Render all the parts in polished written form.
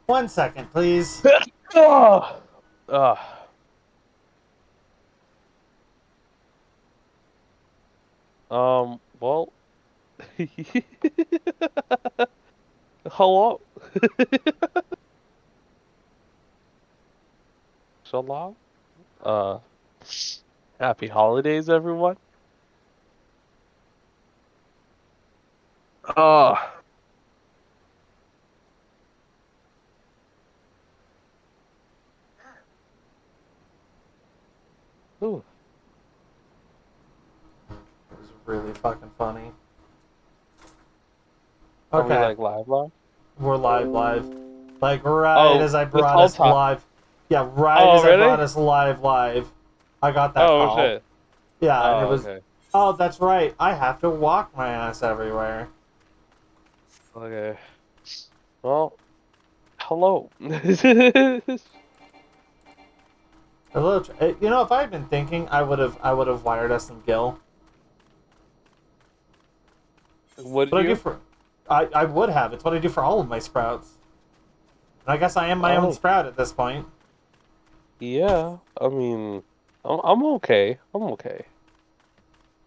1 second, please. Oh, well, hello. Shalom. Uh, Happy holidays, everyone. Uh, ooh, It was really fucking funny. are we Okay, like live? we're live. Like right Oh, as I this brought whole us time. live. Yeah, right Oh, as I brought really? us live. I got that Oh, call. shit. Yeah, and it Oh, was. okay. Oh, that's right. I have to walk my ass everywhere. Okay. Well, hello. Hello. You know, if I had been thinking, I would have wired us some Gil. Would What I do you? for, I would have. It's what I do for all of my sprouts. And I guess I am my own Oh, sprout at this point. yeah. I mean, I'm okay. I'm okay.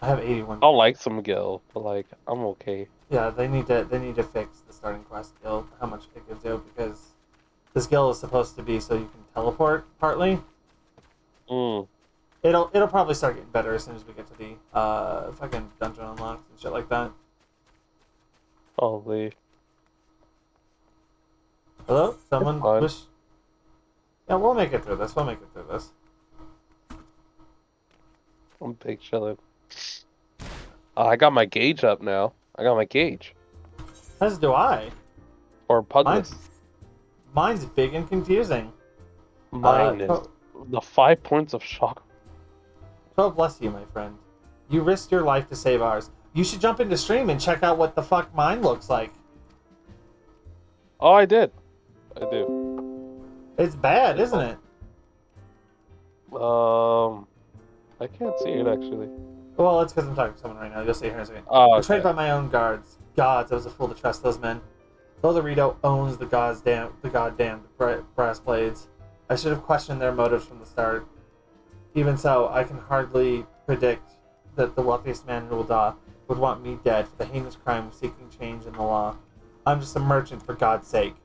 I have 81. I like some Gil, but like, I'm okay. Yeah, they need to fix the starting quest skill, how much it gives you, because the skill is supposed to be so you can teleport partly. Mm, It'll probably start getting better as soon as we get to the fucking dungeon unlocks and shit like that. probably. Hello? It's Someone fun. wish Yeah, we'll make it through this. We'll make it through this. I'm big chilling. I got my gauge up now. I got my gauge. As do I. Or Pugness. Mine's big and confusing. Mine is the 5 points of shock. 12 bless you, my friend. You risked your life to save ours. You should jump into stream and check out what the fuck mine looks like. Oh, I did. I do. It's bad, isn't it? I can't see it actually. Well, it's because I'm talking to someone right now. You'll see here in a second. Oh, okay. Betrayed by my own guards. Gods, I was a fool to trust those men. Lolorito owns the goddamn brass blades. I should have questioned their motives from the start. Even so, I can hardly predict that the wealthiest man in Ul'dah would want me dead for the heinous crime of seeking change in the law. I'm just a merchant, for God's sake.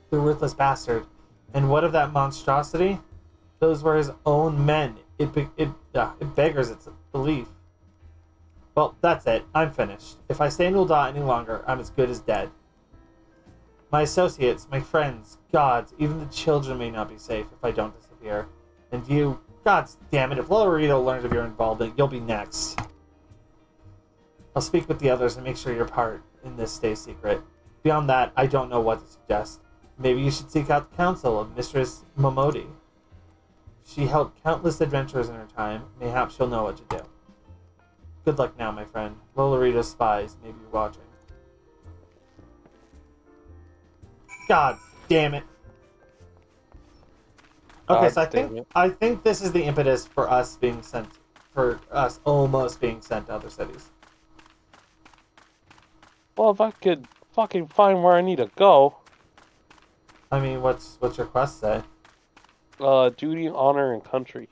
The ruthless bastard. And what of that monstrosity? Those were his own men. It beggars its belief. Well, that's it. I'm finished. If I stay in Ul'dah any longer, I'm as good as dead. My associates, my friends, gods, even the children may not be safe if I don't disappear. And you, gods damn it, if Lolorito learns of your involvement, you'll be next. I'll speak with the others and make sure your part in this stays secret. Beyond that, I don't know what to suggest. Maybe you should seek out the counsel of Mistress Momodi. She held countless adventures in her time. Mayhaps she'll know what to do. Good luck now, my friend. Lolorito's spies may be watching. God damn it. Okay, so I think this is the impetus for us being sent, for us almost being sent to other cities. Well, if I could fucking find where I need to go. I mean, what's your quest say? Duty, honor, and country.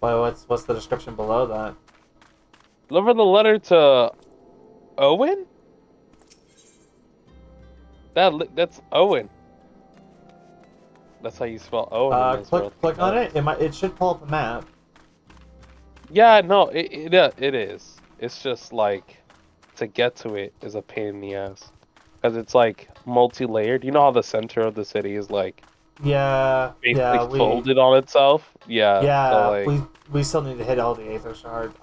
Well, what's the description below that? Deliver the letter to Owen? That's Owen. That's how you spell Owen in this world. Click on it. It should pull up a map. Yeah, no, it is. It's just like to get to it is a pain in the ass because it's like multi-layered. You know how the center of the city is like basically folded on itself. Yeah. Yeah, so, like, we still need to hit all the Aether shards.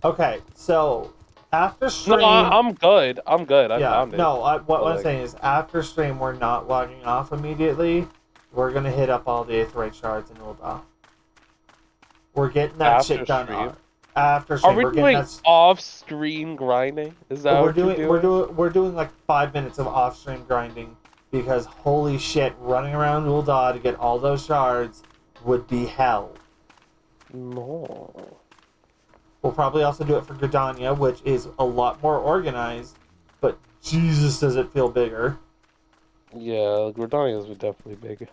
Okay, so after stream. No, I'm good. I'm good. I found it. No, what I'm saying is after stream we're not logging off immediately. We're gonna hit up all the Aetherite shards in Ul'dah. We're getting that shit done. After stream, are we doing off-stream grinding? Is that what we're doing? We're doing like 5 minutes of off-stream grinding because holy shit, running around Ul'dah to get all those shards would be hell. No. We'll probably also do it for Gridania, which is a lot more organized, but Jesus, does it feel bigger. Yeah, Gridania's definitely bigger.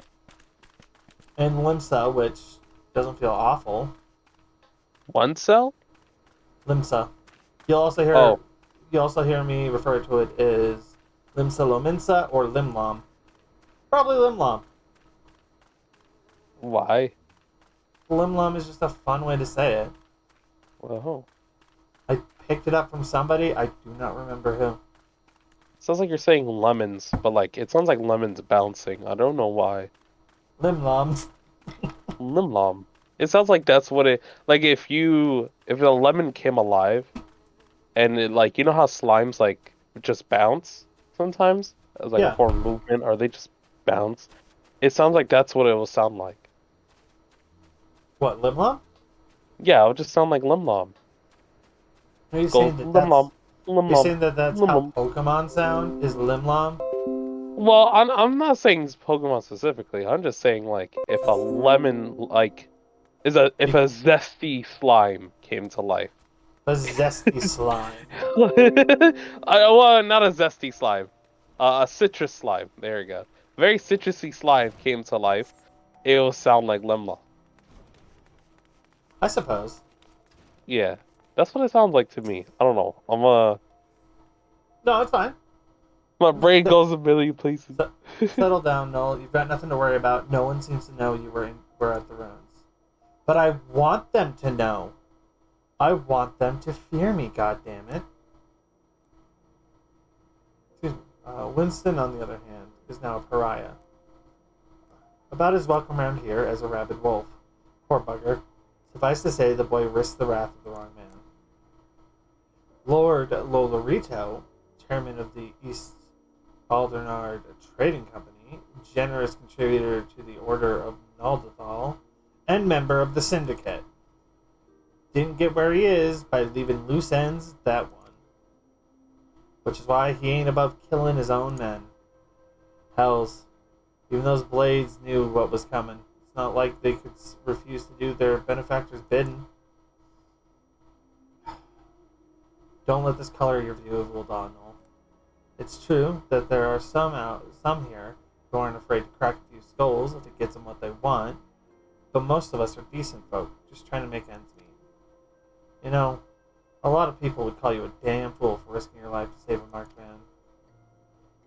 And Limsa, which doesn't feel awful. One cell? Limsa. You'll also hear me refer to it as Limsa Lominsa or Limlam. Probably Limlam. Why? Limlam is just a fun way to say it. Well, I picked it up from somebody. I do not remember who. Sounds like you're saying lemons, but like it sounds like lemons bouncing. I don't know why. Limlam. Limlom. It sounds like that's what it like if a lemon came alive and it like you know how slimes like just bounce sometimes as like a form of movement or they just bounce. It sounds like that's what it will sound like. What, Limlam? Yeah, it would just sound like Limlom. Are you saying that's how Pokemon sound? Is Limlam? Well, I'm not saying Pokemon specifically. I'm just saying like if a lemon like if a zesty slime came to life. A zesty slime. Well, not a zesty slime. A citrus slime. There you go. Very citrusy slime came to life. It will sound like Limla. I suppose. Yeah, that's what it sounds like to me. I don't know. No, it's fine. My brain goes a million places. Settle down, Noel. You've got nothing to worry about. No one seems to know you were at the ruins. But I want them to know. I want them to fear me, goddammit. Excuse me. Winston, on the other hand, is now a pariah. About as welcome around here as a rabid wolf. Poor bugger. Suffice to say, the boy risked the wrath of the wrong man. Lord Lolorito, chairman of the East Aldernard Trading Company, generous contributor to the Order of Naldathal, and member of the Syndicate. Didn't get where he is by leaving loose ends, that one. Which is why he ain't above killing his own men. Hells, even those blades knew what was coming. It's not like they could refuse to do their benefactor's bidding. Don't let this color your view of Wildonal. It's true that there are some here who aren't afraid to crack a few skulls if it gets them what they want, but most of us are decent folk, just trying to make ends meet. You know, a lot of people would call you a damn fool for risking your life to save a marked man.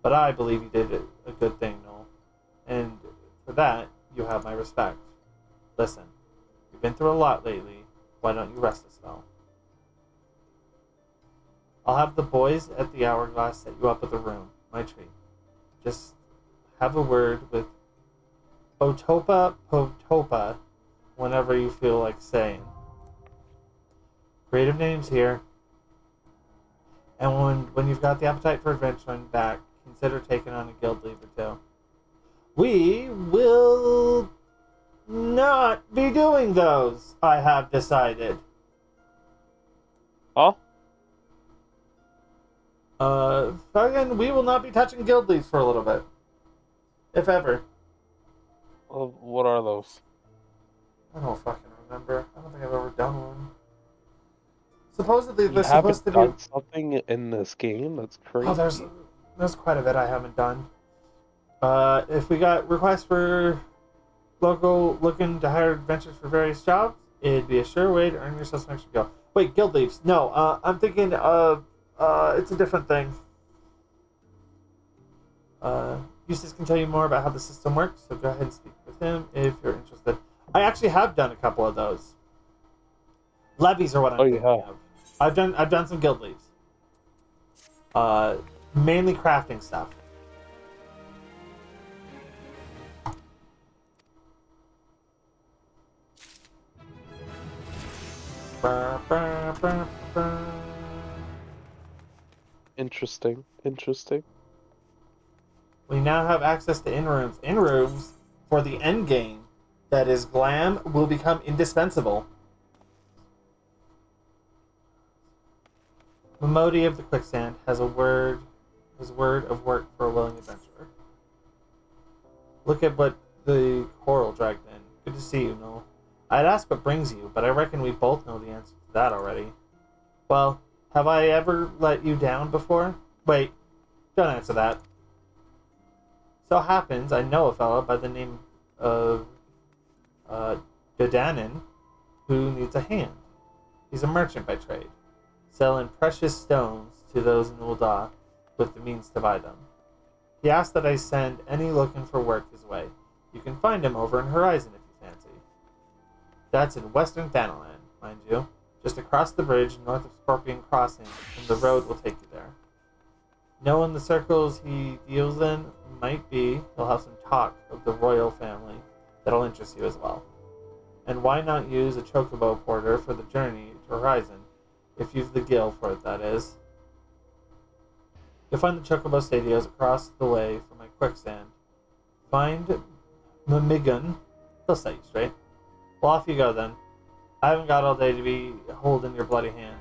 But I believe you did a good thing, Noel. And for that, you have my respect. Listen, you've been through a lot lately. Why don't you rest a spell? I'll have the boys at the Hourglass set you up with a room, my treat. Just have a word with Otopa Potopa whenever you feel like saying. Creative names here. And when you've got the appetite for adventuring back, consider taking on a guild leave or two. We will not be doing those, I have decided. Huh? Fucking, we will not be touching guild leaves for a little bit. If ever. Well, what are those? I don't fucking remember. I don't think I've ever done one. Supposedly, You they're supposed to haven't be... done something in this game? That's crazy. Oh, there's quite a bit I haven't done. If we got requests for local looking to hire adventurers for various jobs, it'd be a sure way to earn yourself some extra go. Wait, guild leaves. No, I'm thinking of... it's a different thing. Eustace can tell you more about how the system works, so go ahead and speak with him if you're interested. I actually have done a couple of those. Levies are what I'm thinking of. I've done some guild leaves. Mainly crafting stuff. Interesting. We now have access to in-rooms. In-rooms for the end game, that is glam, will become indispensable. Momodi of the Quicksand has his word of work for a willing adventurer. Look at what the coral dragged in. Good to see you, Noel. I'd ask what brings you, but I reckon we both know the answer to that already. Well, have I ever let you down before? Wait, don't answer that. So happens I know a fellow by the name of Dodanin who needs a hand. He's a merchant by trade, selling precious stones to those in Ul'dah with the means to buy them. He asked that I send any looking for work his way. You can find him over in Horizon if you fancy. That's in western Thanalan, mind you, just across the bridge north of Scorpion Crossing, and the road will take you there. Knowing the circles he deals in, might be he'll have some talk of the royal family that'll interest you as well. And why not use a chocobo porter for the journey to Horizon, if you've the gil for it, that is. You'll find the chocobo stadios across the way from my quicksand. Find Mamigun, he'll set you straight. Well, off you go then. I haven't got all day to be holding your bloody hand.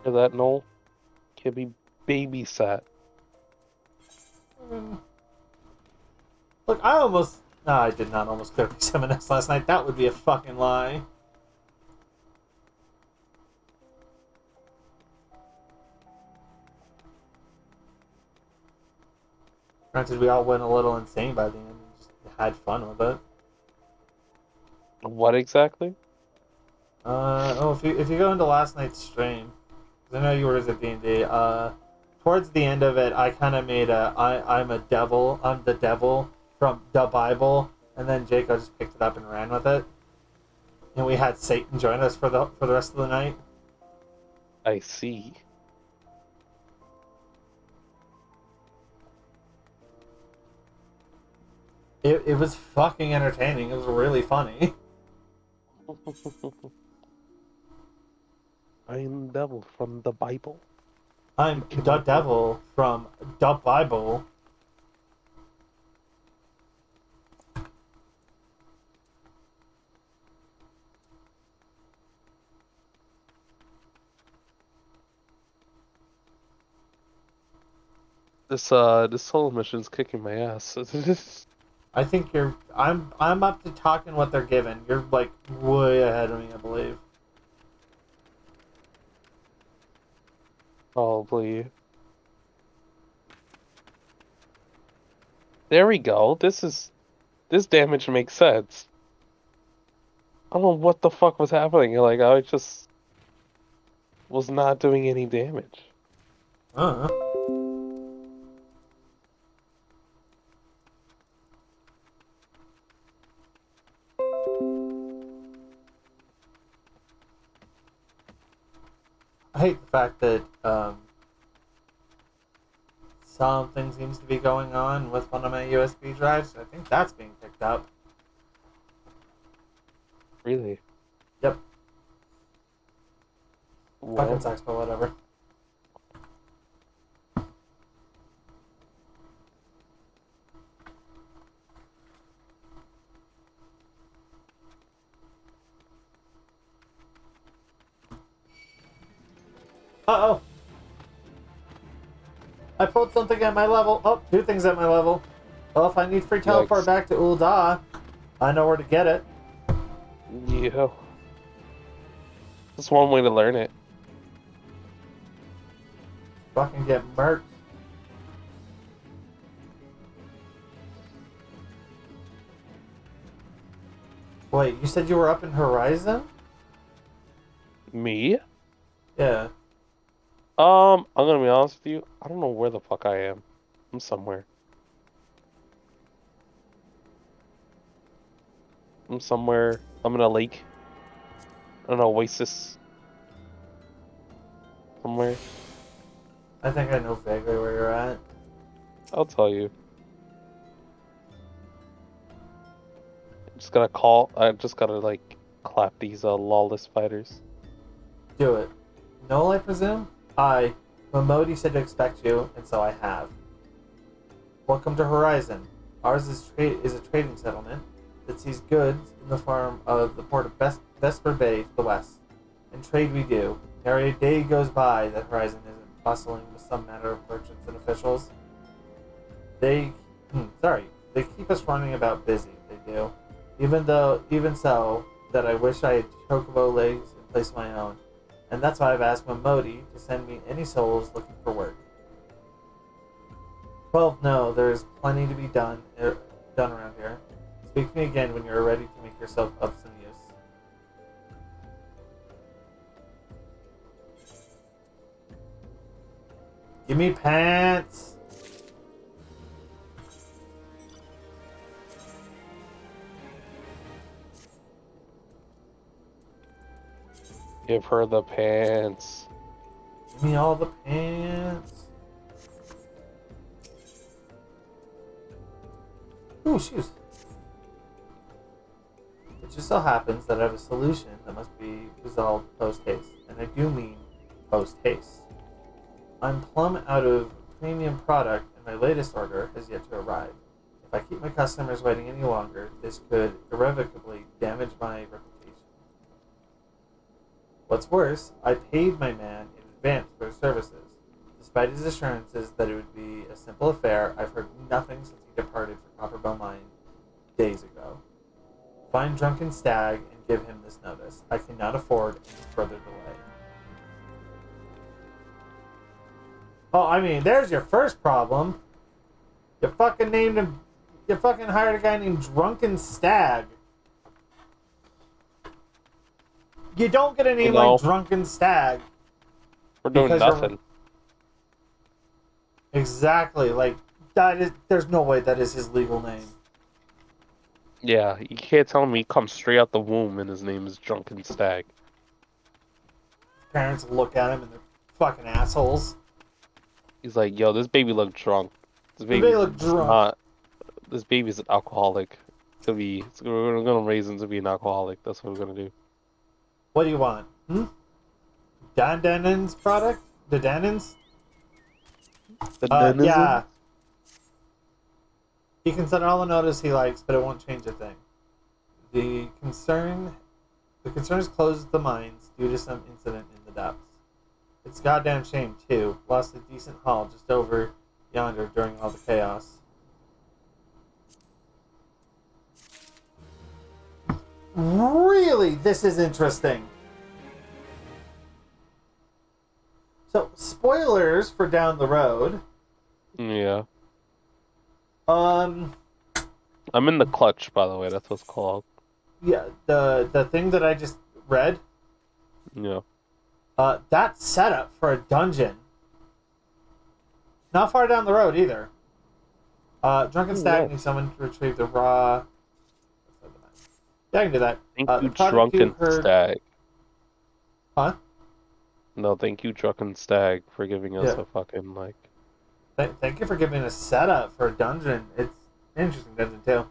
Hear that, Noel? Can't be babysat. Look, I almost... No, I did not almost clear P7S last night. That would be a fucking lie. Granted, we all went a little insane by the end and just had fun with it. What exactly? If you go into last night's stream, because I know you were at D&D, towards the end of it, I kind of made I'm the devil from the Bible, and then Jacob just picked it up and ran with it. And we had Satan join us for the rest of the night. I see. It was fucking entertaining. It was really funny. I am the devil from the Bible. I'm You kill the my brother. devil from the Bible. This solo mission's kicking my ass. I think I'm up to talking what they're given. You're like way ahead of me, I believe. Probably. There we go. This damage makes sense. I don't know what the fuck was happening. Like I just was not doing any damage. Uh. I hate the fact that something seems to be going on with one of my USB drives. I think that's being picked up. Really. Yep. Fucking Well, sucks, but whatever. Uh oh. I pulled something at my level. Oh, two things at my level. Well, if I need free teleport yikes. back to Ul'dah, I know where to get it. Yeah. That's one way to learn it. Fucking get murked. Wait, you said you were up in Horizon? Me? Yeah. I'm gonna be honest with you. I don't know where the fuck I am. I'm somewhere. I'm somewhere. I'm in a lake. An oasis. Somewhere. I think I know vaguely where you're at. I'll tell you. Just gotta call. I just gotta like clap these lawless fighters. Do it. Noel, I presume? Hi. Momodi said to expect you, and so I have. Welcome to Horizon. Ours is a trading settlement that sees goods in the form of the port of Vesper Bay to the west. And trade we do. Nary a day goes by that Horizon isn't bustling with some matter of merchants and officials. They, they keep us running about busy. They do. Even so, that I wish I had chocobo legs in place of my own. And that's why I've asked Momodi to send me any souls looking for work. 12, no, there's plenty to be done around here. Speak to me again when you're ready to make yourself of some use. Give me pants! Give her the pants. Give me all the pants! Ooh, shoes! It just so happens that I have a solution that must be resolved post-haste. And I do mean post-haste. I'm plumb out of premium product and my latest order has yet to arrive. If I keep my customers waiting any longer, this could irrevocably damage my reputation. What's worse, I paid my man in advance for his services. Despite his assurances that it would be a simple affair, I've heard nothing since he departed for Copperbell Mine days ago. Find Drunken Stag and give him this notice. I cannot afford any further delay. Oh, I mean, there's your first problem. You fucking named him. You fucking hired a guy named Drunken Stag. You don't get a You name like know, Drunken Stag we're doing because you're nothing. exactly like that is. There's no way that is his legal name. Yeah, you can't tell me he comes straight out the womb and his name is Drunken Stag. Parents look at him and they're fucking assholes. He's like, yo, this baby look drunk. This They baby look does drunk. this baby's an alcoholic. We're gonna raise him to be an alcoholic. That's what we're gonna do. What do you want? Dandan's product? The Danins? The denizen? Yeah. He can send all the notice he likes, but it won't change a thing. The concern has closed the mines due to some incident in the depths. It's a goddamn shame, too. Lost a decent haul just over yonder during all the chaos. Really? This is interesting. So, spoilers for down the road. Yeah. Um, I'm in the clutch, by the way. That's what it's called. yeah, the thing that I just read, Yeah. that's set up for a dungeon. Not far down the road either. Drunken Stag Nice. needs someone to retrieve the raw. Yeah, I can do that. Thank The you, product you drunken heard. stag. Huh? No, thank you, drunken stag, for giving us Yeah. a fucking like. Thank you for giving a setup for a dungeon. It's an interesting dungeon too.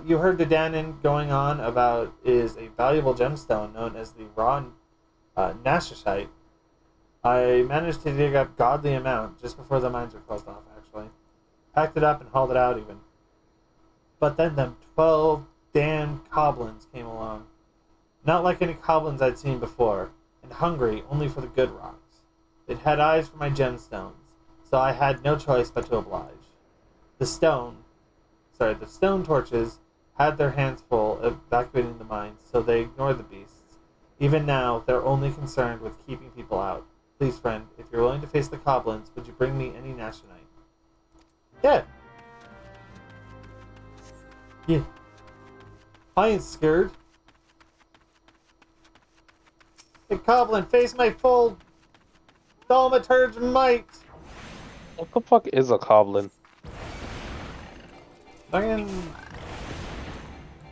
You heard the Danon going on about is a valuable gemstone known as the raw Nashashite. I managed to dig up godly amount just before the mines were closed off, actually. Packed it up and hauled it out even. But then them 12 damn goblins came along. Not like any goblins I'd seen before, and hungry only for the good rocks. They'd had eyes for my gemstones, so I had no choice but to oblige. The stone torches had their hands full evacuating the mines, so they ignored the beasts. Even now, they're only concerned with keeping people out. Please, friend, if you're willing to face the goblins, would you bring me any Nashanite? Yeah. Yeah. I ain't scared. Hey, goblin, face my full thaumaturge might. What the fuck is a goblin? Fucking...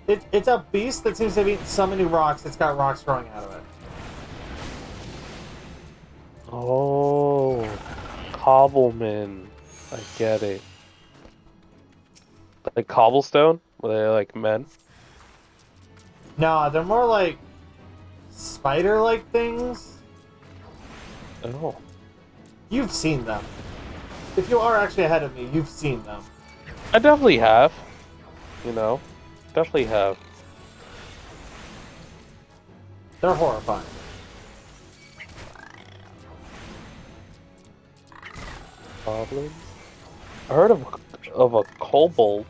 It's a beast that seems to have eaten so many rocks, it's got rocks growing out of it. Oh, cobblemen. I get it. Like cobblestone? Were they like men? No, they're more like spider-like things. Oh. You've seen them. If you are actually ahead of me, you've seen them. I definitely have. You know? Definitely have. They're horrifying. Goblins? I heard of a kobold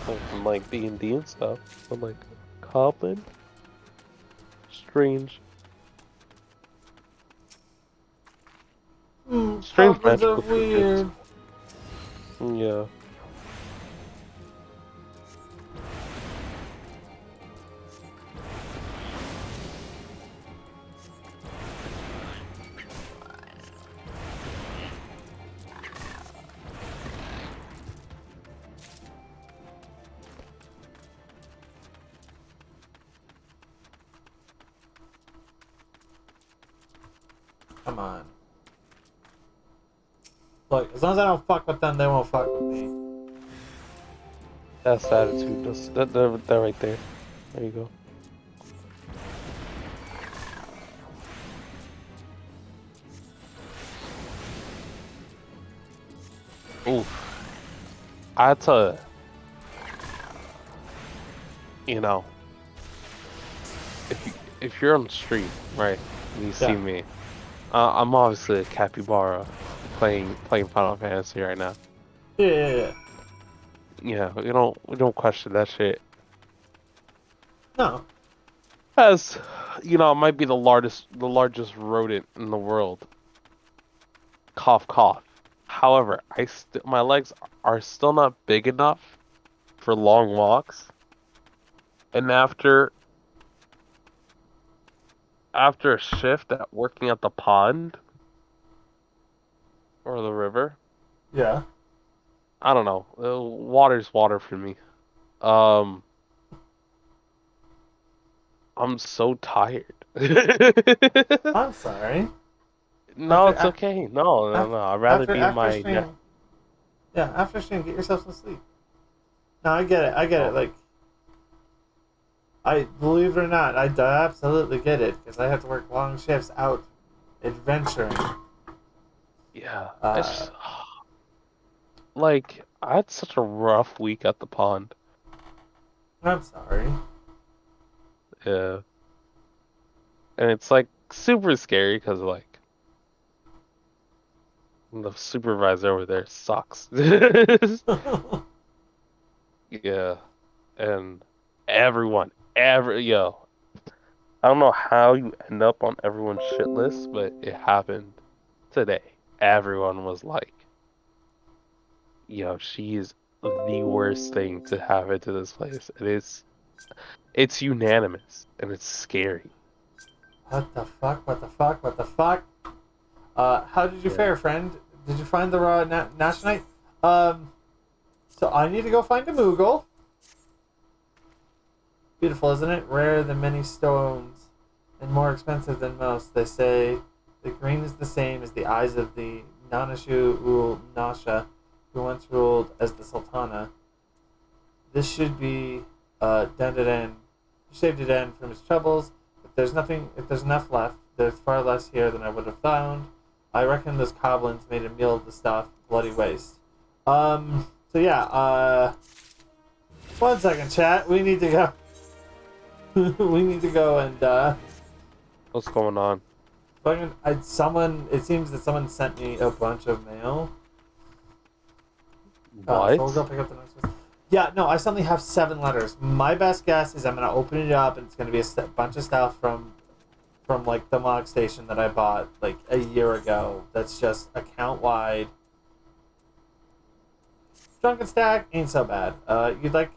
from like D&D and stuff. But like goblin? Strange. Strange Goblins are magical creatures. weird. Yeah. Come on. Look, as long as I don't fuck with them, they won't fuck with me. That's the attitude. That right there. There you go. Oof. I had to, you know, if you're on the street, right, and you see me, I'm obviously a capybara playing Final Fantasy right now. Yeah. Yeah, we don't question that shit. No. As you know, it might be the largest rodent in the world. Cough, cough. However, my legs are still not big enough for long walks. And after a shift at working at the pond or the river, Yeah. I don't know. Water's water for me. Um, I'm so tired. I'm sorry. No, After it's okay. No. I'd rather after be in after my stream. Yeah, after stream, get yourself some sleep. No, I get it. I get it. Oh, Like, I believe it or not, I absolutely get it because I have to work long shifts out adventuring. yeah. Uh, Like I had such a rough week at the pond. I'm sorry. Yeah, and it's like super scary because like the supervisor over there sucks. Yeah, and yo, I don't know how you end up on everyone's shit list, but it happened today. Everyone was like, yo, she is the worst thing to have into this place. It's unanimous and it's scary. What the fuck? What the fuck? What the fuck? How did you Yeah. fare, friend? Did you find the raw Nashonite? Um, so I need to go find a Moogle. Beautiful, isn't it? Rarer than many stones, and more expensive than most. They say the green is the same as the eyes of the Nanashu ul Nasha, who once ruled as the Sultana. This should be Den. Shaved it in from his troubles. If there's enough left, there's far less here than I would have found. I reckon those goblins made a meal of the stuff. Bloody waste. So yeah, 1 second, chat. We need to go. We need to go and What's going on? It seems that someone sent me a bunch of mail. So we'll go What? pick up the next one. Yeah, no, I suddenly have 7 letters. My best guess is I'm gonna open it up and it's gonna be a bunch of stuff from like the Mog Station that I bought like a year ago. That's just account wide. Drunken Stack ain't so bad. You'd like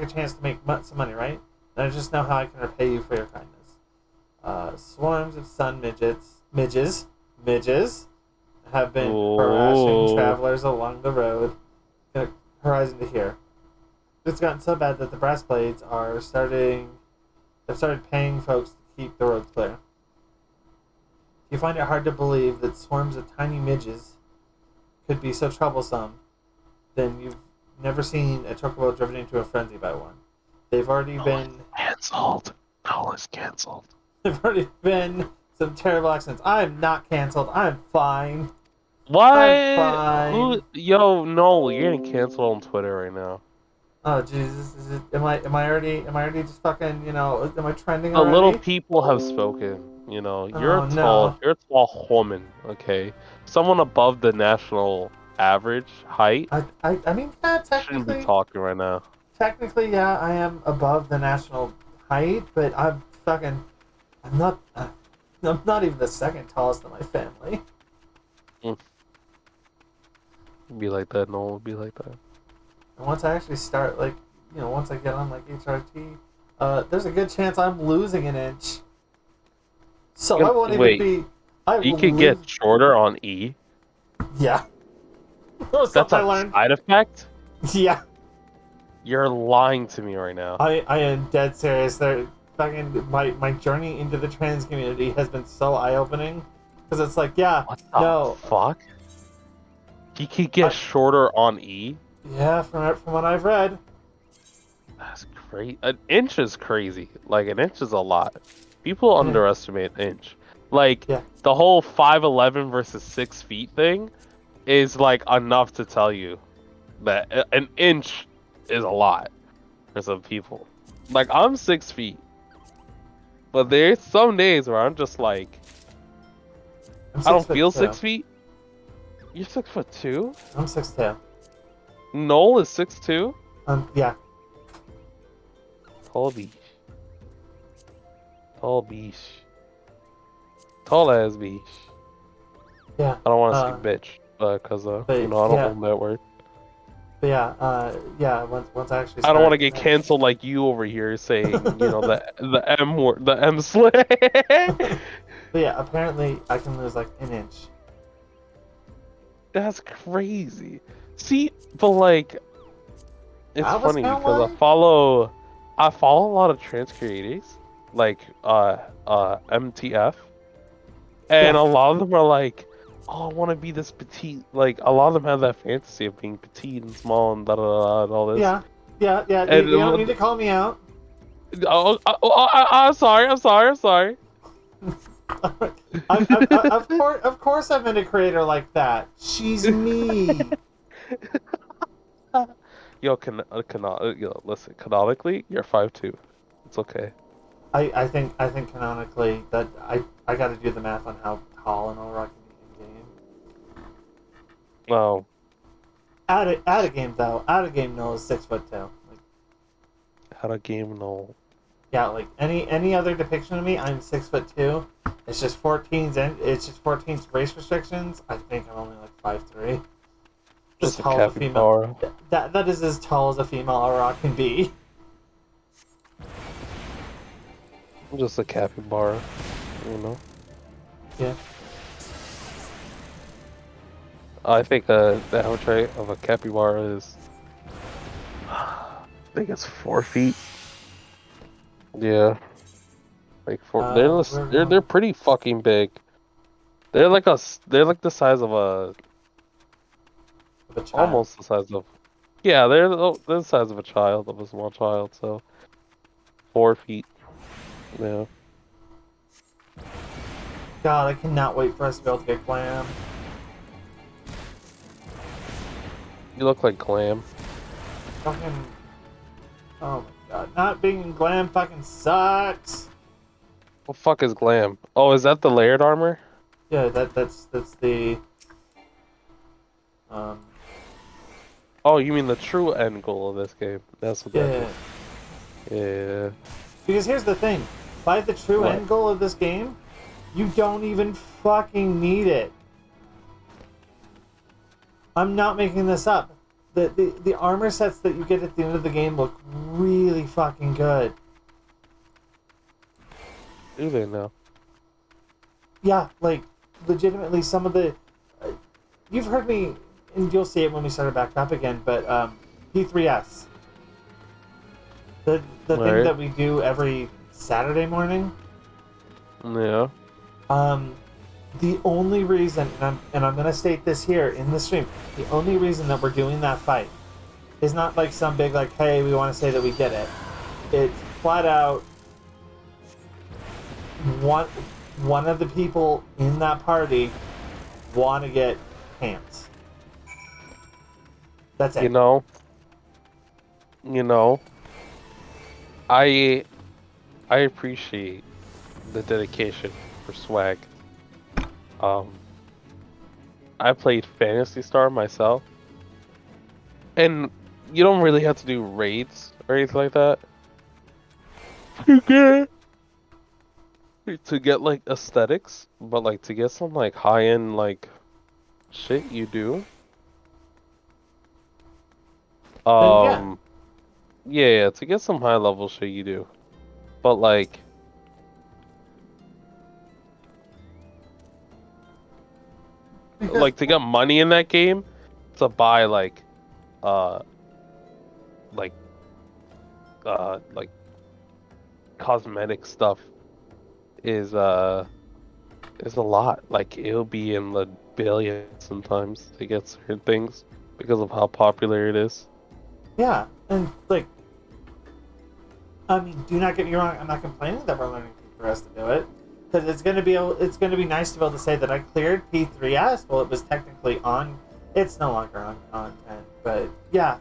a chance to make some money, right? And I just know how I can repay you for your kindness. Swarms of sun midges have been harassing Oh, travelers along the road, horizon to here. It's gotten so bad that the brass blades have started paying folks to keep the roads clear. If you find it hard to believe that swarms of tiny midges could be so troublesome, then you've never seen a chocobo driven into a frenzy by one. They've already been canceled. Call is canceled. There've already been some terrible accidents. I'm not canceled. I'm fine. I'm What? Who? fine. Yo, no, you're getting canceled on Twitter right now. Oh Jesus! Is it? Am I already just fucking? Am I trending A little already? people have spoken. You know, Oh no! you're a tall woman, okay? Someone above the national average height I mean, yeah, shouldn't be technically, talking right now. yeah, I am above the national height, but I'm not, I'm not even the second tallest in my family. Mm, be like that, no one would be like that. And once I actually start, like, once I get on like HRT, there's a good chance I'm losing an inch. So I won't even Wait, be. I you will could lose. get shorter on E? Yeah. That was That's something I a learned. side effect? Yeah. You're lying to me right now. I am dead serious. My journey into the trans community has been so eye opening because it's like, yeah, What the no, fuck? He could get I, shorter on E? yeah, from what I've read. That's crazy. An inch is crazy. Like, an inch is a lot. People Yeah, underestimate an inch. Like, yeah. the whole 5'11 versus 6 feet thing is, like, enough to tell you that an inch is a lot for some people. Like, I'm 6 feet, but there's some days where I'm just like, I'm I six don't foot feel two. 6 feet. You're 6'2"? I'm 6'2". Noel is 6'2"? Yeah. Tall beach. Tall beach. Tall ass beach. Yeah. I don't want to say bitch, cause But I don't yeah, own that word. but yeah. Once I actually I don't want to start, get canceled like you over here saying, the M word, the M slang. but yeah, apparently I can lose like an inch. That's crazy. See, but like, it's That was funny kind of because why. I follow a lot of trans creators, like MTF, and Yeah. a lot of them are like, oh, I want to be this petite. Like, a lot of them have that fantasy of being petite and small and da da da and all this. Yeah. Yeah, yeah. You, And you don't need to call me out. I'm sorry. I'm sorry. I'm sorry. Of course, I've been a creator like that. She's me. Listen. Canonically, you're 5'2". It's okay. I think canonically that I got to do the math on how tall an Aurora can be in game. Well, Out of game though, out of game Noah is 6'2". Like, how to game no. yeah, like any other depiction of me, I'm 6'2". It's just 14's race restrictions. I think I'm only like 5'3". As Just a tall as a female. capybara. That is as tall as a female Aurora can be. I'm just a capybara. You know. Yeah. I think the average height of a capybara is, I think it's 4 feet. Yeah, like We're they're going pretty fucking big. They're like the size of a with a child. almost the size of, yeah, they're the size of a child, of a small child. So 4 feet. Yeah, God, I cannot wait for us to be able to get glam. you look like Clam. Fucking. Oh my god. Not being in glam fucking sucks. What the fuck is Glam? Oh, is that the layered armor? Yeah, that's the. Um. Oh, you mean the true end goal of this game? That's what that Yeah. is. Yeah. Because here's the thing. By the true What? end goal of this game, you don't even fucking need it. I'm not making this up. The armor sets that you get at the end of the game look really fucking good. Do they know? Yeah, like legitimately some of the you've heard me and you'll see it when we start it back up again, but P3S. The thing Right. that we do every Saturday morning. Yeah. Um the only reason and I'm gonna state this here in the stream, the only reason that we're doing that fight is not like some big like, hey, we want to say that we did it. It's flat out one of the people in that party want to get pants. That's it. You know, you know, I I appreciate the dedication for swag. Um, I played Fantasy Star myself, and you don't really have to do raids or anything like that. You get to get like aesthetics, but like to get some like high end like shit you do. Then yeah, Um, yeah, to get some high level shit you do, but because like to get money in that game to buy uh like like cosmetic stuff is is a lot. Like it'll be in the billions sometimes to get certain things because of how popular it is. yeah, and like, I mean, do not get me wrong. I'm not complaining that we're learning P3S to do it because it's gonna be nice to be able to say that I cleared P3S. Well, it was technically on. It's no longer on content, but yeah.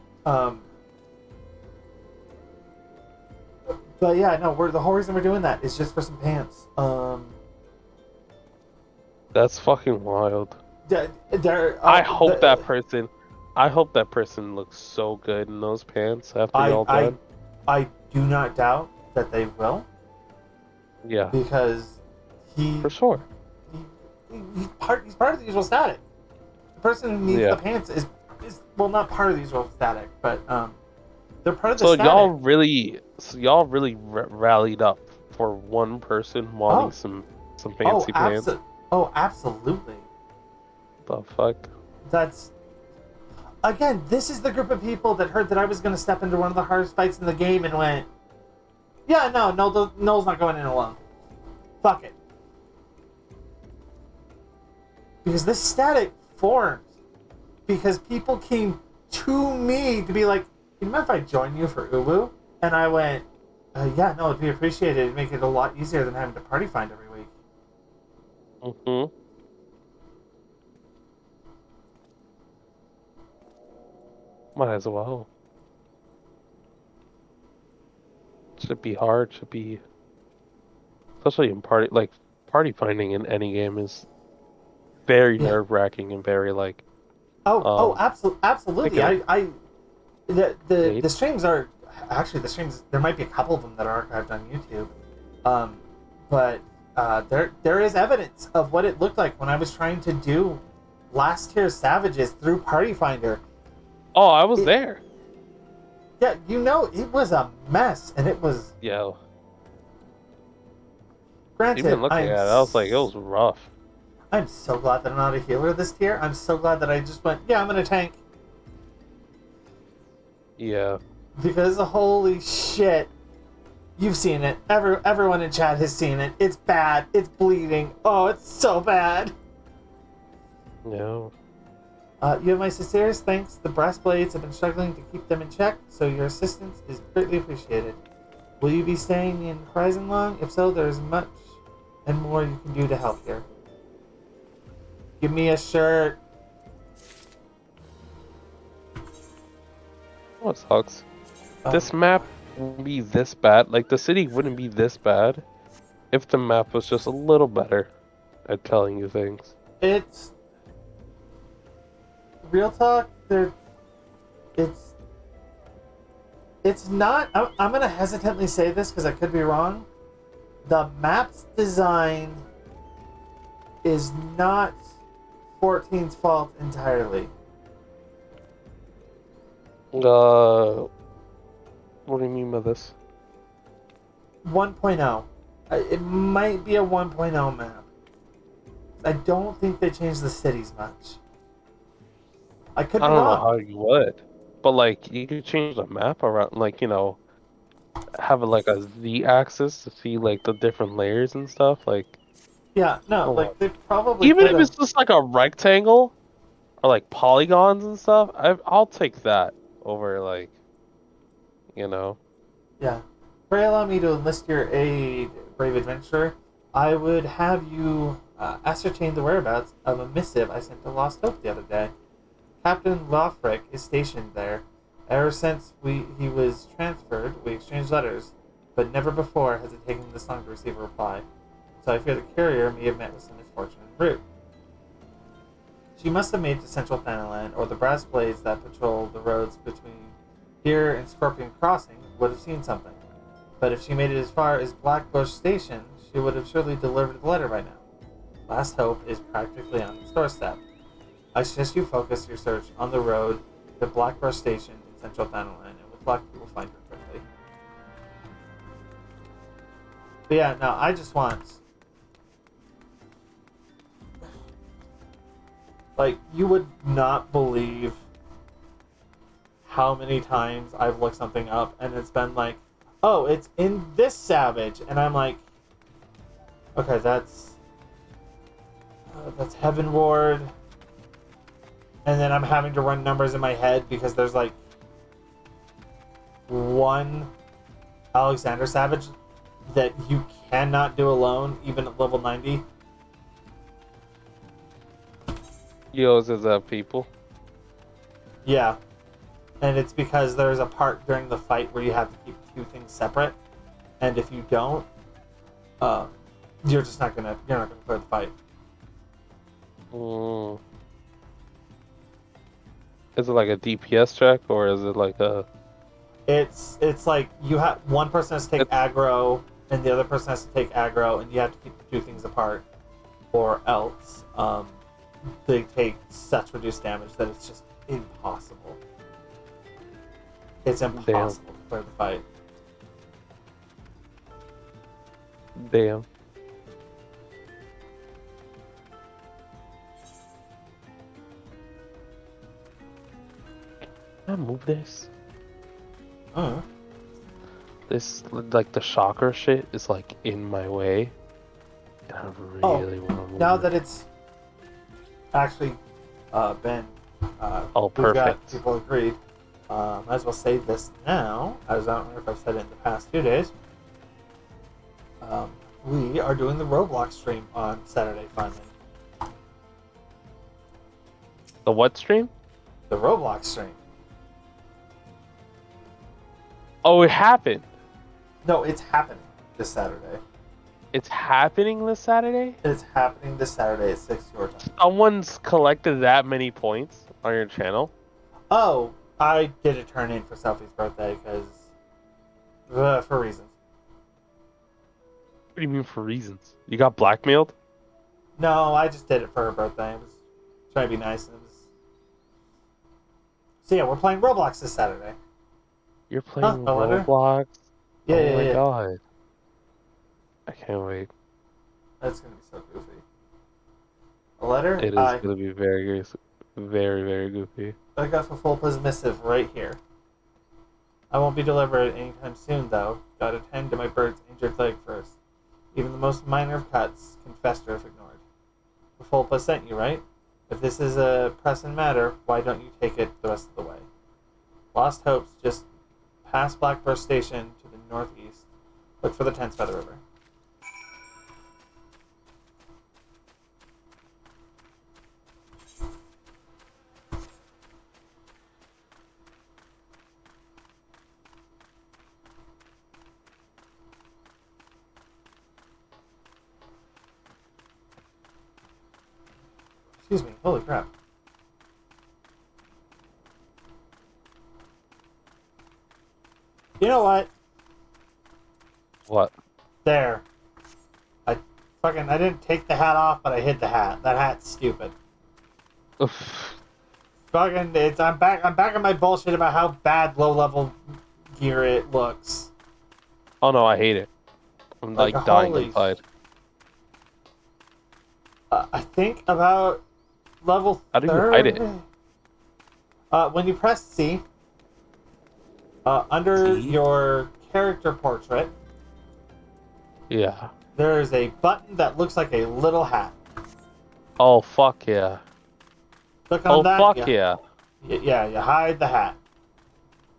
But yeah, no. The whole reason we're doing that is just for some pants. That's fucking wild. There. I hope that person looks so good in those pants after I y'all I done. I do not doubt that they will Yeah, because he for sure. he's part of the usual static. The person who needs the Yeah. pants is well not part of the usual static, but they're part of the So static. y'all really rallied up for one person wanting Oh some oh fancy pants. absolutely. The fuck? That's again. This is the group of people that heard that I was going to step into one of the hardest fights in the game and went, yeah, no, Noel's not going in alone. Fuck it. Because this static formed because people came to me to be like, you mind if I join you for Ubu? And I went, yeah, no, it'd be appreciated. It'd make it a lot easier than having to party find every week. Mm-hmm. Might as well. Should be hard. Should be, especially in party finding in any game is very Yeah. nerve-wracking and very like Oh, make absolutely. it The hate. streams are actually the streams. There might be a couple of them that are archived on YouTube, um, but there is evidence of what it looked like when I was trying to do last tier savages through Party Finder. Oh, I was It, there. yeah, it was a mess, and it was Yeah. granted. Even looking at it, I was like, it was rough. I'm so glad that I'm not a healer this tier. I'm so glad that I just went, yeah, I'm gonna tank. Yeah. Because holy shit, you've seen it. Everyone in chat has seen it. It's bad. It's bleeding. Oh, it's so bad. No. You have my sincerest thanks. The brass blades have been struggling to keep them in check, so your assistance is greatly appreciated. Will you be staying in Horizon long? If so, there is much and more you can do to help here. Give me a shirt. What sucks? This map wouldn't be this bad. Like, the city wouldn't be this bad if the map was just a little better at telling you things. It's real talk. It's not. I'm gonna hesitantly say this because I could be wrong. The map's design is not 14's fault entirely. What do you mean by this? 1.0. It might be a 1.0 map. I don't think they changed the cities much. I could be I don't know wrong. how you would, but like you could change the map around, like have it like a Z-axis to see like the different layers and stuff. Like, Yeah, no, come on. like they probably Even could if have. it's just like a rectangle or like polygons and stuff, I'll take that over like, you know. Yeah. Pray allow me to enlist your aid, brave adventurer. I would have you ascertain the whereabouts of a missive I sent to Lost Hope the other day. Captain Lofric is stationed there. Ever since he was transferred, we exchanged letters, but never before has it taken this long to receive a reply. So I fear the carrier may have met with some misfortune en route. She must have made to Central Thanaland, or the brass blades that patrol the roads between here and Scorpion Crossing would have seen something. But if she made it as far as Blackbush Station, she would have surely delivered the letter by now. Last Hope is practically on its doorstep. I suggest you focus your search on the road to Blackbush Station in Central Thanaland, and with luck you will find her quickly. But yeah, no, I just want... Like, you would not believe how many times I've looked something up and it's been like, oh, it's in this Savage, and I'm like, okay, that's Heaven Ward, and then I'm having to run numbers in my head because there's like one Alexander Savage that you cannot do alone, even at level 90. Yours is people. Yeah. And it's because there's a part during the fight where you have to keep two things separate. And if you don't, you're not gonna clear the fight. Mm. Is it like a DPS check or is it like a? It's like you have one person has to take aggro and the other person has to take aggro, and you have to keep the two things apart, or else they take such reduced damage that it's just impossible. It's impossible to clear the fight. Damn. Can I move this? This, like, the shocker shit is, like, in my way. And I really want to move now it. that it's actually been Oh, we've got perfect. people agreed, Might as well say this now, as I don't remember if I've said it in the past 2 days. We are doing the Roblox stream on Saturday, finally. The what stream? The Roblox stream. Oh, it happened. No, it's happening this Saturday. It's happening this Saturday? It's happening this Saturday at 6 your time. Someone's collected that many points on your channel? Oh, I did a turn in for Selfie's birthday because for reasons. What do you mean for reasons? You got blackmailed? No, I just did it for her birthday. I was trying to be nice. So yeah, we're playing Roblox this Saturday. You're playing a letter? Roblox? Yeah, oh my yeah. god. I can't wait. That's gonna be so goofy. A letter? It is gonna be very, very, very goofy. I got Fulpa's missive right here. I won't be delivered anytime soon, though. Gotta tend to my bird's injured leg first. Even the most minor of cuts can fester if ignored. Fulpa sent you, right? If this is a pressing matter, why don't you take it the rest of the way? Lost Hope's just past Blackbird Station to the northeast. Look for the tents by the river. Excuse me, holy crap. You know what? What? There. I didn't take the hat off, but I hid the hat. That hat's stupid. I'm back on my bullshit about how bad low level gear it looks. Oh no, I hate it. I'm like dying inside. I think about level How do you 30. hide it? When you press C, under your character portrait, Yeah. there's a button that looks like a little hat. Oh fuck yeah. Click on that. Fuck yeah. Yeah, you hide the hat.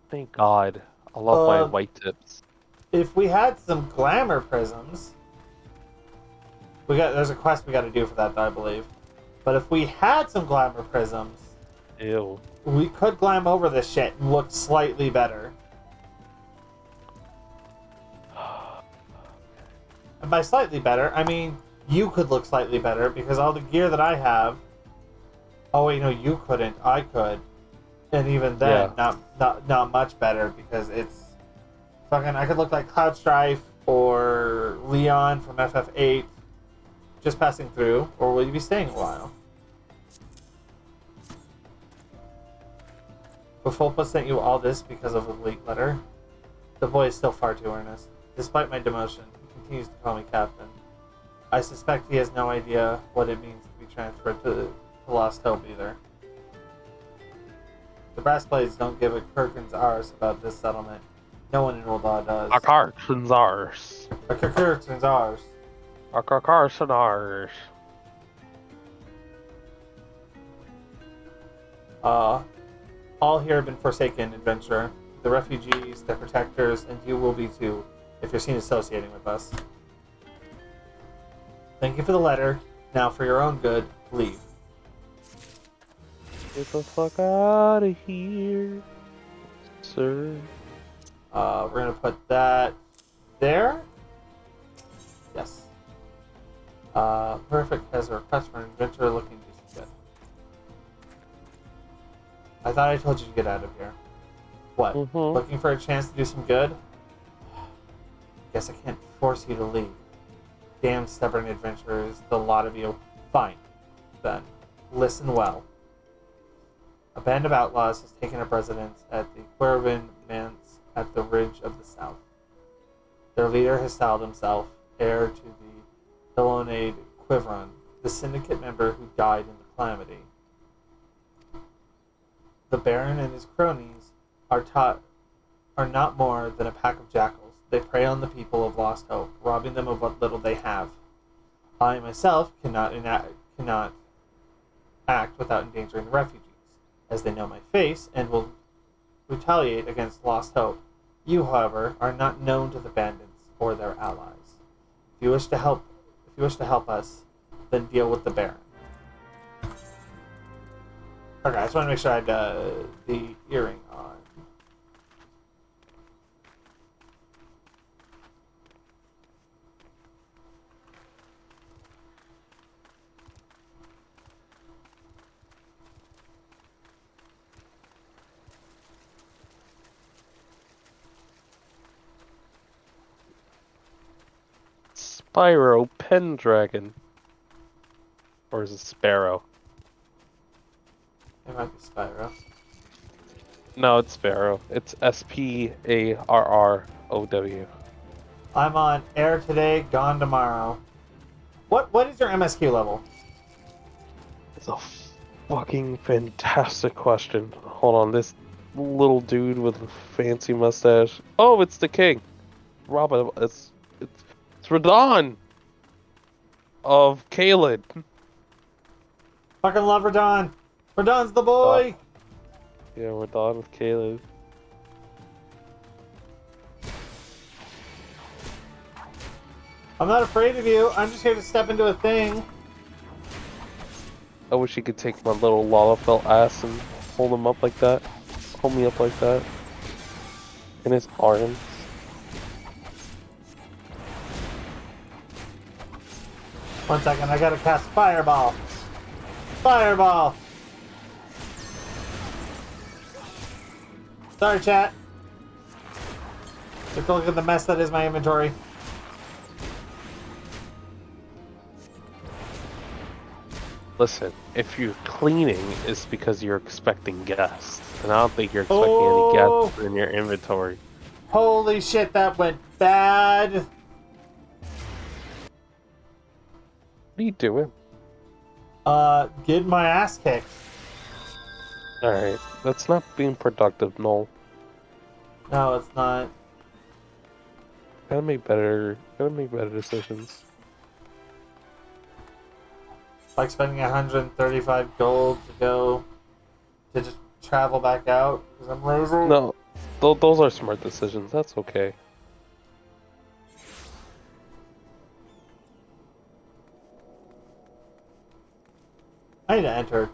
Thank God. I love my white tips. If we had some glamour prisms, there's a quest we got to do for that, I believe. But if we had some glamour prisms, Ew. we could glam over this shit and look slightly better. And by slightly better, I mean you could look slightly better because all the gear that I have. Oh wait, no, you couldn't. I could, and even then, not much better because it's fucking. I could look like Cloud Strife or Leon from FF8, just passing through, or will you be staying a while? Befulpa sent you all this because of a leak letter. The boy is still far too earnest. Despite my demotion, he continues to call me captain. I suspect he has no idea what it means to be transferred to Lost Hope either. The brass blades don't give a Kirkin's arse about this settlement. No one in Ul'dah does. A Kirkin's arse. A Kirkin's arse. A Kirkin's arse. All here have been forsaken, adventurer. The refugees, their protectors, and you will be too, if you're seen associating with us. Thank you for the letter. Now, for your own good, leave. Get the fuck out of here, sir. We're gonna put that there. Yes. Perfect has a request for an adventurer looking to do some good. I thought I told you to get out of here. What? Looking for a chance to do some good? Guess I can't force you to leave. Damn stubborn adventurers, the lot of you. Fine. Then, listen well. A band of outlaws has taken up residence at the Cuervin Manse at the Ridge of the South. Their leader has styled himself heir to the Billonade Quiveron, the syndicate member who died in the calamity. The Baron and his cronies are not more than a pack of jackals. They prey on the people of Lost Hope, robbing them of what little they have. I myself cannot act without endangering the refugees, as they know my face and will retaliate against Lost Hope. You, however, are not known to the bandits or their allies. If you wish to help us, then deal with the Baron. Okay, I just want to make sure I had the earring on. Spyro Pendragon. Or is it Sparrow? It might be Spyro. No, it's Sparrow. It's Sparrow. I'm on air today, gone tomorrow. What is your MSQ level? It's a fucking fantastic question. Hold on, this little dude with a fancy mustache. Oh, it's the king. Robin, it's Radon of Kaled. Fucking love Radon. Radon's the boy. Yeah, Radon of Kaled. I'm not afraid of you. I'm just here to step into a thing. I wish he could take my little Lalafell ass and hold him up like that. Hold me up like that. In his arms. One second, I gotta cast Fireball. Fireball! Sorry, chat. Take a look at the mess that is my inventory. Listen, if you're cleaning, it's because you're expecting guests. And I don't think you're expecting any guests in your inventory. Holy shit, that went bad. What are you doing? Getting my ass kicked. Alright, that's not being productive, Noel. No, it's not. Gotta make better decisions. Like spending 135 gold to go to just travel back out because I'm lazy. No, those are smart decisions. That's okay. I need to enter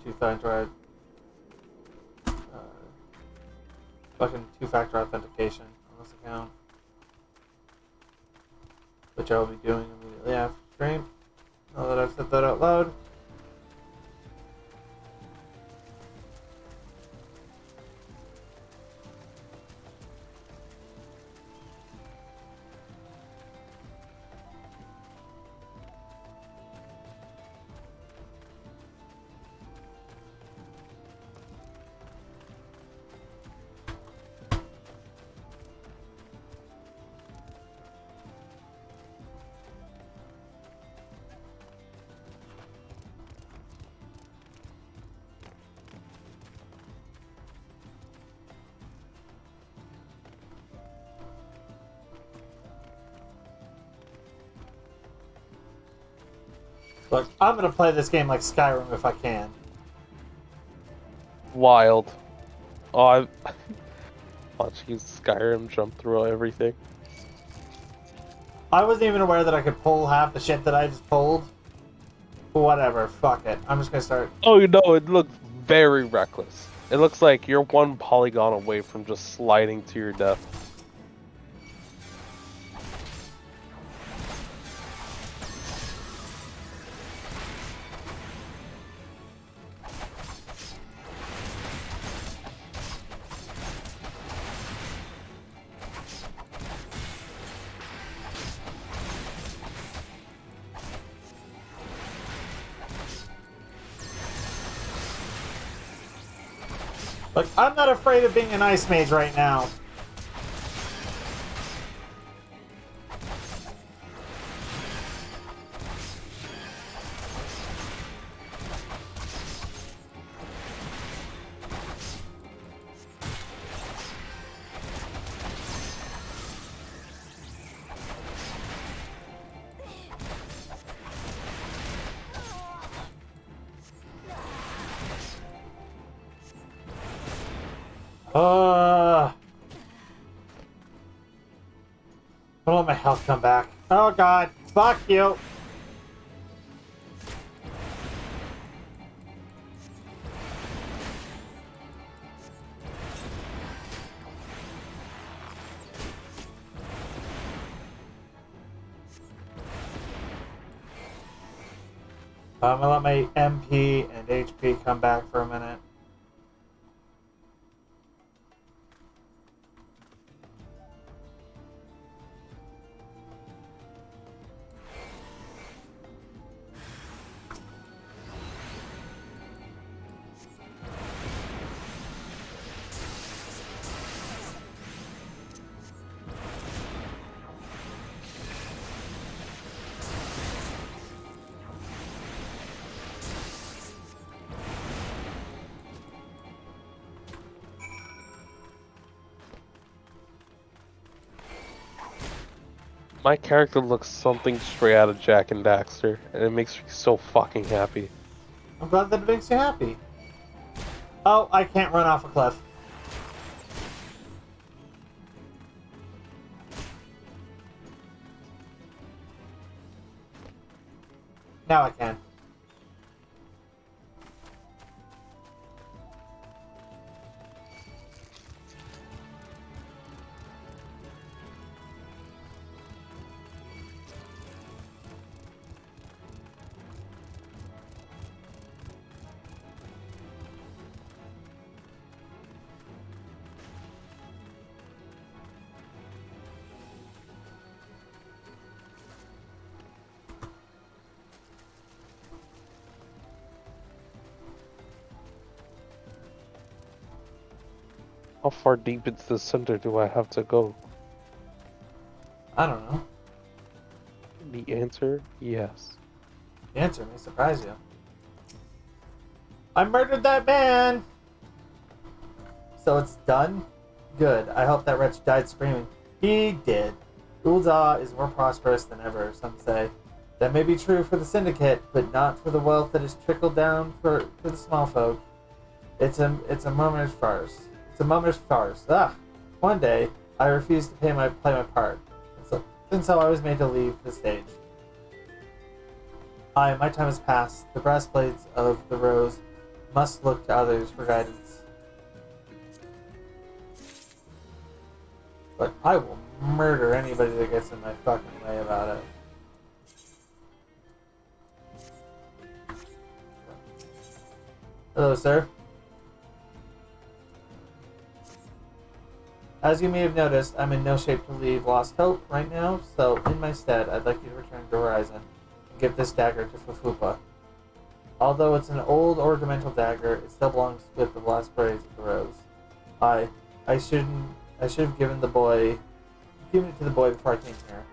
fucking two-factor authentication on this account, which I will be doing immediately after stream. Now that I've said that out loud. Look, I'm gonna play this game like Skyrim if I can. Wild. Oh, I watched you Skyrim jump through everything. I wasn't even aware that I could pull half the shit that I just pulled. Whatever, fuck it. I'm just gonna start. Oh, you know, it looked very reckless. It looks like you're one polygon away from just sliding to your death. Look, I'm not afraid of being an ice mage right now. Don't let my health come back. Oh god, fuck you! I'm gonna let my MP and HP come back for a minute. My character looks something straight out of Jack and Daxter, and it makes me so fucking happy. I'm glad that it makes you happy. Oh, I can't run off a cliff. Now I can. How far deep into the center do I have to go? I don't know. The answer, yes. The answer may surprise you. I murdered that man! So it's done? Good. I hope that wretch died screaming. He did. Ul'dah is more prosperous than ever, some say. That may be true for the Syndicate, but not for the wealth that has trickled down for the small folk. It's a murmurous farce. It's a murmurous farce. Ah! One day, I refused to play my part, and so I was made to leave the stage. My time has passed. The brass blades of the rose must look to others for guidance. But I will murder anybody that gets in my fucking way about it. Hello, sir. As you may have noticed, I'm in no shape to leave Lost Hope right now, so in my stead, I'd like you to return to Horizon and give this dagger to Fufupa. Although it's an old ornamental dagger, it still belongs with the last braids of the rose. I should have given it to the boy before I came here.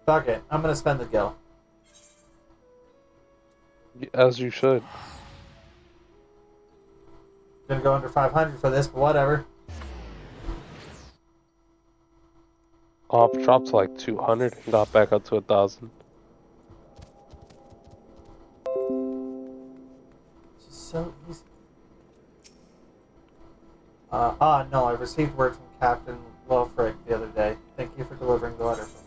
Fuck it, I'm gonna spend the gil. As you should. Gonna go under 500 for this, but whatever. Dropped to like 200 and got back up to 1,000. It's just so easy. No, I received word from Captain Lofrick the other day. Thank you for delivering the letter for me.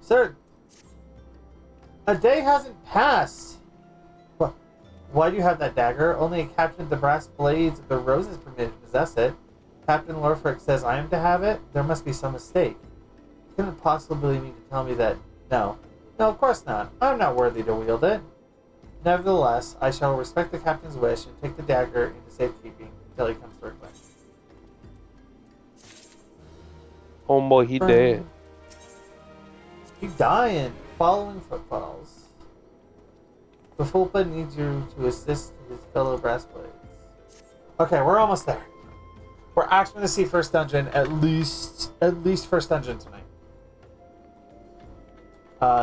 Sir, a day hasn't passed. What? Why do you have that dagger? Only a captain of the brass blades of the rose is permitted to possess it. Captain Lofrick says I am to have it? There must be some mistake. You couldn't possibly mean to tell me that... No. No, of course not. I'm not worthy to wield it. Nevertheless, I shall respect the captain's wish and take the dagger into safekeeping until he comes to request. Homeboy, he dead. He dying, following footfalls. Bafulpa needs you to assist his fellow brass blades. Okay, we're almost there. We're actually going to see first dungeon, at least first dungeon tonight.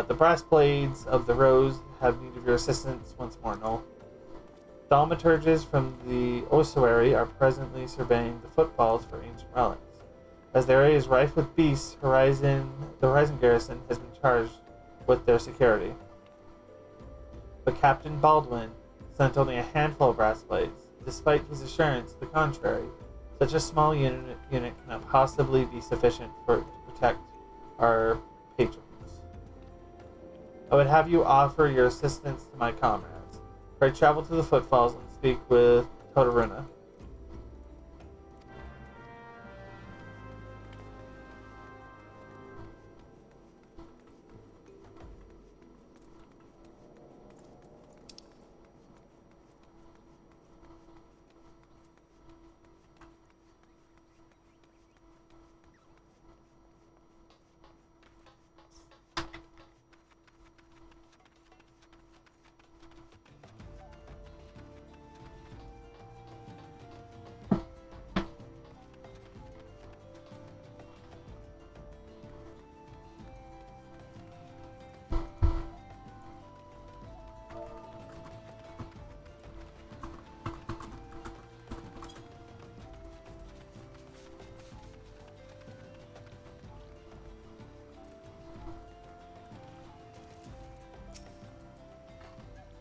The brass blades of the rose have need of your assistance once more, Noel. Thaumaturges from the ossuary are presently surveying the footfalls for ancient relics. As the area is rife with beasts, the Horizon garrison has been charged with their security. But Captain Baldwin sent only a handful of brass plates, despite his assurance to the contrary. Such a small unit cannot possibly be sufficient to protect our patrons. I would have you offer your assistance to my comrades. Pray travel to the Footfalls and speak with Todoruna.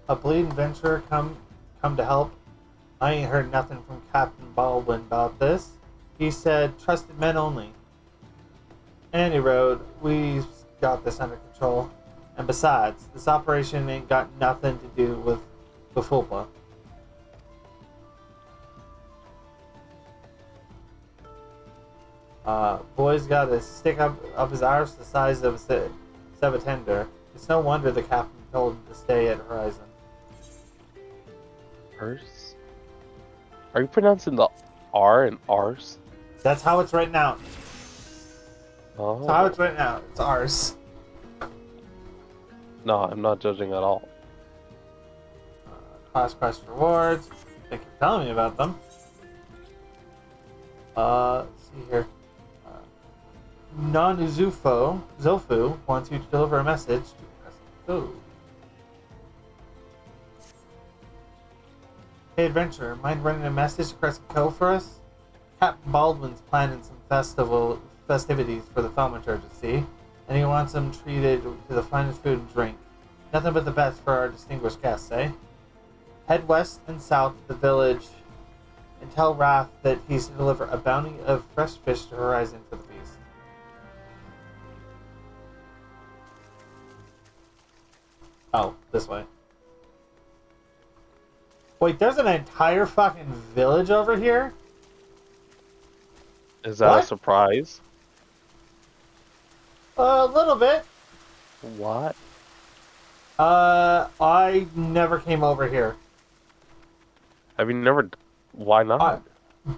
A bleeding venturer come to help? I ain't heard nothing from Captain Baldwin about this. He said trusted men only. Any road, we've got this under control. And besides, this operation ain't got nothing to do with Bafulpa. Boy's got a stick up his arse the size of a tender. It's no wonder the captain told him to stay at Horizon. Arse? Are you pronouncing the R and arse? That's how it's written out. Oh. That's how it's written out. It's ours. No, I'm not judging at all. Class quest rewards. Thank you for telling me about them. Let's see here. Zofu wants you to deliver a message to Crescent Cove. Hey, adventurer, mind running a message to Crescent Cove for us? Captain Baldwin's planning some festivities for the thaumaturgy, and he wants them treated to the finest food and drink. Nothing but the best for our distinguished guests, eh? Head west and south to the village and tell Raph that he's to deliver a bounty of fresh fish to Horizon for the feast. Oh, this way. Wait, there's an entire fucking village over here? Is that What? a surprise? A little bit. What? I never came over here. Have you never... Why not?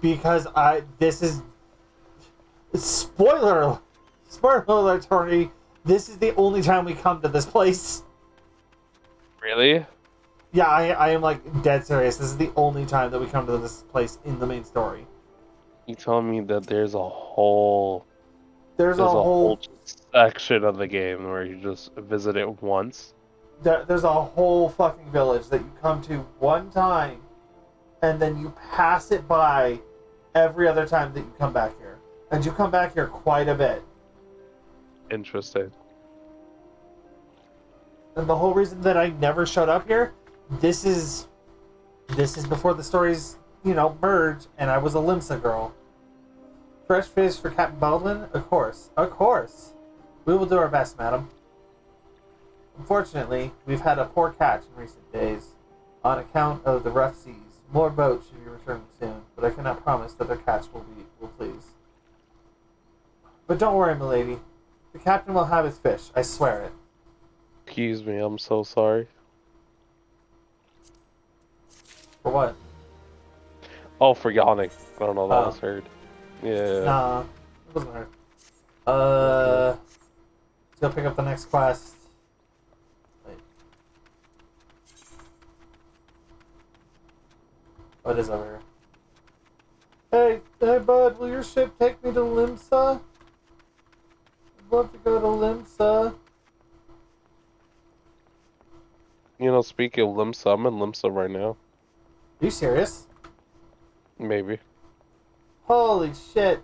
Because this is... Spoiler alert, Tori. This is the only time we come to this place. Really? Yeah, I am like dead serious. This is the only time that we come to this place in the main story. You telling me that there's a whole... There's a whole section of the game where you just visit it once? There's a whole fucking village that you come to one time, and then you pass it by every other time that you come back here. And you come back here quite a bit. Interesting. And the whole reason that I never showed up here, this is before the stories, merge, and I was a Limsa girl. Fresh fish for Captain Baldwin? Of course. Of course. We will do our best, madam. Unfortunately, we've had a poor catch in recent days. On account of the rough seas, more boats should be returning soon, but I cannot promise that their catch will please. But don't worry, milady. The captain will have his fish, I swear it. Excuse me, I'm so sorry. For what? Oh, for yawning. I don't know, that was heard. Yeah. Nah, it wasn't her. Let's go pick up the next quest. Wait. What is over here? Hey, bud, will your ship take me to Limsa? I'd love to go to Limsa. Speaking of Limsa, I'm in Limsa right now. Are you serious? Maybe. Holy shit.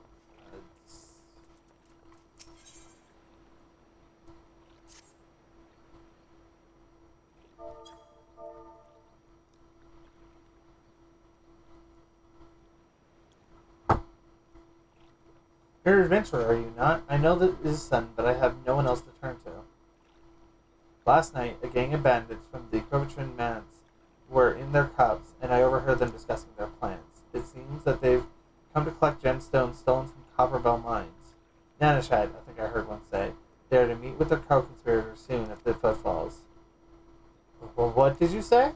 You're an adventurer, are you not? I know that it is sudden, but I have no one else to turn to. Last night, a gang of bandits from the Coventry Manse were in their cubs, and I overheard them discussing their plans. It seems that they've come to collect gemstones stolen from Copperbell mines. Nanishad, I think I heard one say. They are to meet with their co-conspirators soon at the Footfalls. Well, what did you say?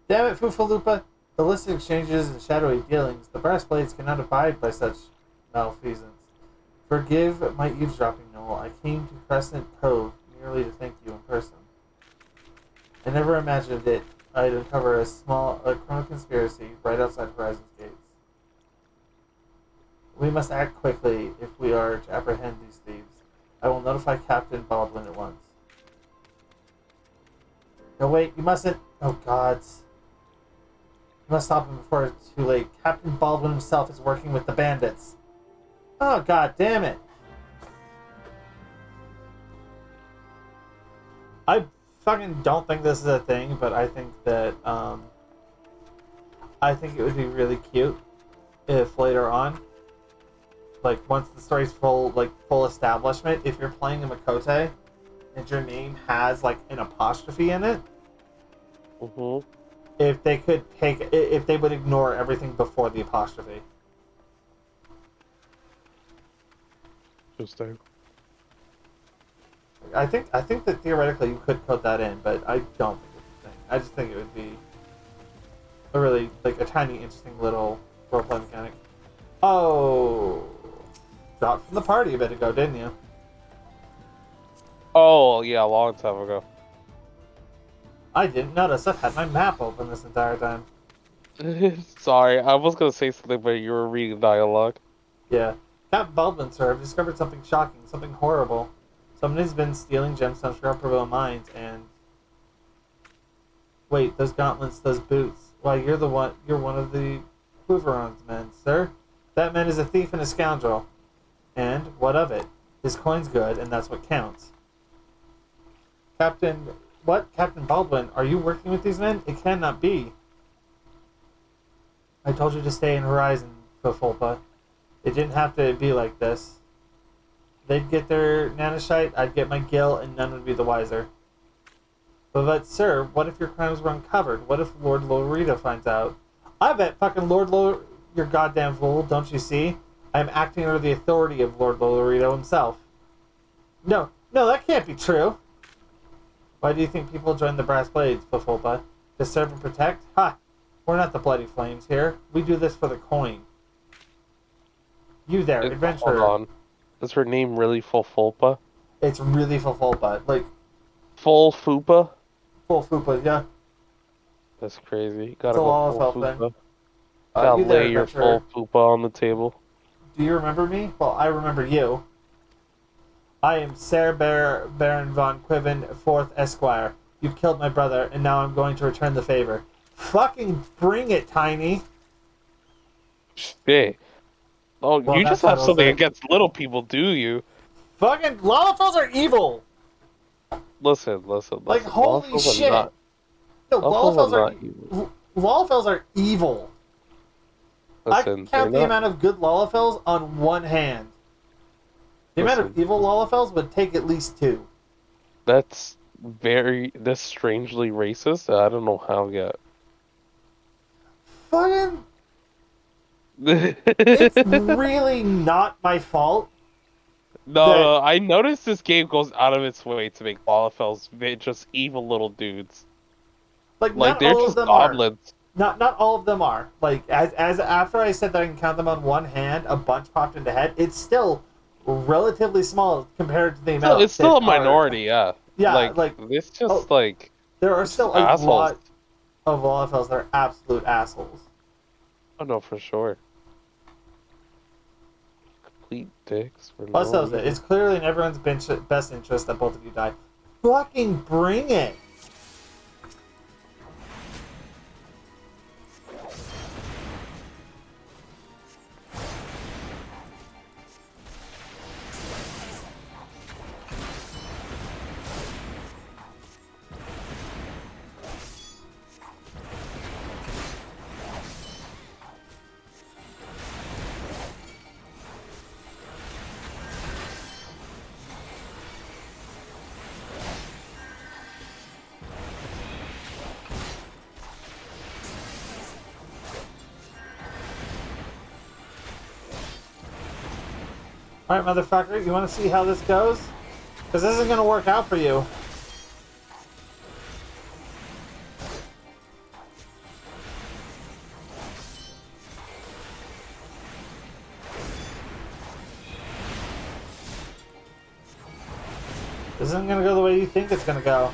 Damn it, Fufalupa! The illicit exchanges and shadowy dealings, the brass blades cannot abide by such malfeasance. Forgive my eavesdropping, Noel. I came to Crescent Cove merely to thank you in person. I never imagined it. I'd uncover a criminal conspiracy right outside Horizon's gates. We must act quickly if we are to apprehend these thieves. I will notify Captain Baldwin at once. No, wait, you mustn't. Oh, gods. You must stop him before it's too late. Captain Baldwin himself is working with the bandits. Oh, god damn it. I fucking don't think this is a thing, but I think that, I think it would be really cute if later on, like, once the story's full establishment, if you're playing a Makote and your name has, like, an apostrophe in it, Mm-hmm. if they would ignore everything before the apostrophe. Interesting. I think that theoretically you could code that in, but I don't think it's a thing. I just think it would be a really, like, a tiny, interesting little roleplay mechanic. Oh, dropped from the party a bit ago, didn't you? Oh, yeah, a long time ago. I didn't notice. I've had my map open this entire time. Sorry, I was gonna say something, but you were reading dialogue. Yeah. Captain Baldwin, sir, I've discovered something shocking, something horrible. Somebody's been stealing gemstones from Upperville mines, and... Wait, those gauntlets, those boots. Why, you're one of the Quiveron's men, sir. That man is a thief and a scoundrel. And, what of it? His coin's good, and that's what counts. Captain Baldwin, are you working with these men? It cannot be. I told you to stay in Horizon, Fofulpa. It didn't have to be like this. They'd get their nanishite, I'd get my gill, and none would be the wiser. But sir, what if your crimes were uncovered? What if Lord Lorito finds out? I bet fucking you're goddamn fool, don't you see? I'm acting under the authority of Lord Lorito himself. No, that can't be true. Why do you think people join the Brass Blades, Fofulpa? To serve and protect? Ha! We're not the Bloody Flames here. We do this for the coin. You there, adventurer. Hold on. Is her name really Fofulpa? It's really Fofulpa. Like... Full Fupa? Full Fupa, yeah. That's crazy. Gotta It's a go full full thing. Fupa. Gotta You there, lay your adventurer. full Fupa on the table. Do you remember me? Well, I remember you. I am Sir Baron von Quiven, 4th Esquire. You killed my brother, and now I'm going to return the favor. Fucking bring it, Tiny! Hey. Oh, Well, you that just have settles something it. against little people, do you? Fucking Lalafels are evil! Listen. Like, holy Lalafels are shit! not- No, Lalafels Lalafels are are... not evil. Lalafels are evil. I Listen, can count the amount of good Lalafels on one hand. The amount of evil Lalafels would take at least 2. That's strangely racist. I don't know how yet. Fucking... It's really not my fault. No, I noticed this game goes out of its way to make Lalafels just evil little dudes. Like Like, not they're all just of them goblins. are. Not all of them are. Like as after I said that I can count them on one hand, a bunch popped into head. It's still relatively small compared to the amount. It's still a that minority, yeah. Yeah, like it's just like there are still a assholes. lot of Lalafels that are absolute assholes. Oh no, for sure. Complete dicks. For Plus, no it's clearly in everyone's best interest that both of you die. Fucking bring it! Alright, motherfucker, you want to see how this goes? Because this isn't going to work out for you. This isn't going to go the way you think it's going to go.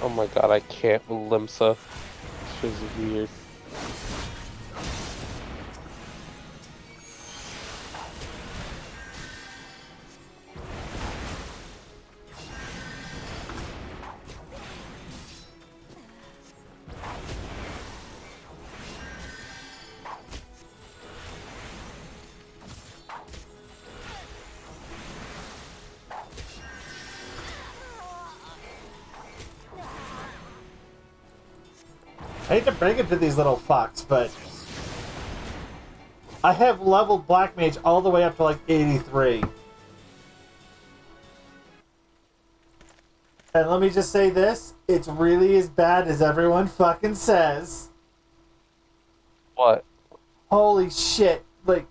Oh my god, I can't with Limsa. This is weird. I hate to break it to these little fucks, but I have leveled Black Mage all the way up to like 83. And let me just say this, it's really as bad as everyone fucking says. What? Holy shit. Like,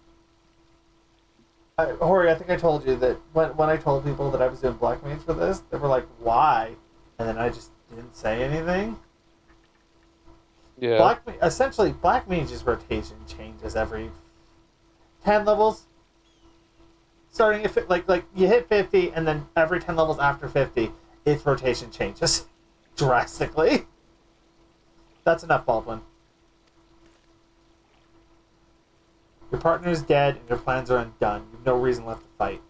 Hori, I think I told you that when I told people that I was doing Black Mage for this, they were like, why? And then I just didn't say anything. Yeah. Essentially, Black Mage's rotation changes every 10 levels. Starting at like you hit 50, and then every 10 levels after 50, its rotation changes drastically. That's enough, Baldwin. Your partner is dead, and your plans are undone. You've no reason left to fight.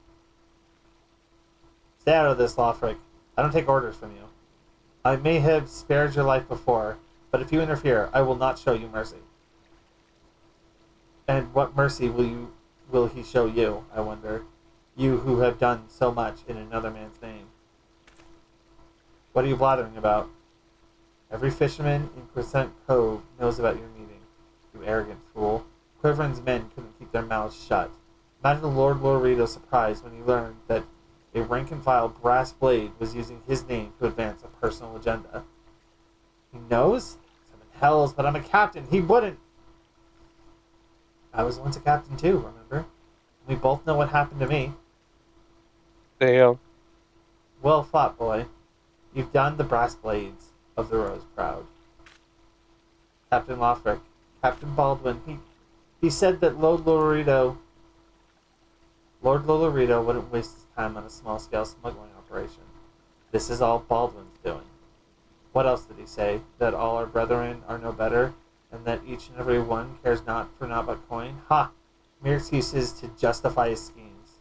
Stay out of this, Lothric. I don't take orders from you. I may have spared your life before, but if you interfere, I will not show you mercy. And what mercy will he show you, I wonder? You who have done so much in another man's name. What are you blathering about? Every fisherman in Crescent Cove knows about your meeting, you arrogant fool. Quiveran's men couldn't keep their mouths shut. Imagine Lord Lorito's surprise when he learned that a rank-and-file brass blade was using his name to advance a personal agenda. He knows? Seven hells, but I'm a captain. He wouldn't. I was once a captain too, remember? We both know what happened to me. Damn. Well fought, boy. You've done the brass blades of the Rose proud. Captain Lothric, Captain Baldwin, he said that Lord Lorito wouldn't waste his time on a small-scale smuggling operation. This is all Baldwin's doing. What else did he say? That all our brethren are no better, and that each and every one cares not for naught but coin? Ha! Mere excuses to justify his schemes.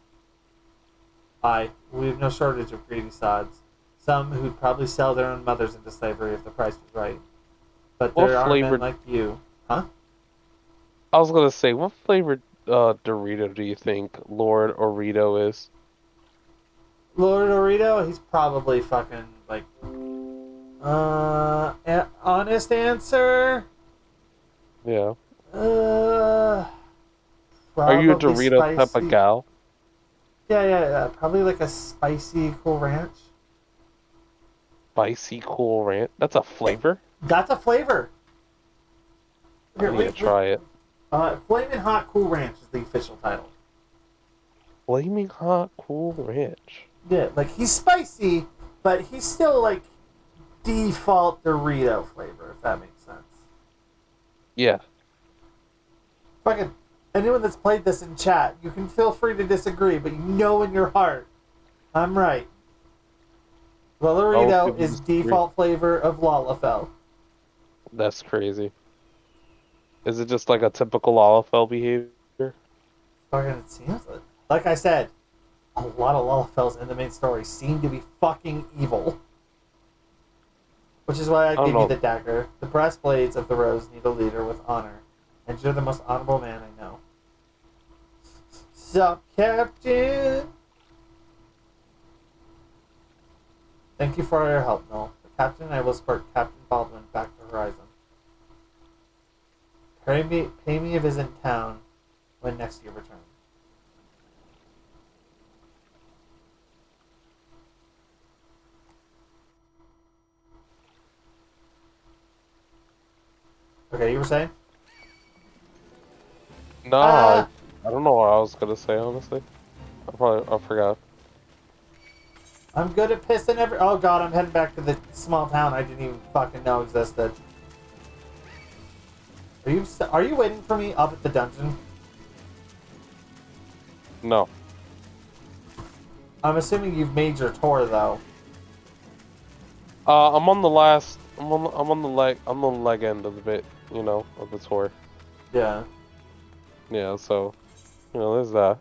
Aye, we have no shortage of greedy sods. Some who'd probably sell their own mothers into slavery if the price was right. But there are men like you. Huh? I was gonna say, what flavored Dorito do you think Lord Orito is? Lord Dorito, he's probably fucking like honest answer? Yeah. Are Are you a Dorito type of gal? Yeah. Probably like a spicy Cool Ranch. Spicy Cool Ranch? That's a flavor? That's a flavor. I need to try it. Flamin' Hot Cool Ranch is the official title. Flaming Hot Cool Ranch. Yeah, like he's spicy, but he's still like default Dorito flavor, if that makes sense. Yeah. Fucking anyone that's played this in chat, you can feel free to disagree, but you know in your heart, I'm right. Lolorito is default flavor of Lalafell. That's crazy. Is it just like a typical Lalafell behavior? Fucking, it seems like I said, a lot of Lalafells in the main story seem to be fucking evil. Which is why I gave you the dagger. The brass blades of the Rose need a leader with honor, and you're the most honorable man I know. Sup, Captain? Thank you for your help, Noel. The Captain and I will escort Captain Baldwin back to Horizon. Pay me a visit in town when next you return. Okay, you were saying? Nah, Ah! I don't know what I was gonna say, honestly. I forgot. I'm good at pissing every. Oh god, I'm heading back to the small town I didn't even fucking know existed. Are you waiting for me up at the dungeon? No. I'm assuming you've made your tour though. I'm on the last. I'm on the leg. I'm on the leg end of the bit. You know, of the tour. Yeah. Yeah. So, there's that.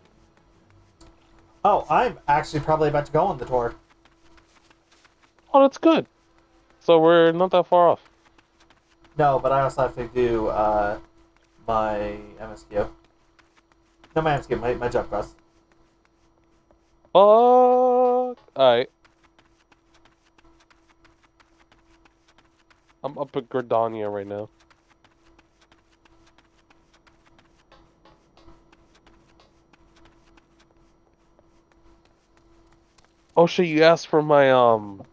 Oh, I'm actually probably about to go on the tour. Oh, that's good. So we're not that far off. No, but I also have to do my MSQ. No, my MSQ, my jump quest. Fuck. Alright. I'm up at Gridania right now. Oh shit, you asked for my what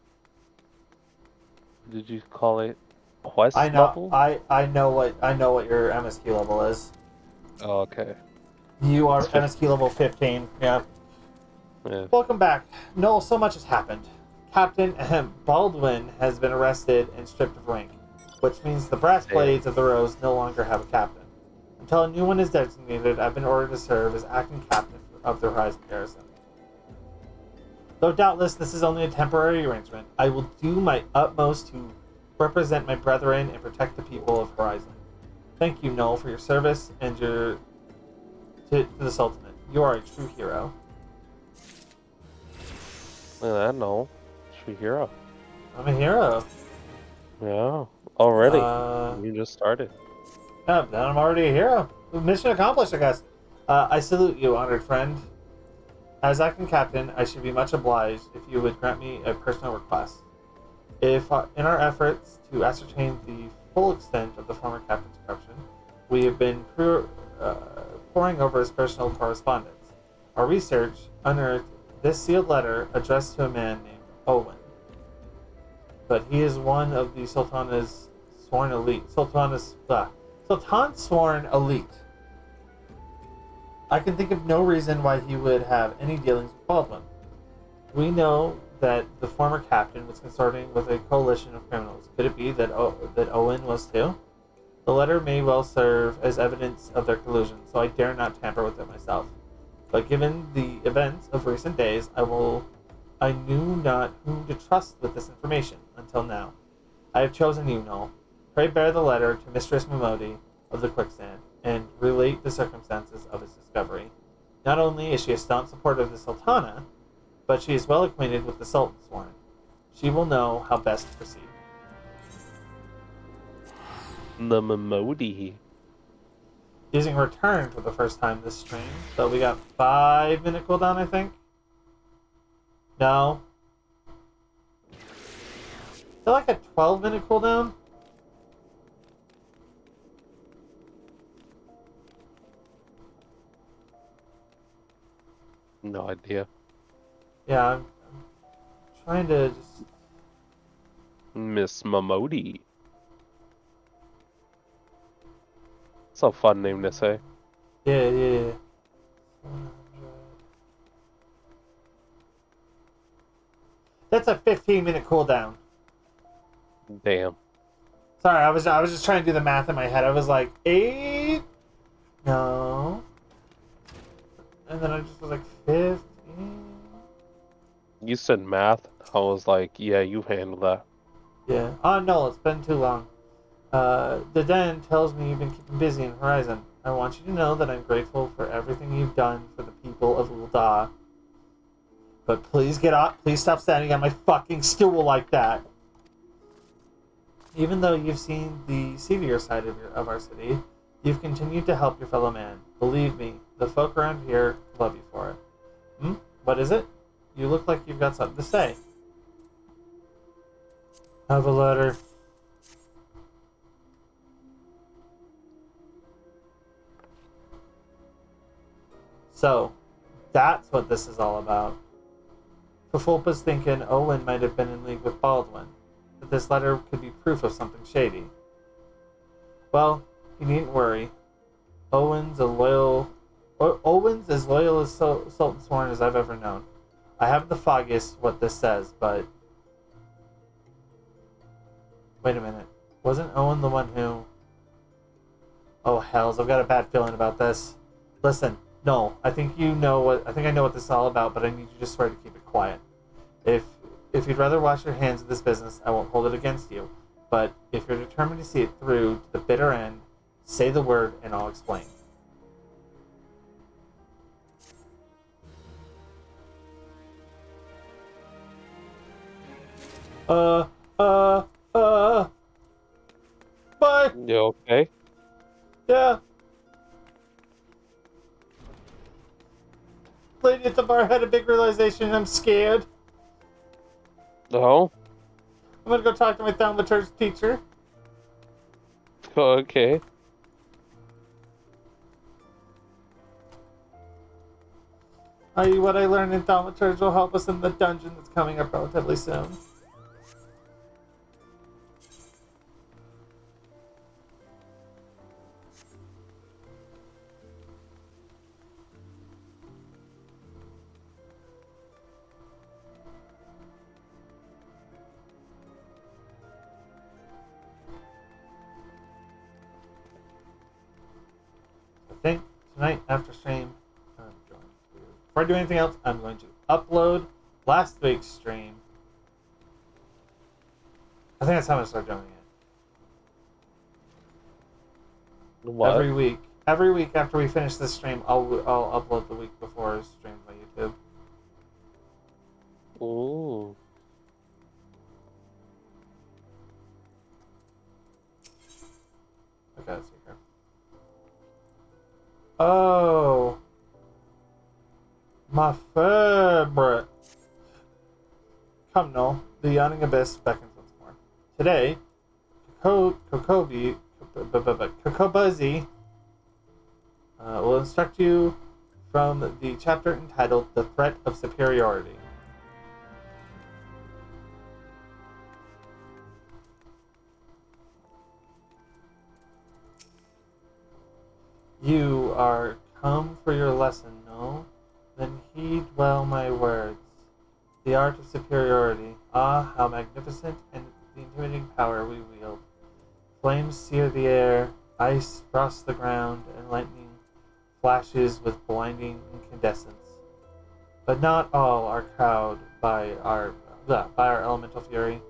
did you call it? I Quest know level? I know what your MSQ level is. Oh, okay. You It's are 50. MSQ level 15. Yeah. Yeah. Welcome back. Noel, so much has happened. Captain Baldwin has been arrested and stripped of rank, which means the brass Damn. blades of the Rose no longer have a captain. Until a new one is designated, I've been ordered to serve as acting captain of the Horizon Garrison. Though doubtless this is only a temporary arrangement, I will do my utmost to represent my brethren and protect the people of Horizon. Thank you, Noel, for your service and your to the Sultanate. You are a true hero. Yeah, I know. True hero. I'm a hero. Yeah. Already. Uh, You just started. yeah, then I'm already a hero. Mission accomplished, I guess. I salute you, honored friend. As acting captain, I should be much obliged if you would grant me a personal request. If, in our efforts to ascertain the full extent of the former captain's corruption, we have been poring over his personal correspondence. Our research unearthed this sealed letter addressed to a man named Owen. But he is one of the Sultana's sworn elite. Sultan's sworn elite. I can think of no reason why he would have any dealings with Baldwin. We know that the former captain was consorting with a coalition of criminals. Could it be that that Owen was too? The letter may well serve as evidence of their collusion, so I dare not tamper with it myself. But given the events of recent days, I knew not whom to trust with this information until now. I have chosen you, Noel. Pray bear the letter to Mistress Momodi of the Quicksand, and relate the circumstances of its discovery. Not only is she a staunch supporter of the Sultana, but she is well acquainted with the Sultan's sworn. She will know how best to proceed. The Memodi. Using return for the first time this stream, so we got 5-minute cooldown, I think. No. Is that like a 12-minute cooldown? No idea. Yeah, I'm trying to just. Miss Memodi. It's a fun name to say. Yeah. That's a 15-minute cooldown. Damn. Sorry, I was just trying to do the math in my head. I was like 8. No. And then I just was like 15. You said math. I was like, yeah, you handle that. Yeah. Oh no, it's been too long. The Den tells me you've been keeping busy in Horizon. I want you to know that I'm grateful for everything you've done for the people of Ul'dah. But please get up. Please stop standing on my fucking stool like that. Even though you've seen the seedier side of our city, you've continued to help your fellow man. Believe me, the folk around here love you for it. What is it? You look like you've got something to say. Have a letter. So, that's what this is all about. Fafulpa's thinking Owen might have been in league with Baldwin, that this letter could be proof of something shady. Well, you needn't worry. Owen's as loyal as Sultan Sworn as I've ever known. I haven't the foggiest what this says, but wait a minute. Wasn't Owen the one who? Oh hells! I've got a bad feeling about this. Listen, no. I think you know what. I think I know what this is all about, but I need you to swear to keep it quiet. If you'd rather wash your hands of this business, I won't hold it against you. But if you're determined to see it through to the bitter end, say the word and I'll explain. Uh, uh, uh. Bye. You okay? Yeah. Lady at the bar had a big realization. I'm scared. No? I'm gonna go talk to my thaumaturge teacher. Okay. I.e., what I learned in thaumaturge will help us in the dungeon that's coming up relatively soon. I think tonight after stream, before I do anything else, I'm going to upload last week's stream. I think that's how I'm gonna start doing it. What? Every week after we finish this stream, I'll upload the week before stream on YouTube. Ooh. Okay, let's see here. Oh, my favorite. Come no, the yawning abyss beckons once more. Today, Kokobuzzy will instruct you from the chapter entitled "The Threat of Superiority." You are come for your lesson, no? Then heed well my words. The art of superiority, ah, how magnificent and the intimidating power we wield. Flames sear the air, ice frosts the ground, and lightning flashes with blinding incandescence. But not all are cowed by our elemental fury.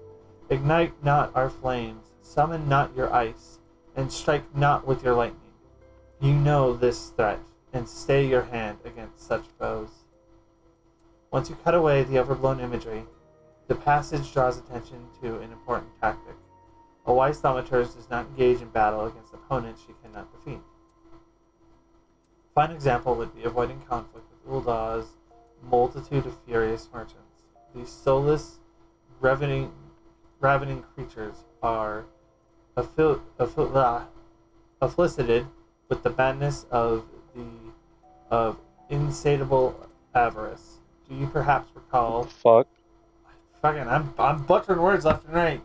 Ignite not our flames, summon not your ice, and strike not with your lightning. You know this threat, and stay your hand against such foes. Once you cut away the overblown imagery, the passage draws attention to an important tactic. A wise thaumaturge does not engage in battle against opponents she cannot defeat. A fine example would be avoiding conflict with Uldah's multitude of furious merchants. These soulless, ravening creatures are afflicted with the madness of insatiable avarice. Do you perhaps recall? Fuck. Fucking, I'm butchering words left and right.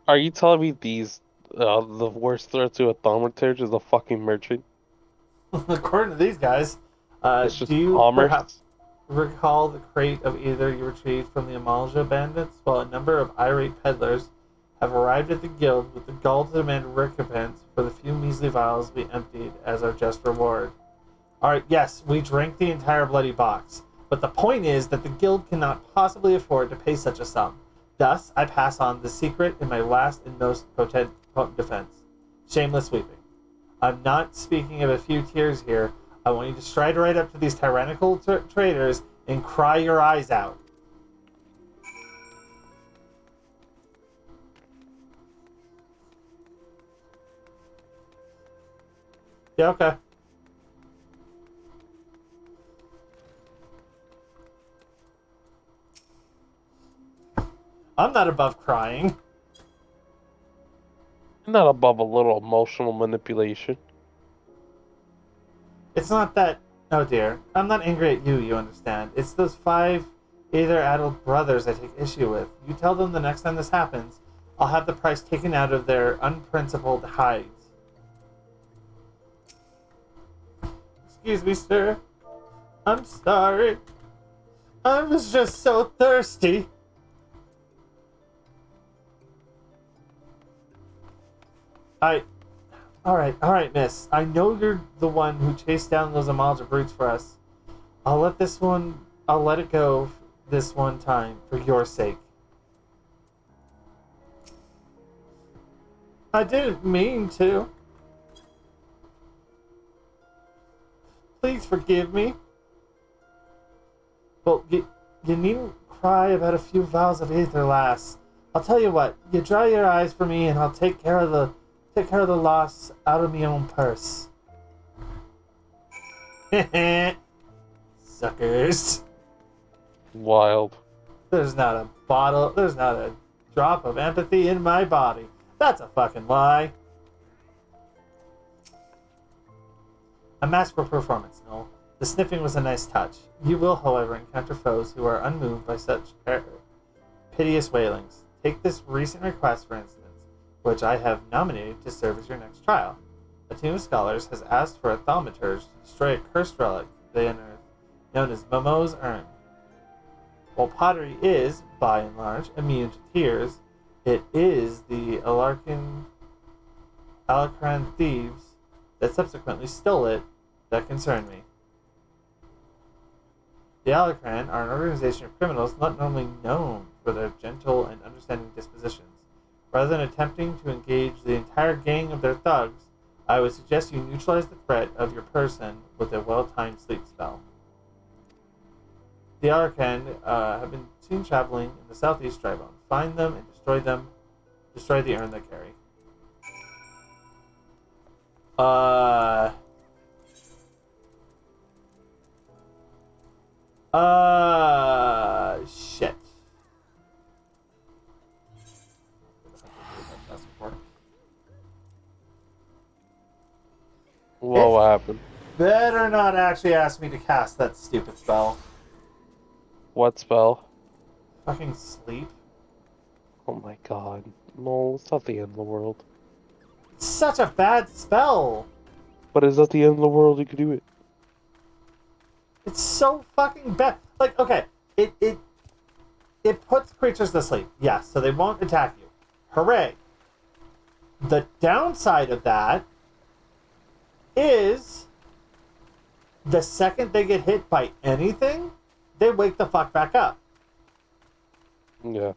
Are you telling me the worst threat to a thaumaturge is a fucking merchant? According to these guys, It's just do you commerce? perhaps recall the crate of either you retrieved from the Amalja bandits? While a number of irate peddlers have arrived at the guild with the gall to demand recompense for the few measly vials we emptied as our just reward. Alright, yes, we drank the entire bloody box, but the point is that the guild cannot possibly afford to pay such a sum. Thus, I pass on the secret in my last and most potent defense. Shameless weeping. I'm not speaking of a few tears here. I want you to stride right up to these tyrannical traitors and cry your eyes out. Yeah, okay. I'm not above crying. I'm not above a little emotional manipulation. It's not that... Oh dear. I'm not angry at you, you understand. It's those 5 either adult brothers I take issue with. You tell them the next time this happens, I'll have the price taken out of their unprincipled hides. Excuse me, sir. I'm sorry. I was just so thirsty. Alright, miss. I know you're the one who chased down those Amalja brutes for us. I'll let it go this one time, for your sake. I didn't mean to. Please forgive me. Well, you needn't cry about a few vials of ether, lass. I'll tell you what, you dry your eyes for me and I'll take care of the loss out of my own purse. Suckers. Wild. There's not a drop of empathy in my body. That's a fucking lie. A mask for performance, Noel. The sniffing was a nice touch. You will, however, encounter foes who are unmoved by such piteous wailings. Take this recent request, for instance, which I have nominated to serve as your next trial. A team of scholars has asked for a thaumaturge to destroy a cursed relic they unearthed, known as Momo's Urn. While pottery is, by and large, immune to tears, it is the Alacran thieves that subsequently stole it that concern me. The Alacran are an organization of criminals not normally known for their gentle and understanding dispositions. Rather than attempting to engage the entire gang of their thugs, I would suggest you neutralize the threat of your person with a well-timed sleep spell. The Alacran have been seen traveling in the southeast Drybone. Find them and destroy them. Destroy the urn they carry. Shit. Whoa, what happened? Better not actually ask me to cast that stupid spell. What spell? Fucking sleep. Oh my god. No, it's not the end of the world. It's such a bad spell. But it's not the end of the world, you can do it. It's so fucking bad. Like, okay, it puts creatures to sleep. Yes, so they won't attack you. Hooray. The downside of that is the second they get hit by anything, they wake the fuck back up. Yeah.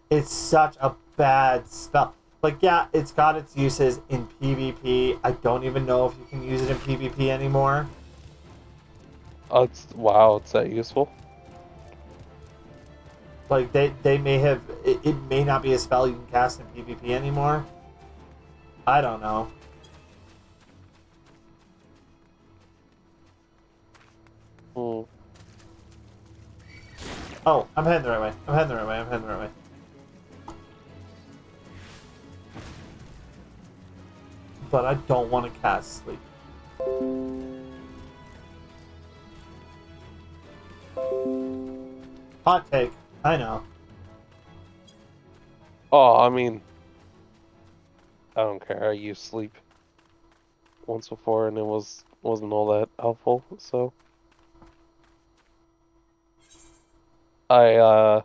It's such a bad spell. Like, yeah, it's got its uses in PvP. I don't even know if you can use it in PvP anymore. Oh, wow, it's that useful. Like, they may have... It may not be a spell you can cast in PvP anymore. I don't know. Hmm. Oh, I'm heading the right way. I'm heading the right way. But I don't want to cast sleep. Hot take. I know. Oh, I mean, I don't care. I used sleep once before, and it wasn't all that helpful. So I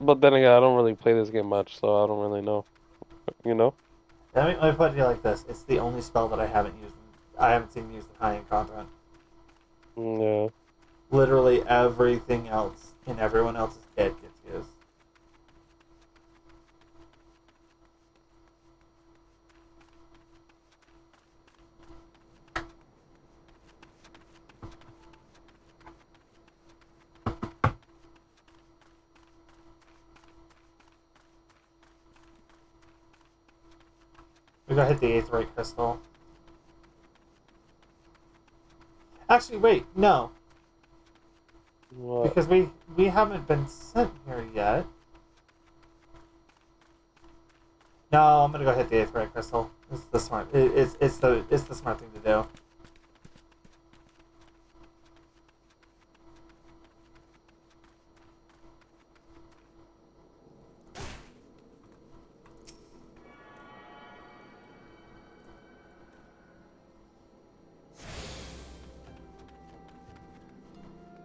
but then again, I don't really play this game much, so I don't really know. You know? Let me put it like this. It's the only spell that I haven't used. I haven't seen used in high-end content. Yeah. Literally everything else in everyone else's kit gets used. We gotta hit the 8th right crystal. Actually, wait, no. What? Because we haven't been sent here yet. No, I'm gonna go hit the 8th right crystal. It's the smart. It's the smart thing to do.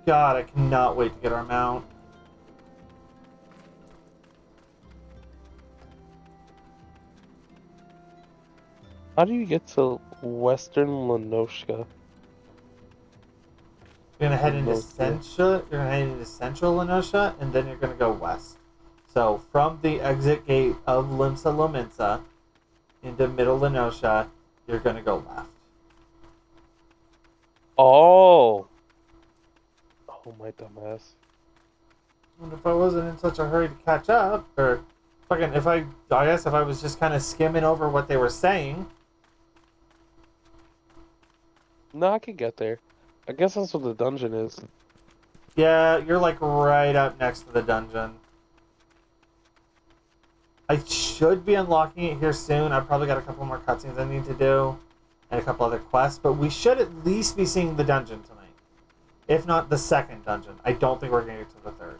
God, I cannot wait to get our mount. How do you get to Western Lenoshka? You're gonna head into Lenokia. Central. You're gonna head into Central Lenosha, and then you're gonna go west. So from the exit gate of Limsa Lominsa into Middle Lenosha, you're gonna go left. Oh! Oh, my dumbass. And if I wasn't in such a hurry to catch up, or fucking, I guess if I was just kind of skimming over what they were saying. No, I could get there. I guess that's what the dungeon is. Yeah, you're like right up next to the dungeon. I should be unlocking it here soon. I've probably got a couple more cutscenes I need to do, and a couple other quests, but we should at least be seeing the dungeon tonight. If not the second dungeon. I don't think we're going to get to the third.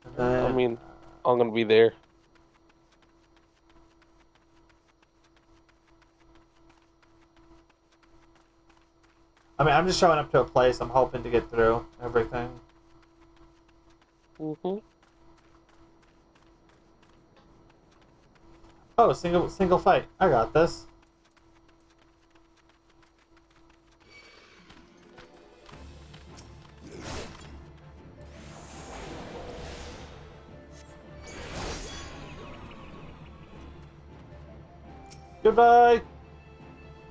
And then, I mean, I'm gonna be there. I'm just showing up to a place. I'm hoping to get through everything. Mm-hmm. Oh, single fight. I got this. Goodbye.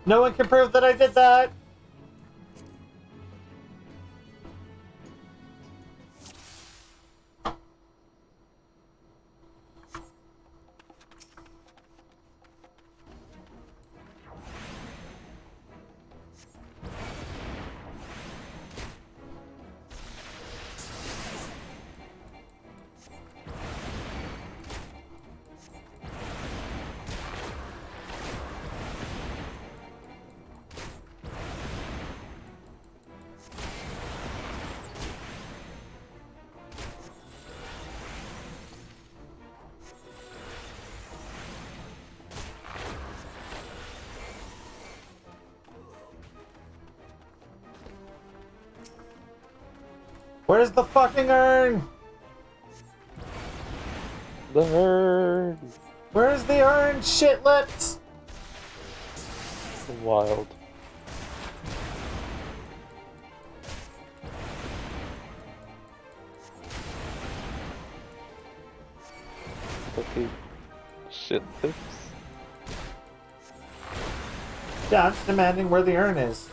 No one can prove that I did that. Where's the fucking urn? The herd. Where's the urn, shit lips? Wild. Okay. Shit tips. Yeah, I'm just demanding where the urn is.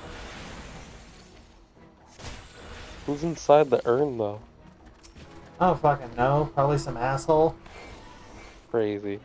Who's inside the urn, though? Oh, fucking no. Probably some asshole. Crazy.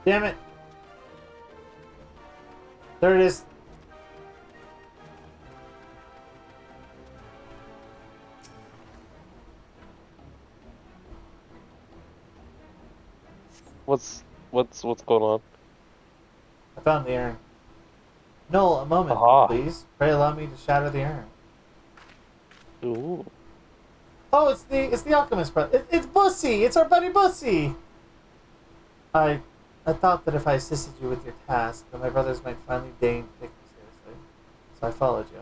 Damn it. There it is. What's going on? I found the urn. Noel, a moment, Aha. please. Pray allow me to shatter the urn. Ooh. Oh, it's the alchemist brother. It's Bussy. It's our buddy Bussy. I thought that if I assisted you with your task, that my brothers might finally deign to take me seriously. So I followed you.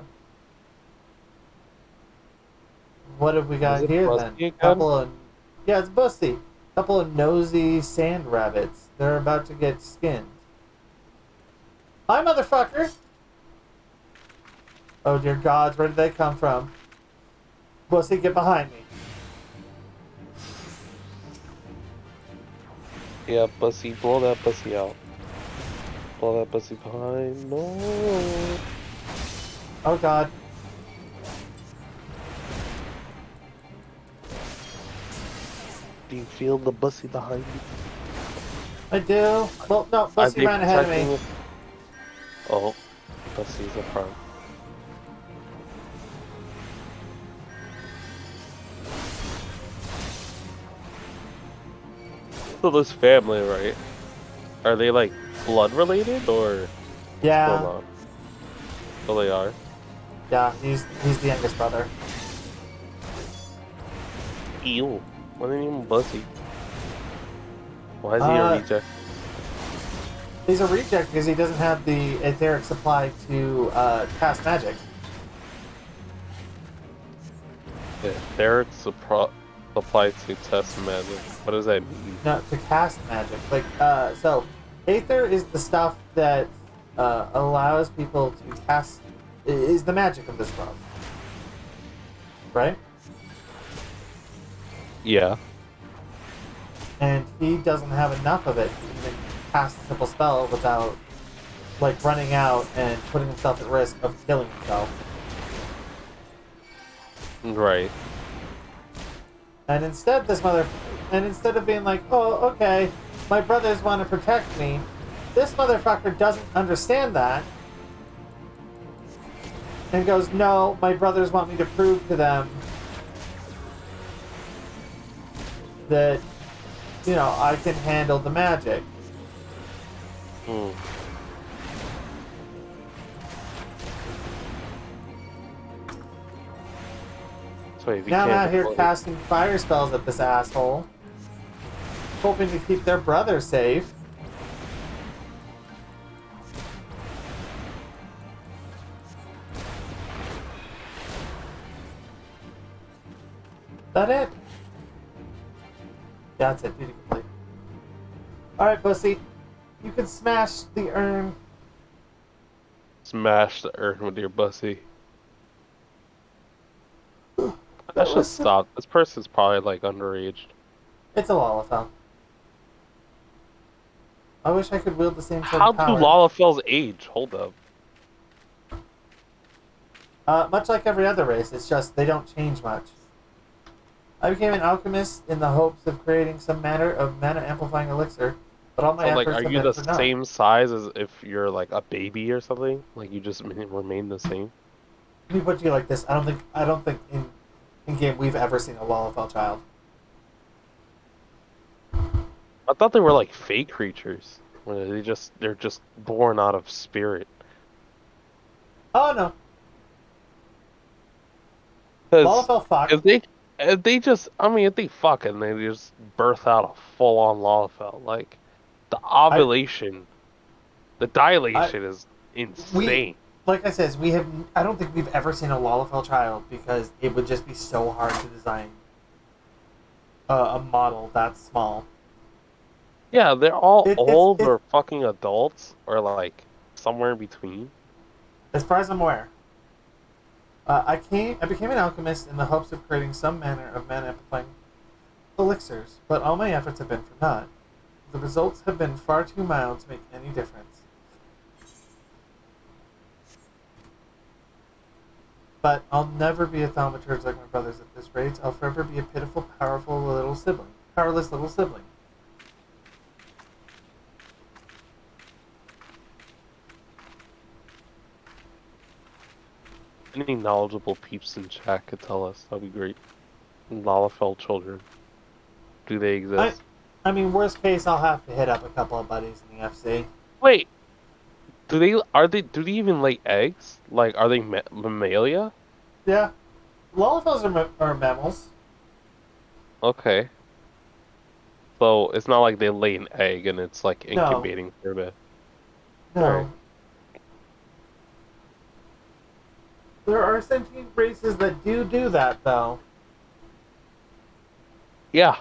What have we Is got it here then? Busty again? Couple of yeah, it's Bussy. Couple of nosy sand rabbits. They're about to get skinned. Hi, motherfucker! Oh dear gods, where did they come from? Bussy, get behind me. Yeah, Bussy, blow that Bussy out. Blow that Bussy behind. No. Oh god. Do you feel the Bussy behind you? I do. Well, no, Are Bussy they ran ahead of protecting me. you? Oh, Bussy's up front. So this family, right? Are they like blood related or what's going Yeah, on? Oh, they are. yeah, he's the youngest brother. Ew. Why didn't even Bussy? Why is he a Uh, reject? he's a reject because he doesn't have the etheric supply to cast magic. Yeah, Derek supply to test magic. What does that mean? No, to cast magic. Like, so, Aether is the stuff that allows people to cast. Is the magic of this world, right? Yeah. And he doesn't have enough of it to even cast a simple spell without, like, running out and putting himself at risk of killing himself. Right. And instead, instead of being like, oh, okay, my brothers want to protect me, this motherfucker doesn't understand that. And goes, no, my brothers want me to prove to them that, you know, I can handle the magic. Hmm. So if you Now I'm can't out here deploy, casting fire spells at this asshole, hoping to keep their brother safe. That it? Yeah, that's it. Duty complete. Alright, Bussy. You can smash the urn. smash the earth with your Bussy. I That should was so... stop. This person's probably like underaged. It's a Lalafell. I wish I could wield the same sort How of do power. Lalafels age? Hold up. Much like every other race, it's just they don't change much. I became an alchemist in the hopes of creating some manner of mana amplifying elixir, but all my So like, efforts are have you been the for naught. same size as if you're like a baby or something? Like you just remain the same? Let me put you like this: I don't think in game we've ever seen a Lalafell child. I thought they were like fake creatures. Where they're just born out of spirit. Oh no, Because Lalafell fuck. if they just, I mean, if they fuck and they just birth out a full on Lalafell, like the I ovulation, the I dilation is we insane. like I says we have. I don't think we've ever seen a Lalafell child because it would just be so hard to design a model that small. Yeah, they're all old It or fucking adults or like somewhere in between. as far as I'm aware. I became an alchemist in the hopes of creating some manner of mana amplifying elixirs, but all my efforts have been for naught. The results have been far too mild to make any difference. But I'll never be a thaumaturge like my brothers at this rate. I'll forever be a pitiful, powerless little sibling. Any knowledgeable peeps in chat could tell us. That'd be great. Lalafell children. Do they I, exist? I mean, worst case, I'll have to hit up a couple of buddies in the FC. Wait, do they even lay eggs? Like, are they mammalia? Yeah, Lolafells are mammals. Okay. So it's not like they lay an egg and it's like No, incubating for a bit. Alright. no. There are sentient races that do that, though. Yeah.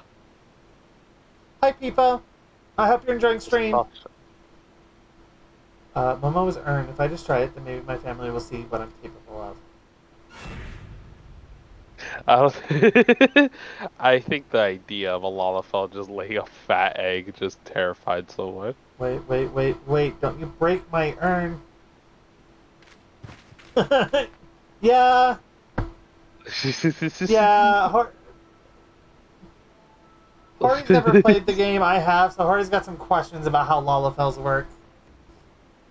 Hi, Peepo. I hope you're enjoying It's stream. tough. Momo's earned. If I just try it, then maybe my family will see what I'm capable of. I don't. I think the idea of a Lalafell just laying a fat egg just terrified someone. Wait. Don't you break my urn. Yeah, yeah. Hori's never played the game. I have, so Hori's got some questions about how Lalafells work.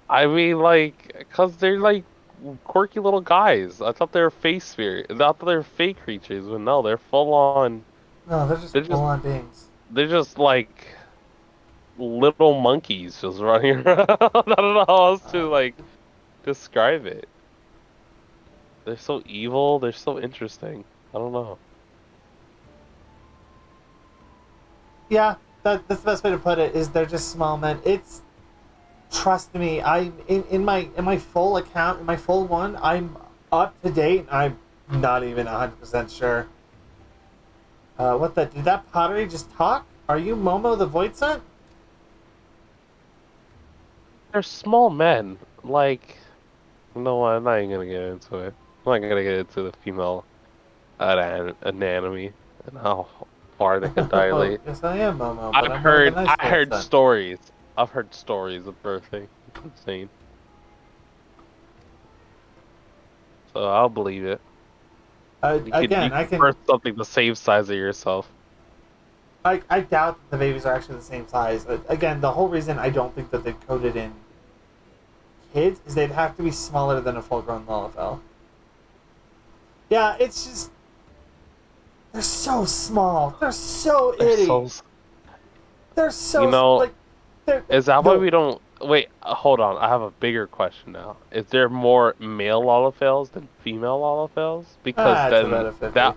I mean, like, cause they're like quirky little guys. I thought they were face spirit. I thought they were fake creatures, but no, they're full on. No, they're just They're just, full-on beings. they're just like little monkeys just running around. I don't know how else Uh, to like describe it. They're so evil. They're so interesting. I don't know. yeah, that's the best way to put it. Is they're just small men. It's trust me. I'm in my full account, in my full one. I'm up to date. I'm not even 100% sure. What the? Did that pottery just talk? Are you Momo the Void Scent? They're small men. Like, no, I'm not even gonna get into it. I'm not gonna get into the female anatomy and how far they could Oh, dilate. yes, I am Momo, but I've I'm more of a heard nice I Void heard Scent. stories. I've heard stories of birthing. It's insane. So I'll believe it. You Again, I could can. birth something the same size of yourself. I doubt that the babies are actually the same size. Again, the whole reason I don't think that they've coded in kids is they'd have to be smaller than a full-grown Lalafell. Yeah, it's just they're so small. They're so They're itty. so They're you so know, like they're is that why no. we don't wait, hold on, I have a bigger question now. Is there more male Lalafels than female Lalafels? Because It's about then a 50. that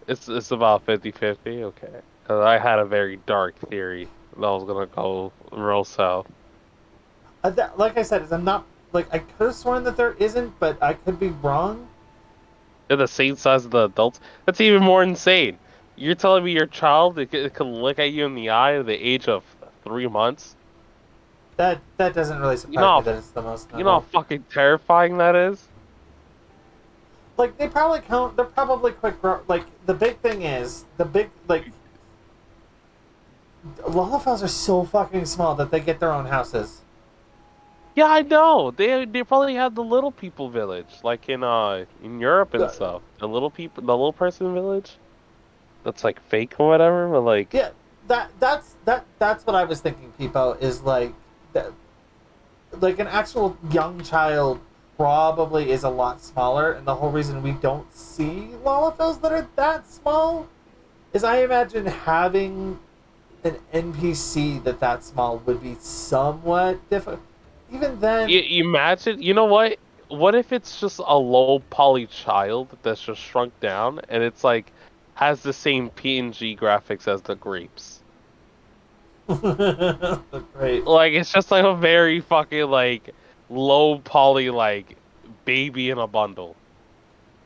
it's about 50-50? Okay. Because I had a very dark theory that was gonna go real south. Like I said, is I'm not like I could have sworn that there isn't, but I could be wrong. They're the same size as the adults. That's even more insane. You're telling me your child it could look at you in the eye at the age of 3 months? That doesn't really You surprise know me how that it's the most you know how snuggle. fucking terrifying that is? Like they probably count. They're probably quick. Like the big thing is the big like Lalafells are so fucking small that they get their own houses. Yeah, I know. They probably have the little people village, like in Europe and Uh, stuff. The little person village. That's like fake or whatever, but like Yeah, that's what I was thinking. People is that, like an actual young child probably is a lot smaller, and the whole reason we don't see Lalafells that are that small is I imagine having an NPC that small would be somewhat difficult. Even then, you imagine. You know what? What if it's just a low poly child that's just shrunk down and it's like has the same PNG graphics as the grapes? the grapes. Like it's just like a very fucking like low poly like baby in a bundle.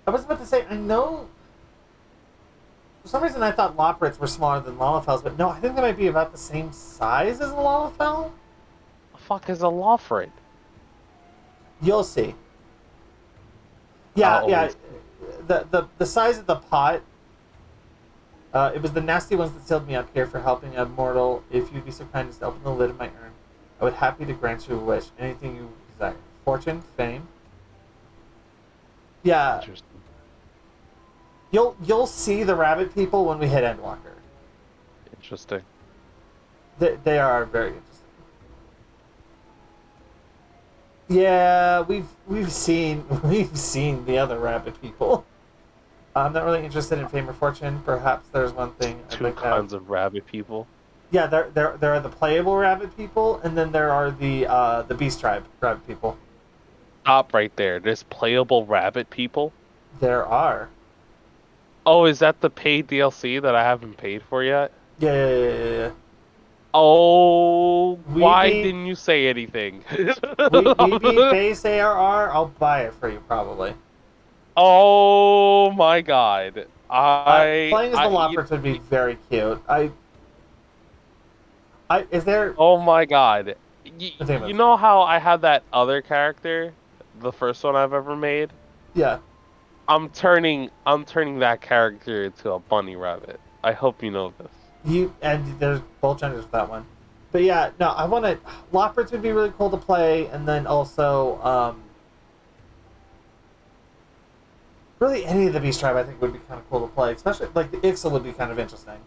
I was about to say I know. For some reason, I thought Loprits were smaller than Lalafells, but no, I think they might be about the same size as a Lalafell. The fuck is a Lawford? You'll see. I'll Yeah. always The size of the pot. It was the nasty ones that sealed me up here for helping a mortal. If you'd be so kind as to open the lid of my urn, I would happy to grant you a wish. Anything you desire. Fortune, fame. Yeah, interesting. you'll see the rabbit people when we hit Endwalker. Interesting. They are very interesting. Yeah, we've seen we've seen the other rabbit people. I'm not really interested in fame or fortune. Perhaps there's one thing I'd Two like to have. kinds of rabbit people. Yeah, there are the playable rabbit people, and then there are the beast tribe rabbit people. Stop right there. There's playable rabbit people. There are. Oh, is that the paid DLC that I haven't paid for yet? Yeah. Oh, We why beat didn't you say anything? we beat base ARR. I'll buy it for you probably. Oh my God. Playing as the Loppers would be very cute. Is there? Oh my God. I think You that's know how I had that other character, the first one I've ever made? yeah. I'm turning that character into a bunny rabbit. I hope you know this. And there's both genders for that one. But yeah, no, I want to. Loppers would be really cool to play, and then also, really any of the Beast Tribe I think would be kind of cool to play. Especially like the Ixel would be kind of interesting.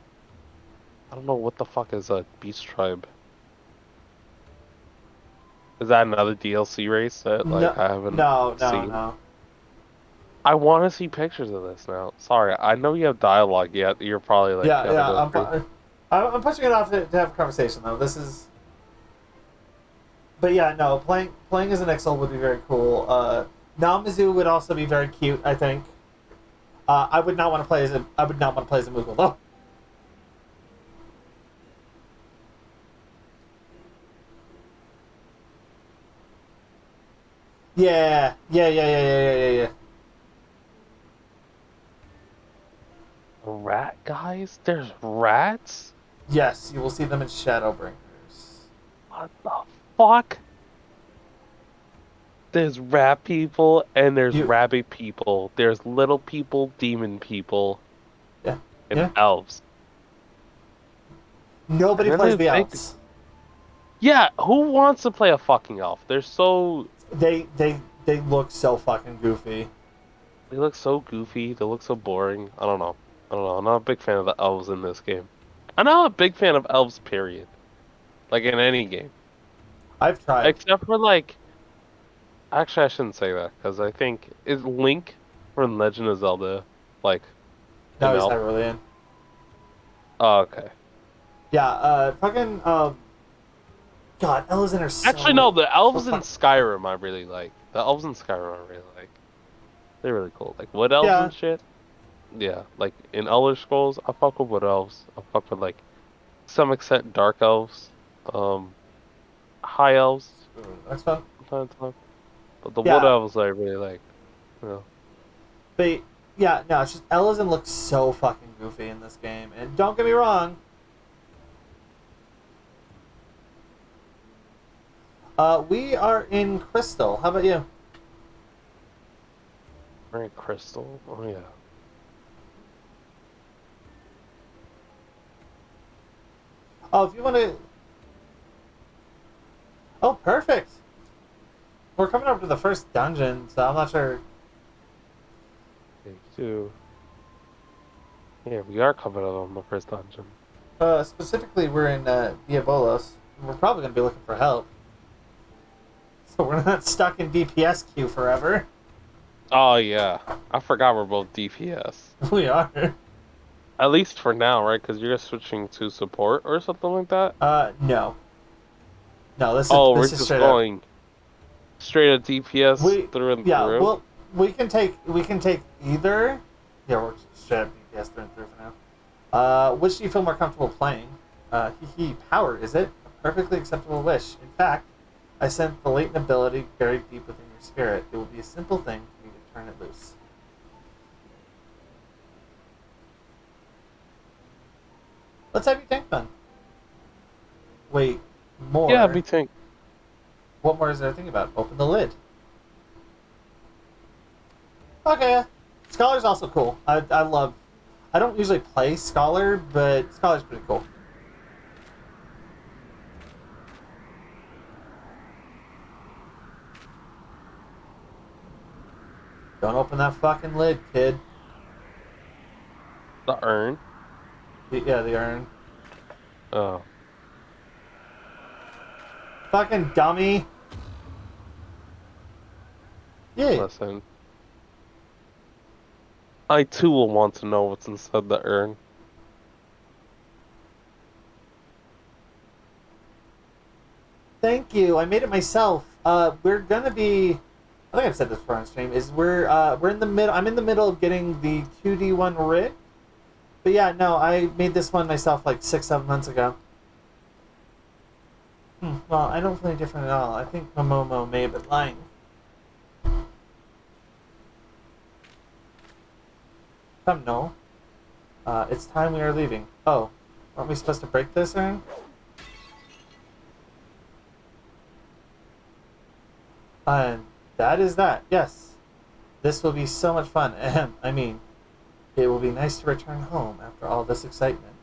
I don't know what the fuck is a beast tribe. Is that another DLC race that No, like I haven't no, no, seen? no. I want to see pictures of this now. Sorry, I know you have dialogue yet. You're probably like Yeah, gotta yeah. go through. I'm pushing it off to have a conversation though. This is. But yeah, no. Playing as an Ixel would be very cool. Namazu would also be very cute. I think. I would not want to play as a. I would not want to play as a Moogle though. Yeah, yeah, yeah, yeah, yeah, yeah, yeah. Rat guys? There's rats? Yes, you will see them in Shadowbringers. What the fuck? There's rat people and there's You, rabbit people. There's little people, demon people, yeah, and yeah. elves. And Nobody then plays there's the big. elves. Yeah, who wants to play a fucking elf? They're so. They look so fucking goofy. They look so goofy. They look so boring. I don't know. I don't know. I'm not a big fan of the elves in this game. I'm not a big fan of elves, period. Like in any game. I've tried. Except for like. Actually, I shouldn't say that because I think is Link from Legend of Zelda like No, an he's elf? Hyrulean. Oh, okay. Yeah, fucking God, Elezen are Actually, no. The so elves in fucking. Skyrim I really like. The elves in Skyrim I really like. They're really cool. Like wood elves Yeah, and shit. Yeah, like in Elder Scrolls, I fuck with wood elves. I fuck with like some extent dark elves, um, high elves that's fun. from time to time. But the wood Yeah, elves I really like. You know. but yeah, no, it's just Elezen looks so fucking goofy in this game, and don't get me wrong. We are in Crystal. How about you? Very crystal. Oh yeah. Oh, if you want to. Oh, perfect. We're coming up to the first dungeon, so I'm not sure. Take two. Yeah, we are coming out on the first dungeon. Specifically, we're in Diabolos. We're probably going to be looking for help. So we're not stuck in DPS queue forever. Oh yeah, I forgot we're both DPS. We are. At least for now, right? Because you're switching to support or something like that. No. No, Oh, we're this is just straight up. going straight at DPS We through and yeah, through. well we can take either. Yeah, we're straight up DPS through and through for now. Which do you feel more comfortable playing? Power, is it? A perfectly acceptable wish. In fact, I sent the latent ability buried deep within your spirit. It will be a simple thing for me to turn it loose. Let's have you tank then. Wait, Yeah, more? be tank. What more is there to think about? Open the lid. Okay, Scholar's also cool. I love... I don't usually play Scholar, but Scholar's pretty cool. Don't open that fucking lid, kid. The urn. Yeah, the urn. Oh, Fucking dummy. Yeah. listen. I too will want to know what's inside the urn. Thank you. I made it myself. We're gonna be. I think I've said this before on stream. Is we're in the middle. I'm in the middle of getting the 2D1 writ. But yeah, no, I made this one myself like 6-7 months ago. Well, I don't feel any different at all. I think Momomo may have been lying. Come no. It's time we are leaving. Oh, aren't we supposed to break this thing? And that is that. Yes. This will be so much fun. Ahem. I mean, it will be nice to return home after all this excitement.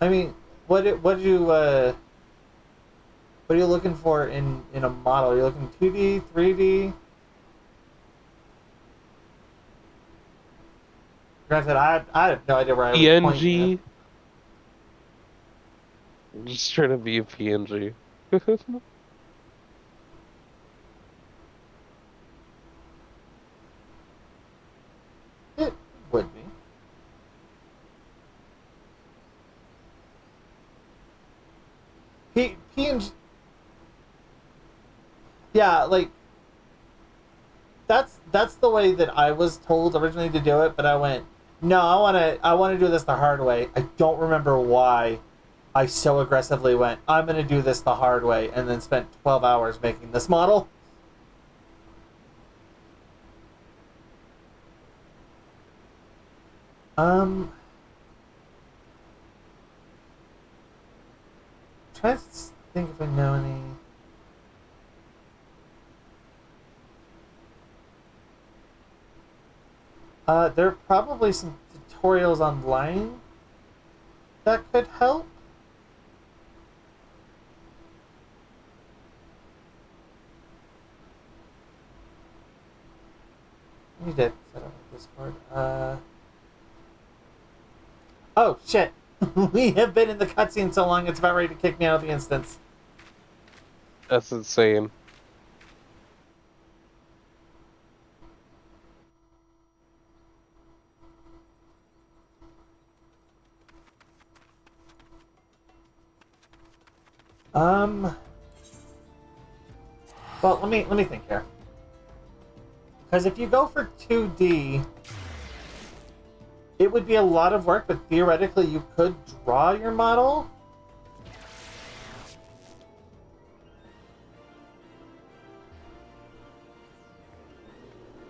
I mean, what are you looking for in a model? Are you looking 2D, 3D? Granted, I have no idea where I would point you. PNG. I'm just trying to be a PNG. It would be. PNG. Yeah, like that's the way that I was told originally to do it, but I went, no, I wanna do this the hard way. I don't remember why I so aggressively went, I'm gonna do this the hard way, and then spent 12 hours making this model. Um, trying to think if I know any. There are probably some tutorials online that could help. I need to set up my Discord. Oh, shit. We have been in the cutscene so long it's about ready to kick me out of the instance. That's insane. Um, well, let me think here. Because if you go for 2D, it would be a lot of work, but theoretically you could draw your model.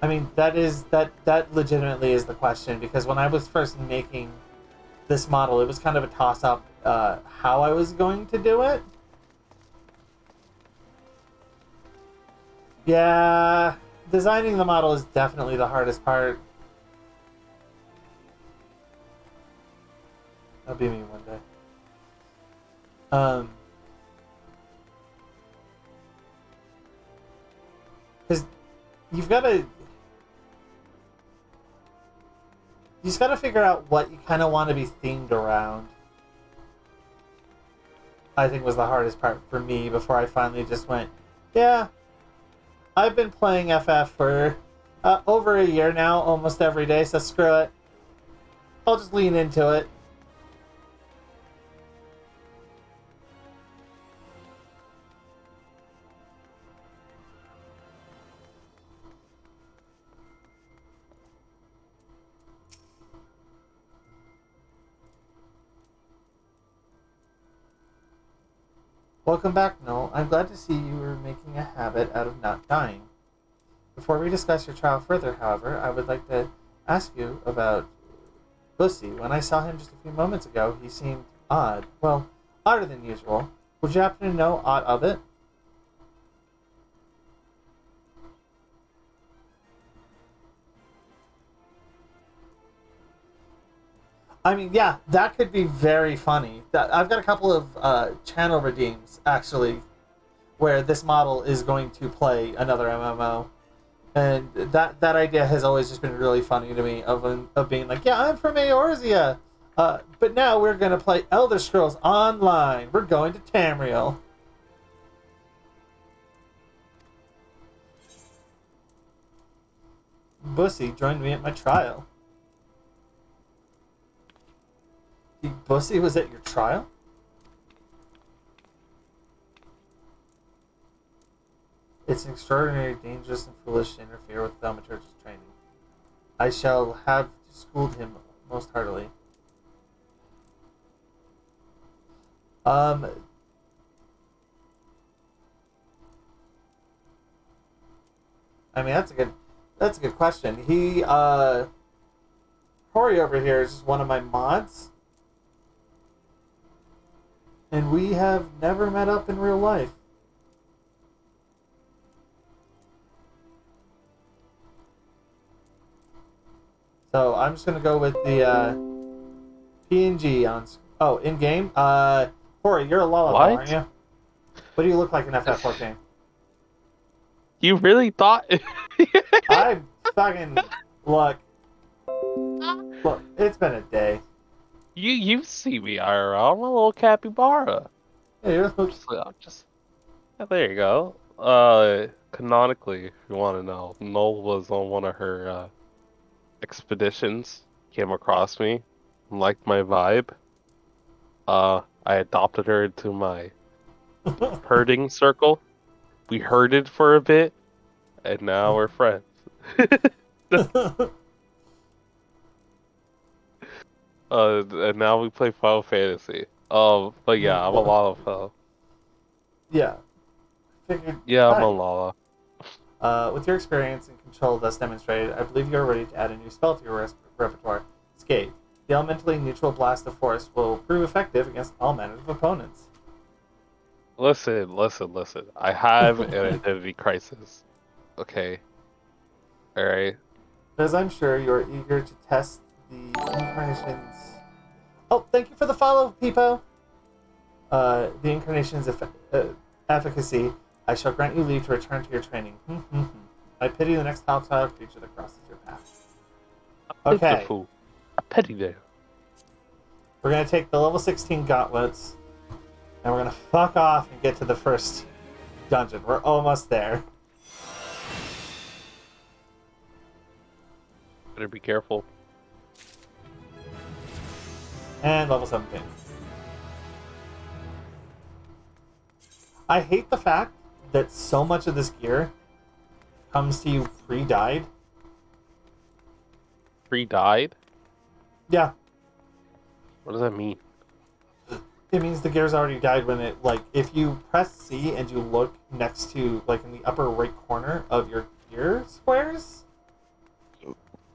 I mean, that legitimately is the question, because when I was first making this model, it was kind of a toss-up how I was going to do it. Yeah, designing the model is definitely the hardest part. That'll be me one day. Because you've got to... You just gotta figure out what you kind of want to be themed around. I think was the hardest part for me before I finally just went, yeah, I've been playing FF for over a year now, almost every day, so screw it. I'll just lean into it. Welcome back, Noel. I'm glad to see you are making a habit out of not dying. Before we discuss your trial further, however, I would like to ask you about Bussy. When I saw him just a few moments ago, he seemed odd. Well, odder than usual. Would you happen to know aught of it? I mean, yeah, that could be very funny. I've got a couple of channel redeems, actually, where this model is going to play another MMO. And that idea has always just been really funny to me, of being like, yeah, I'm from Eorzea, but now we're going to play Elder Scrolls Online. We're going to Tamriel. Bussy joined me at my trial. Bussy was at your trial? It's extraordinarily dangerous and foolish to interfere with thaumaturge's training. I shall have schooled him most heartily. Um, I mean, that's a good question. Corey over here is just one of my mods, and we have never met up in real life. So I'm just gonna go with the PNG on. Oh, in game. Corey, you're a Lullaby, aren't What? you? What do you look like in FF14? You really thought? I fucking look. Look, it's been a day. You see me IRL. I'm a little capybara. Yeah, Just yeah, there you go. Canonically, if you want to know, Null was on one of her expeditions. Came across me, liked my vibe. I adopted her into my herding circle. We herded for a bit, and now we're friends. And now we play Final Fantasy. But yeah, I'm a lot of yeah, figured. yeah, I'm a Hi. Lala. With your experience and control thus demonstrated, I believe you are ready to add a new spell to your repertoire. Skate. The elementally neutral blast of force will prove effective against all manner of opponents. Listen. I have an identity crisis. Okay, all right. As I'm sure you are eager to test the incarnations. Oh, thank you for the follow, Peepo. The incarnation's efficacy. I shall grant you leave to return to your training. I pity the next hostile creature that crosses your path. Okay, Pitiful. A petty there. we're gonna take the level 16 gauntlets, and we're gonna fuck off and get to the first dungeon. We're almost there. Better be careful. And level 17. I hate the fact that so much of this gear comes to you pre-dyed. Pre-died? Yeah, What does that mean? it means the gear's already died when it, like, if you press C and you look next to, like, in the upper right corner of your gear squares,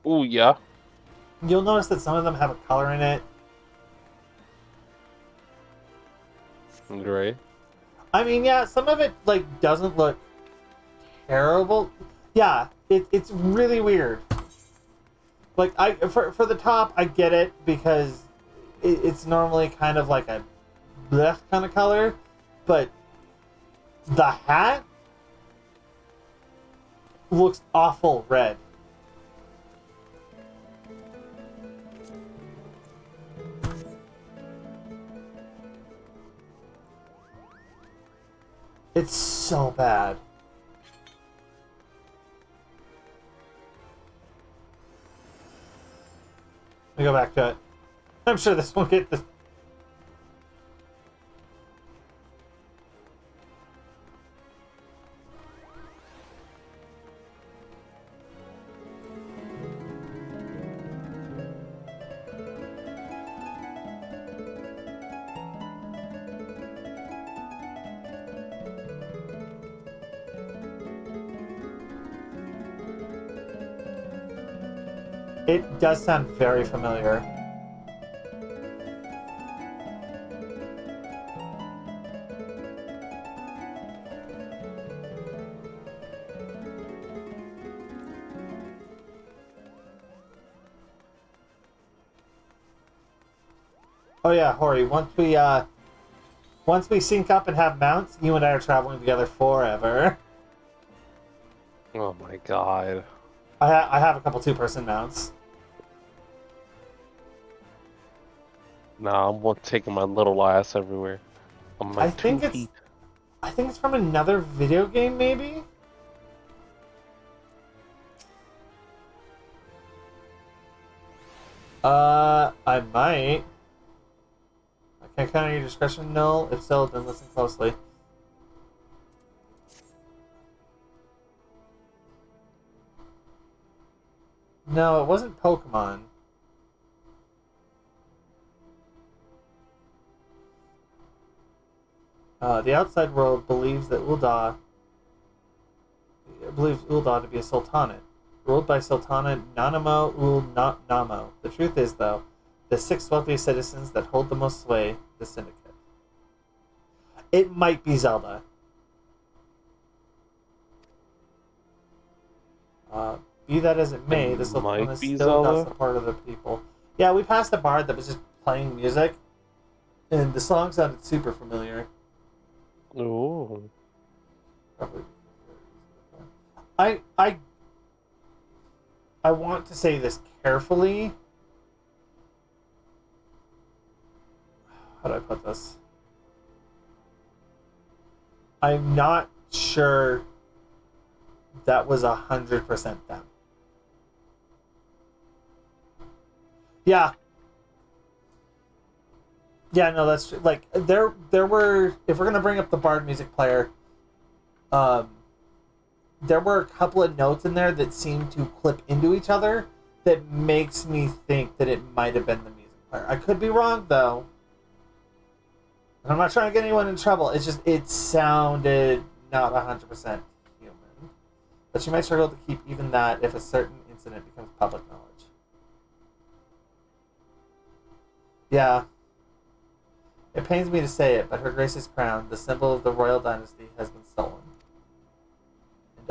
Oh yeah. you'll notice that some of them have a color in it. Right. I mean, yeah, some of it, like, doesn't look terrible. Yeah, it's really weird. Like, for the top, I get it, because it's normally kind of like a blech kind of color, but the hat looks awful red. It's so bad. Let me go back to it. I'm sure this won't get this. It does sound very familiar. Oh yeah, Hori. Once we sync up and have mounts, you and I are traveling together forever. Oh my god. I have a couple two-person mounts. Nah, I'm taking my little ass everywhere. On my I two think feet. it's from another video game, maybe. I might. I can count on your discretion, Null. If so, then listen closely. No, it wasn't Pokemon. The outside world believes that Ulda, believes Ul'dah to be a sultanate, ruled by Sultana Nanamo Namo. The truth is, though, the 6 wealthiest citizens that hold the most sway, the syndicate. It might be Zelda. Be that as it may, the Sultana is still thus a part of the people. Yeah, we passed a bard that was just playing music, and the song sounded super familiar. Oh. I want to say this carefully. How do I put this? I'm not sure that was 100% them. Yeah. Yeah, no, that's true. Like there were, if we're gonna bring up the bard music player, there were a couple of notes in there that seemed to clip into each other that makes me think that it might have been the music player. I could be wrong though. And I'm not trying to get anyone in trouble. It's just it sounded not 100% human. But you might struggle to keep even that if a certain incident becomes public knowledge. Yeah. It pains me to say it, but Her Grace's crown, the symbol of the royal dynasty, has been stolen. And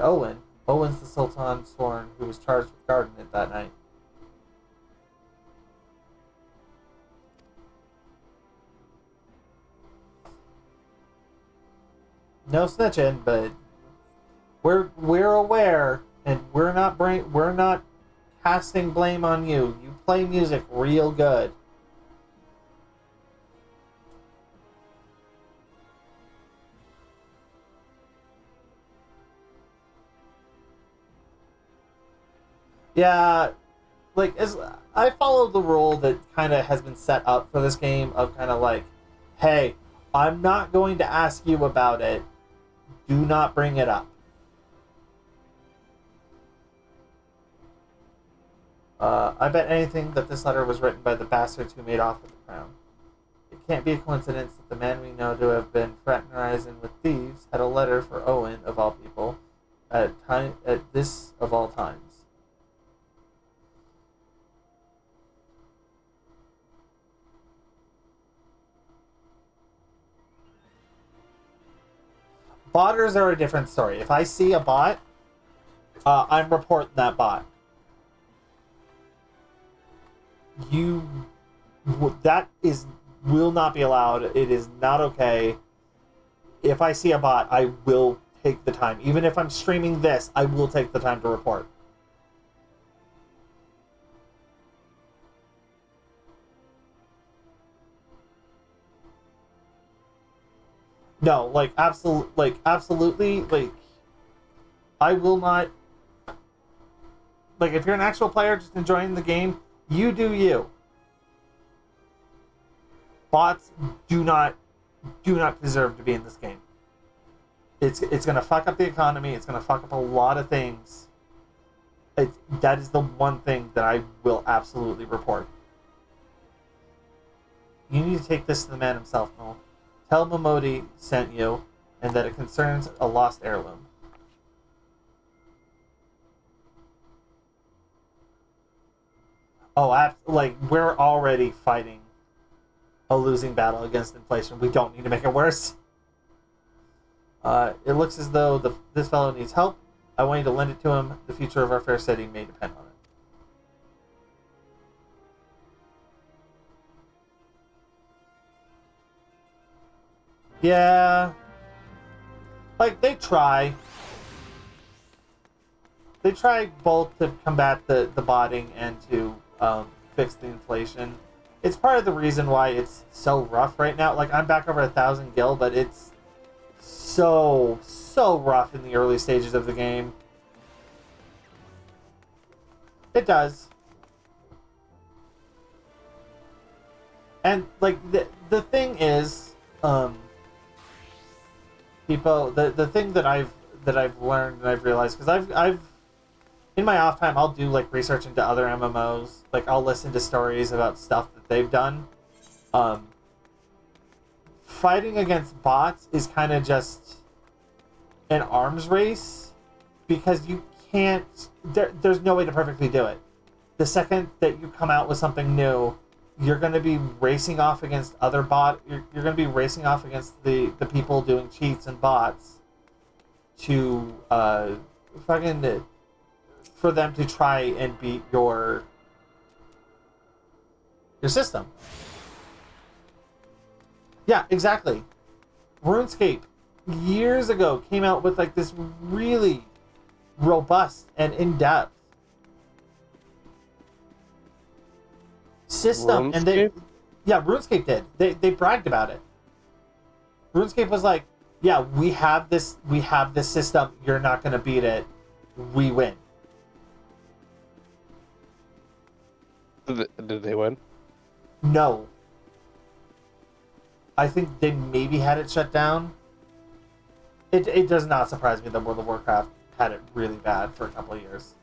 Owen's the Sultan sworn who was charged with guarding it that night. No snitching, but we're aware, and we're not casting blame on you. You play music real good. Yeah, like as I follow the rule that kind of has been set up for this game of kind of like, hey, I'm not going to ask you about it. Do not bring it up. I bet anything that this letter was written by the bastards who made off with the crown. It can't be a coincidence that the man we know to have been fraternizing with thieves had a letter for Owen, of all people, at this of all times. Botters are a different story. If I see a bot, I'm reporting that bot. That will not be allowed. It is not okay. If I see a bot, I will take the time. Even if I'm streaming this, I will take the time to report. No, absolutely, I will not. Like, if you're an actual player just enjoying the game, you do you. Bots do not deserve to be in this game. It's gonna fuck up the economy. It's gonna fuck up a lot of things. That is the one thing that I will absolutely report. You need to take this to the man himself, Noel. Tell Momodi sent you, and that it concerns a lost heirloom. Oh, we're already fighting a losing battle against inflation. We don't need to make it worse. It looks as though this fellow needs help. I want you to lend it to him. The future of our fair city may depend on it. Yeah. Like, they try. They try both to combat the botting and to fix the inflation. It's part of the reason why it's so rough right now. Like, I'm back over 1,000 gil, but it's so rough in the early stages of the game. It does. And, like, the thing is, people, the thing that I've learned and I've realized, because I've in my off time, I'll do like research into other MMOs. Like, I'll listen to stories about stuff that they've done. Fighting against bots is kind of just an arms race because you can't. There's no way to perfectly do it. The second that you come out with something new, you're going to be racing off against other bot. You're going to be racing off against the people doing cheats and bots to fucking for them to try and beat your system. Yeah, exactly. RuneScape years ago came out with like this really robust and in-depth system, and RuneScape did. They bragged about it. RuneScape was like, yeah, we have this system. You're not going to beat it. We win. Did they win? No. I think they maybe had it shut down. It does not surprise me that World of Warcraft had it really bad for a couple of years.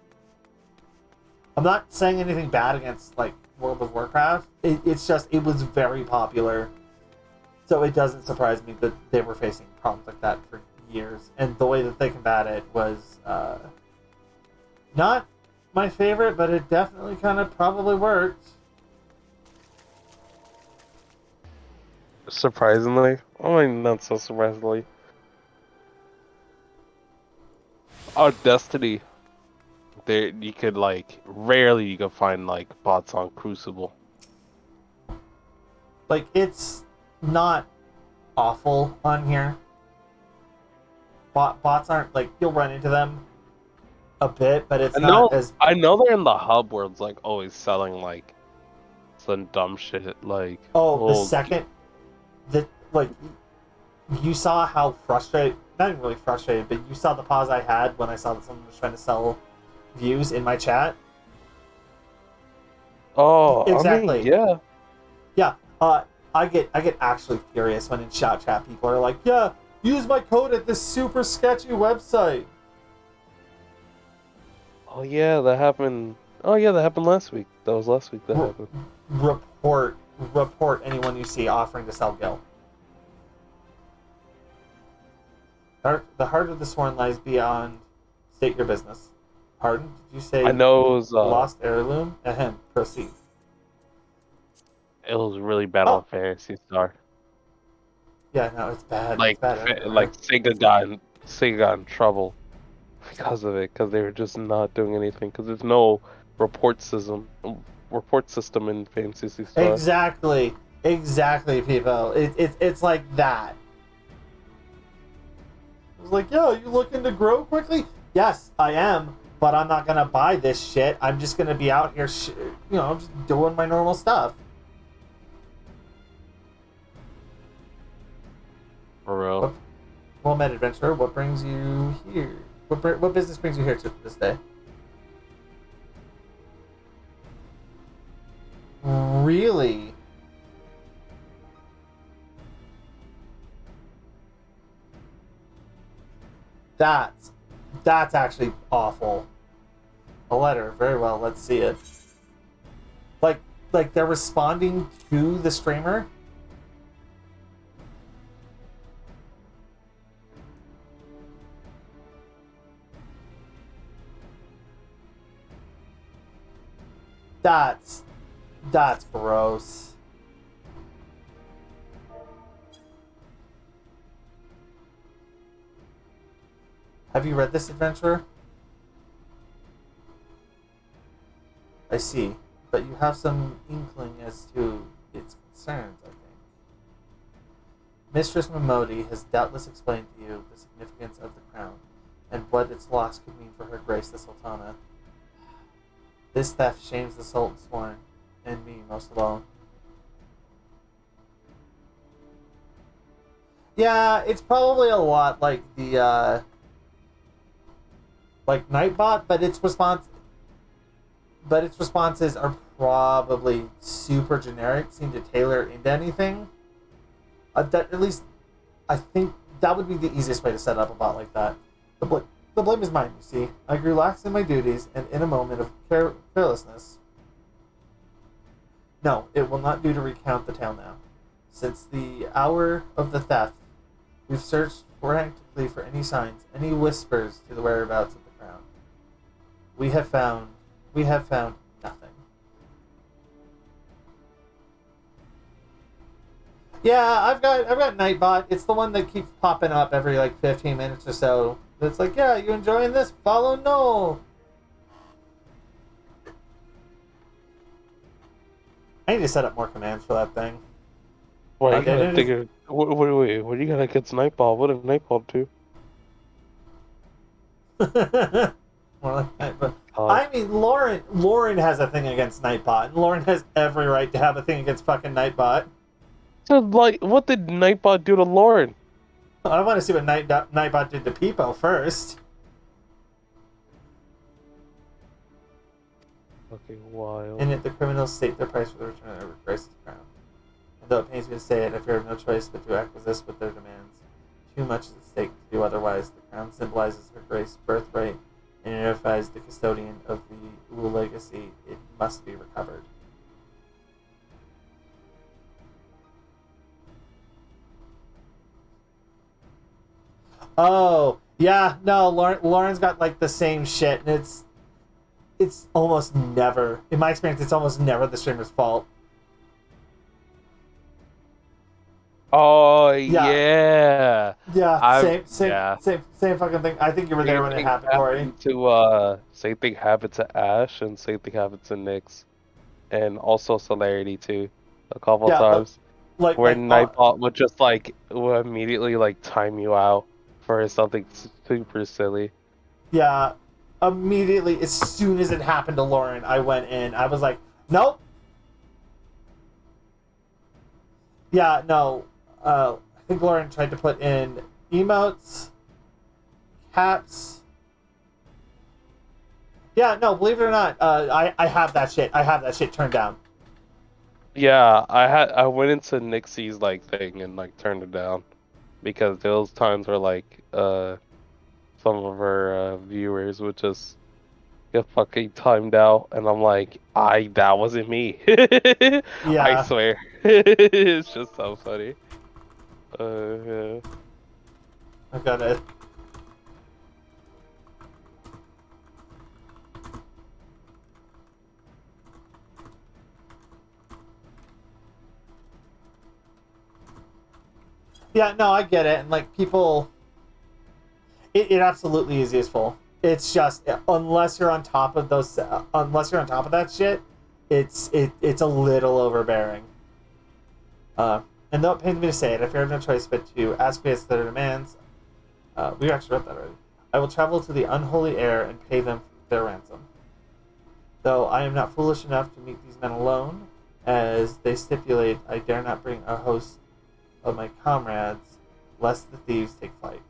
I'm not saying anything bad against like World of Warcraft. It's just it was very popular, so it doesn't surprise me that they were facing problems like that for years. And the way that they combat it was not my favorite, but it definitely kind of probably worked. Surprisingly, I mean, not so surprisingly. Oh, Destiny. There, you could like rarely you could find like bots on Crucible. Like, it's not awful on here. Bots aren't like, you'll run into them a bit, but it's not as. I know they're in the hub where it's like always selling like some dumb shit like. Oh, the second that like you saw how frustrated, not even really frustrated, but you saw the pause I had when I saw that someone was trying to sell views in my chat. Oh, exactly. I mean, yeah. Yeah. I get actually furious when in shout chat people are like, yeah, use my code at this super sketchy website. Oh yeah, that happened. Oh yeah, that happened last week. That was last week that happened. Report anyone you see offering to sell Gil. The heart of the sworn lies beyond. State your business. Pardon? Did you say? I know it was lost heirloom. Ahem. Proceed. It was really bad on Fantasy Star. Yeah, no, it's bad. Like, it's bad like Sega got in trouble because of it, because they were just not doing anything, because there's no report system in Fantasy Star. Exactly, people. It's like that. It's like, yo, you looking to grow quickly? Yes, I am, but I'm not gonna buy this shit. I'm just gonna be out here, just doing my normal stuff. For real. Well met, adventurer. What brings you here? What business brings you here to this day? Really? That's actually awful. A letter. Very well. Let's see it. Like they're responding to the streamer. That's gross. Have you read this, adventurer? I see, but you have some inkling as to its concerns, I think. Mistress Momodi has doubtless explained to you the significance of the crown, and what its loss could mean for her grace the Sultana. This theft shames the Sultan Sworn, and me most of all. Yeah, it's probably a lot like the, like Nightbot, but its responses are probably super generic, seem to tailor into anything. That at least, I think that would be the easiest way to set up a bot like that. The blame is mine, you see. I grew lax in my duties, and in a moment of carelessness. No, it will not do to recount the tale now. Since the hour of the theft, we've searched frantically for any signs, any whispers to the whereabouts of the we have found nothing. Yeah, I've got Nightbot. It's the one that keeps popping up every like 15 minutes or so. It's like, yeah, you enjoying this? Follow Noel. I need to set up more commands for that thing. Why you gotta It think of wait, what do you got against Nightball? What did Nightball do? is... more like Nightbot. God. I mean, Lauren has a thing against Nightbot, and Lauren has every right to have a thing against fucking Nightbot. So, like, what did Nightbot do to Lauren? I want to see what Nightbot did to Peepo first. Okay, wild. In it, the criminals state their price for the return of Grace's crown. And though it pains me to say it, I fear I have no choice but to acquiesce with their demands. Too much is at stake to do otherwise. The crown symbolizes her Grace's birthright and unifies the custodian of the Wu legacy. It must be recovered. Oh, yeah, no, Lauren's got like the same shit, and it's almost never, in my experience, it's almost never the streamer's fault. Oh Yeah, yeah. yeah, I've same, yeah. same fucking thing. I think you were there when it happened, Corey. Same thing happened to Ash and same thing happened to Nyx. And also Celerity too. A couple Yeah, times. Where like, Nightbot would just like would immediately like time you out for something super silly. yeah, immediately as soon as it happened to Lauren, I went in. I was like, nope. Yeah, no. I think Lauren tried to put in emotes, caps. Yeah, no, believe it or not, I have that shit. I have that shit turned down. Yeah, I went into Nixie's like thing and like turned it down because those times were like some of her viewers would just get fucking timed out and I'm like that wasn't me. I Yeah, swear. It's just so funny. Yeah. I got it. Yeah, no, I get it. And like people, it absolutely is useful. It's just unless you're on top of those, unless you're on top of that shit, it's a little overbearing. And though it pains me to say it, I fear I have no choice but to acquiesce to their demands. We actually read that already. I will travel to the unholy air and pay them their ransom. Though I am not foolish enough to meet these men alone, as they stipulate, I dare not bring a host of my comrades, lest the thieves take flight.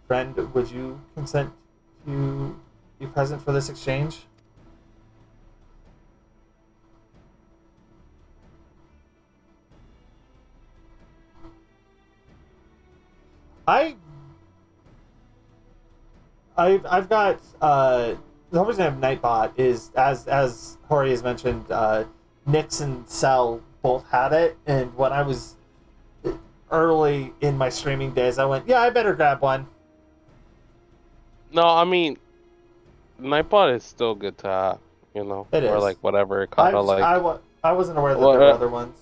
Friend, would you consent to be present for this exchange? I I've got the whole reason I have Nightbot is as Hori has mentioned, Nyx and Cell both had it, and when I was early in my streaming days, I went, yeah, I better grab one. No, I mean Nightbot is still good to have, you know, It or is. like whatever kind of I wasn't aware that what there were other ones.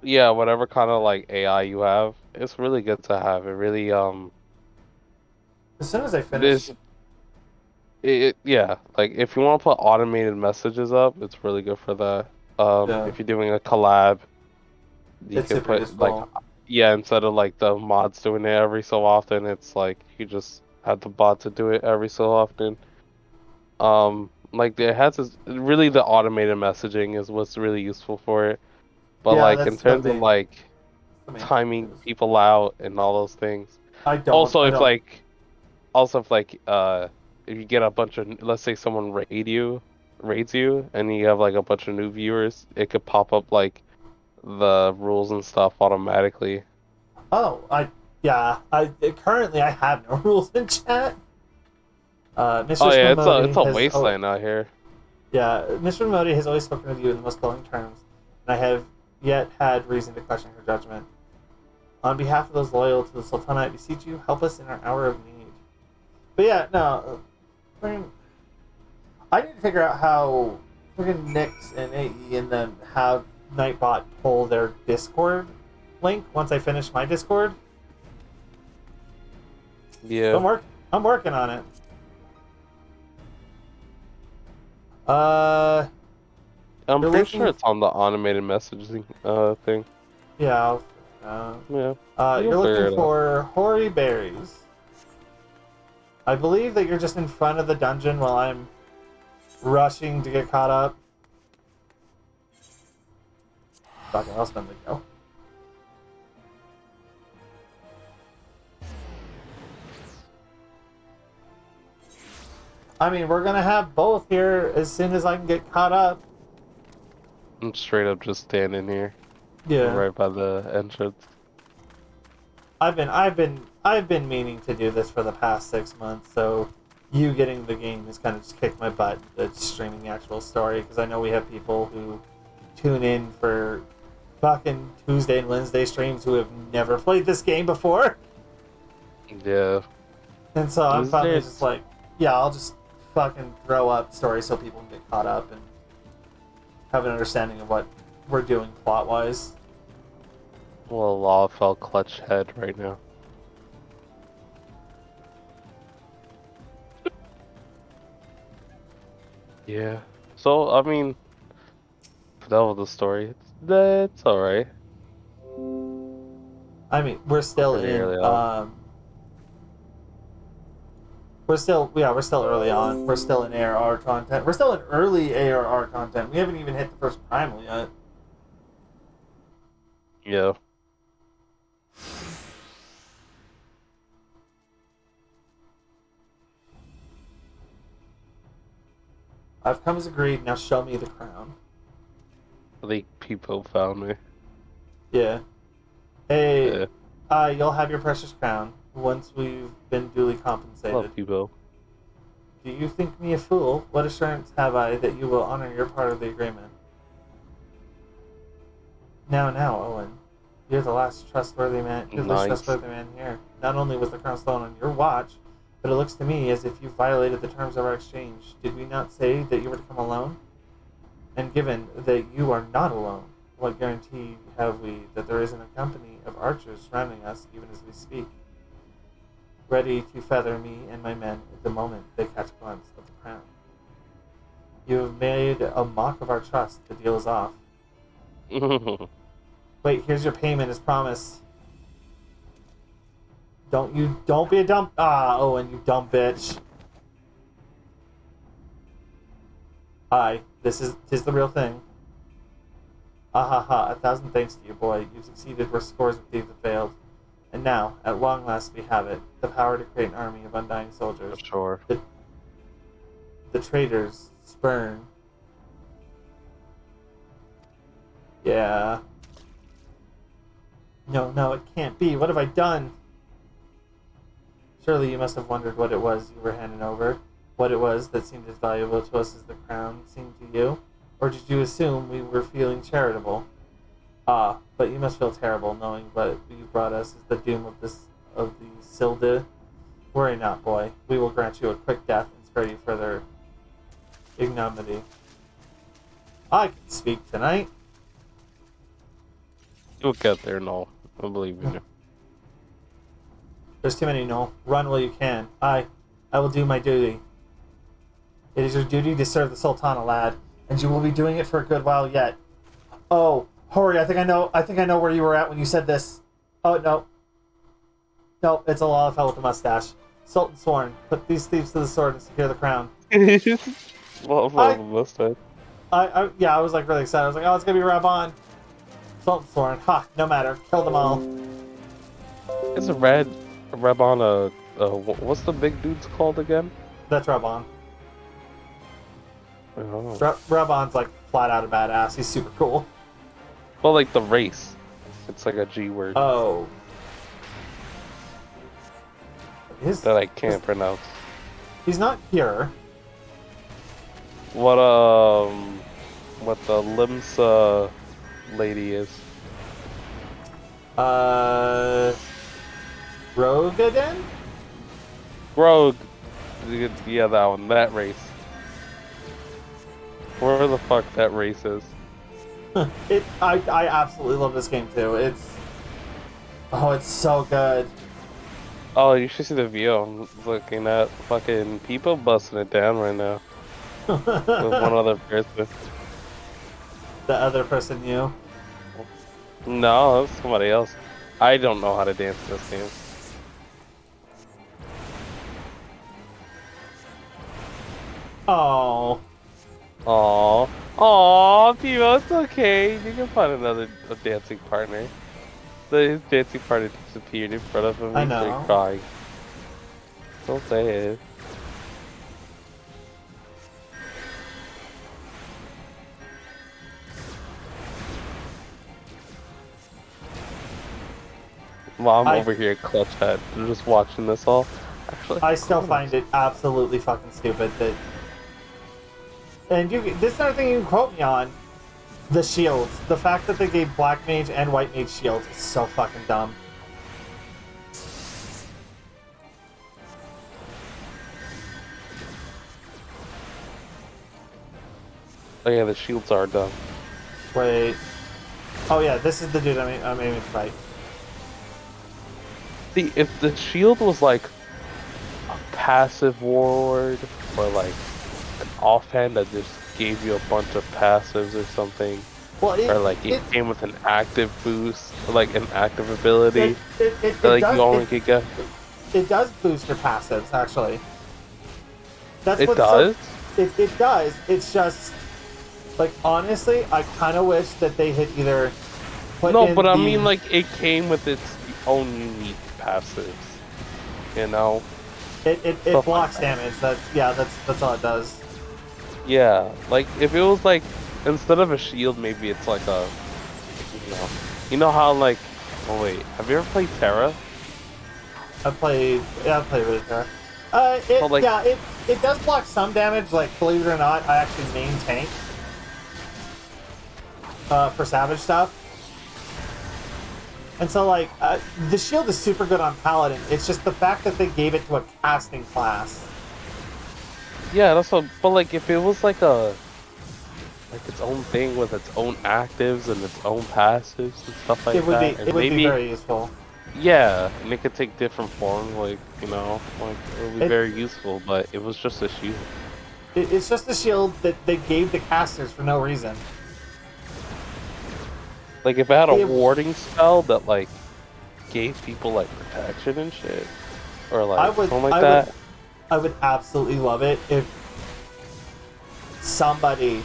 yeah, whatever kind of like AI you have, it's really good to have. It really As soon as I it finish, is yeah, like if you want to put automated messages up, it's really good for that. yeah, If you're doing a collab, you it's can super put like useful. yeah, instead of like the mods doing it every so often, it's like you just have the bot to do it every so often. Like it has this, really the automated messaging is what's really useful for it. But Yeah, like in that's the terms of main like the main thing I timing use. people out and all those things. I don't. Also, I if don't. like also if you get a bunch of let's say someone raids you and you have like a bunch of new viewers, it could pop up like the rules and stuff automatically. Oh, yeah. Currently I have no rules in chat. Oh Mr. yeah, it's Smomodi a has wasteland out here. yeah, Mr. Smomodi has always spoken of you in the most glowing terms, and I have yet had reason to question her judgment. On behalf of those loyal to the Sultana, I beseech you, help us in our hour of need. But yeah, no, I mean, I need to figure out how freaking Nyx and AE and them have Nightbot pull their Discord link once I finish my Discord. Yeah. I'm working on it. I'm you're pretty sure looking- it's on the automated messaging thing. Yeah. Yeah. You're looking for hoary berries. I believe that you're just in front of the dungeon while I'm rushing to get caught up. Fuck it, I'll spend the go. I mean, we're gonna have both here as soon as I can get caught up. I'm straight up just standing here. Yeah. Right by the entrance. I've been meaning to do this for the past 6 months, so you getting the game has kind of just kicked my butt. It's streaming the actual story, because I know we have people who tune in for fucking Tuesday and Wednesday streams who have never played this game before. Yeah. And so I'm finally just like, yeah, I'll just fucking throw up stories so people can get caught up and have an understanding of what we're doing plot-wise. Well, Law fell clutch head right now. Yeah. So, I mean, that was the story. It's alright. I mean, we're still we're still early on. We're still in ARR content. We're still in early ARR content. We haven't even hit the first primal yet. Yeah. I've come as agreed. Now show me the crown. I think people found me. Yeah. Hey, Yeah. you'll have your precious crown once we've been duly compensated. Love people. Do you think me a fool? What assurance have I that you will honor your part of the agreement? Now, Owen. You're the last trustworthy man. You're the last trustworthy man here. Not only was the crown stolen on your watch, but it looks to me as if you violated the terms of our exchange. Did we not say that you were to come alone? And given that you are not alone, what guarantee have we that there isn't a company of archers surrounding us even as we speak, ready to feather me and my men at the moment they catch a glimpse of the crown? You have made a mock of our trust. The deal is off. Wait, here's your payment as promised. Don't be a dumb... Owen, you dumb bitch. Hi, this is the real thing. Ha, 1,000 thanks to you, boy. You've succeeded where scores of thieves have failed. And now, at long last, we have it. The power to create an army of undying soldiers. Sure. The traitors spurn. Yeah. No, it can't be. What have I done? Surely you must have wondered what it was you were handing over. What it was that seemed as valuable to us as the crown seemed to you? Or did you assume we were feeling charitable? But you must feel terrible knowing what you brought us is the doom of the Silda. Worry not, boy. We will grant you a quick death and spare you further ignominy. I can speak tonight. You'll get there, no. I believe in you. There's too many, no. Run while you can. I will do my duty. It is your duty to serve the Sultana, lad, and you will be doing it for a good while yet. Oh, Hori, I think I know where you were at when you said this. Oh, no. No, it's a Lalafell with a mustache. Sultan sworn, put these thieves to the sword and secure the crown. Mustache. Yeah, I was like really excited. I was like, oh, it's gonna be Raban. Sultan sworn. Ha, no matter. Kill them all. Is a Rabon what's the big dude's called again? That's Raban. Oh. Raban's like flat out a badass. He's super cool. Well, like the race. It's like a G word. Oh. That I can't pronounce. He's not here. What the Limsa lady is. Rogadin? Grog. Yeah, that one. That race. where the fuck that race is. I absolutely love this game too. It's so good. Oh, you should see the view. I'm looking at fucking people busting it down right now with one other person. The other person, you. No, that's somebody else. I don't know how to dance in this game. Oh. Aww. Aww, Pimo, it's okay. You can find another dancing partner. His dancing partner disappeared in front of him. I He started know. crying. Don't say it. Well, I'm over here clutch head. I'm just watching this all. Actually, I still find it absolutely fucking stupid that. And this is another thing you can quote me on. The shields. The fact that they gave Black Mage and White Mage shields is so fucking dumb. Oh yeah, the shields are dumb. Wait. Oh yeah, this is the dude I'm aiming to fight. See, if the shield was like a passive warlord or like an offhand that just gave you a bunch of passives or something, Well, or like it came with an active boost, like an active ability, like does, you only could get. it does boost your passives, actually. That's It what's does? it does. It's just like honestly, I kind of wish that they had either put No, in but I the mean like it came with its own unique passives, you know? it Stuff like blocks that. damage. That's all it does. Yeah, like if it was like instead of a shield, maybe it's like a, you know how like, oh wait, have you ever played Terra? I played with her. So like, it does block some damage. Like believe it or not, I actually main tank for savage stuff. And so, like, the shield is super good on Paladin. It's just the fact that they gave it to a casting class. yeah, that's what. But like, if it was like a, like its own thing with its own actives and its own passives and stuff like that, and It would be maybe, very useful. yeah, and it could take different forms, like like it would be It, very useful. But it was just a shield. it's just a shield that they gave the casters for no reason. Like if it had a It, warding spell that like gave people like protection and shit, or I like would, something like I would, that. I would absolutely love it if somebody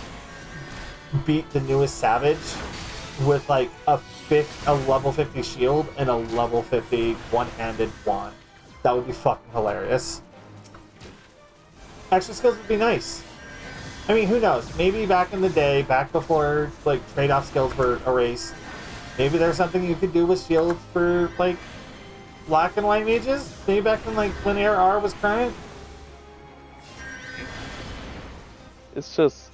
beat the newest Savage with like a level 50 shield and a level 50 one-handed wand. That would be fucking hilarious. Extra skills would be nice. I mean, who knows? Maybe back in the day, back before like trade-off skills were erased, maybe there's something you could do with shields for like black and white mages. Maybe back when like when AR was current. It's just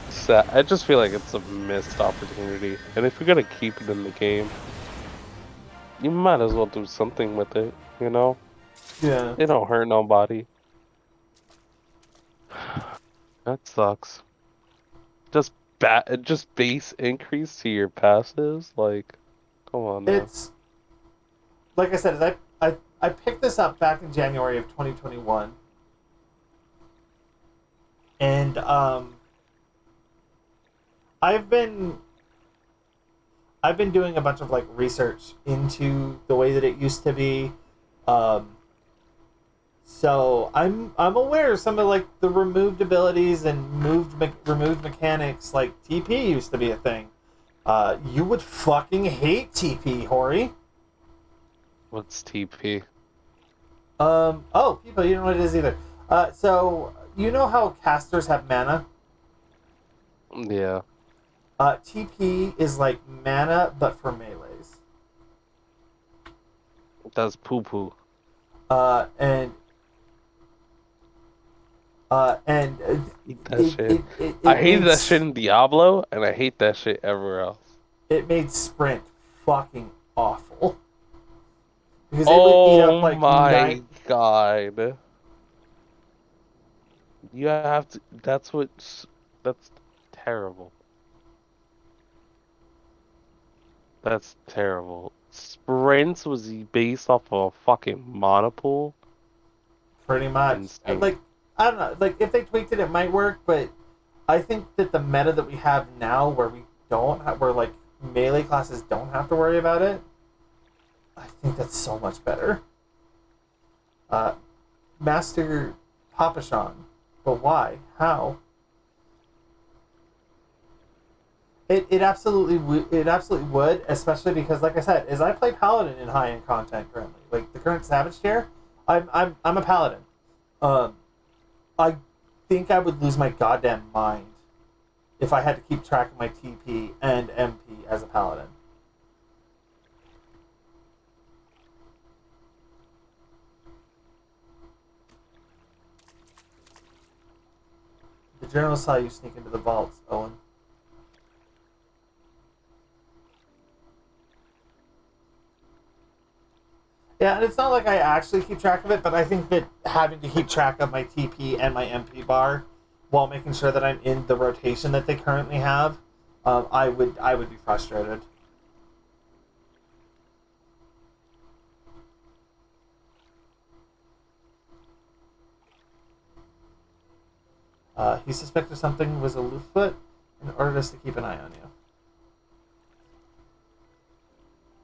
sad. I just feel like it's a missed opportunity, and if you're gonna keep it in the game, you might as well do something with it. You know, Yeah. it don't hurt nobody. That sucks. Just just base increase to your passives. Like, come on now. It's like I said, I picked this up back in January of 2021, and I've been I've been doing a bunch of like research into the way that it used to be. Um, so I'm aware of some of like the removed abilities and removed mechanics. Like TP used to be a thing. You would fucking hate TP, Hori. What's TP? Oh, people, you don't know what it is either. So you know how casters have mana? Yeah, TP is like mana, but for melees. that's poo poo. Uh, and and Hate that shit. I it hated made that shit in Diablo, and I hate that shit everywhere else. it made sprint fucking awful because it would eat up Oh like nine. my god. You have to. That's what. That's terrible. That's terrible. Sprints was based off of a fucking monopool. Pretty much. Insane. Like, I don't know. Like, if they tweaked it, it might work, but I think that the meta that we have now, where we don't have, where like melee classes don't have to worry about it, I think that's so much better. Master Papashan, but why? How? It absolutely would, especially because, like I said, as I play Paladin in high end content currently, like the current Savage tier, I'm a Paladin. I think I would lose my goddamn mind if I had to keep track of my TP and MP as a Paladin. The general saw you sneak into the vaults, Owen. Yeah, and it's not like I actually keep track of it, but I think that having to keep track of my TP and my MP bar while making sure that I'm in the rotation that they currently have, I would be frustrated. He suspected something was a Luftfoot and ordered us to keep an eye on you.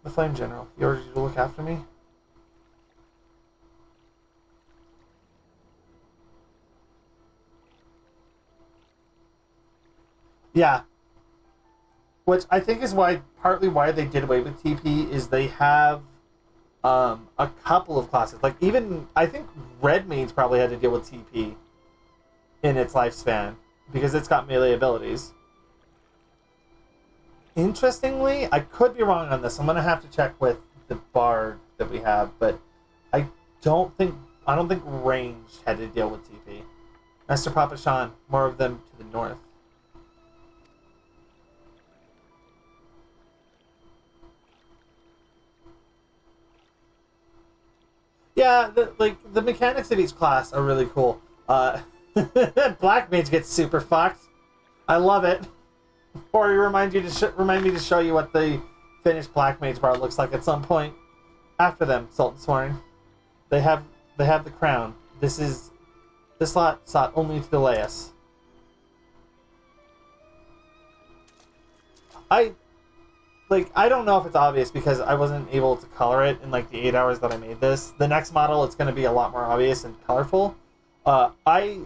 The Flame General, he ordered you to look after me? Yeah. Which I think is partly why they did away with TP is they have a couple of classes. Like even, I think Red Mage probably had to deal with TP in its lifespan because it's got melee abilities. Interestingly, I could be wrong on this. I'm gonna have to check with the Bard that we have, but I don't think ranged had to deal with TP. Master Papashan, more of them to the north. Yeah, the mechanics of each class are really cool. Black Mage gets super fucked. I love it. Or remind me to show you what the finished Black Mage bar looks like at some point. After them, Sultan Sworn. They have the crown. This lot sought only to delay us. I don't know if it's obvious because I wasn't able to color it in like the 8 hours that I made this. The next model, it's going to be a lot more obvious and colorful. I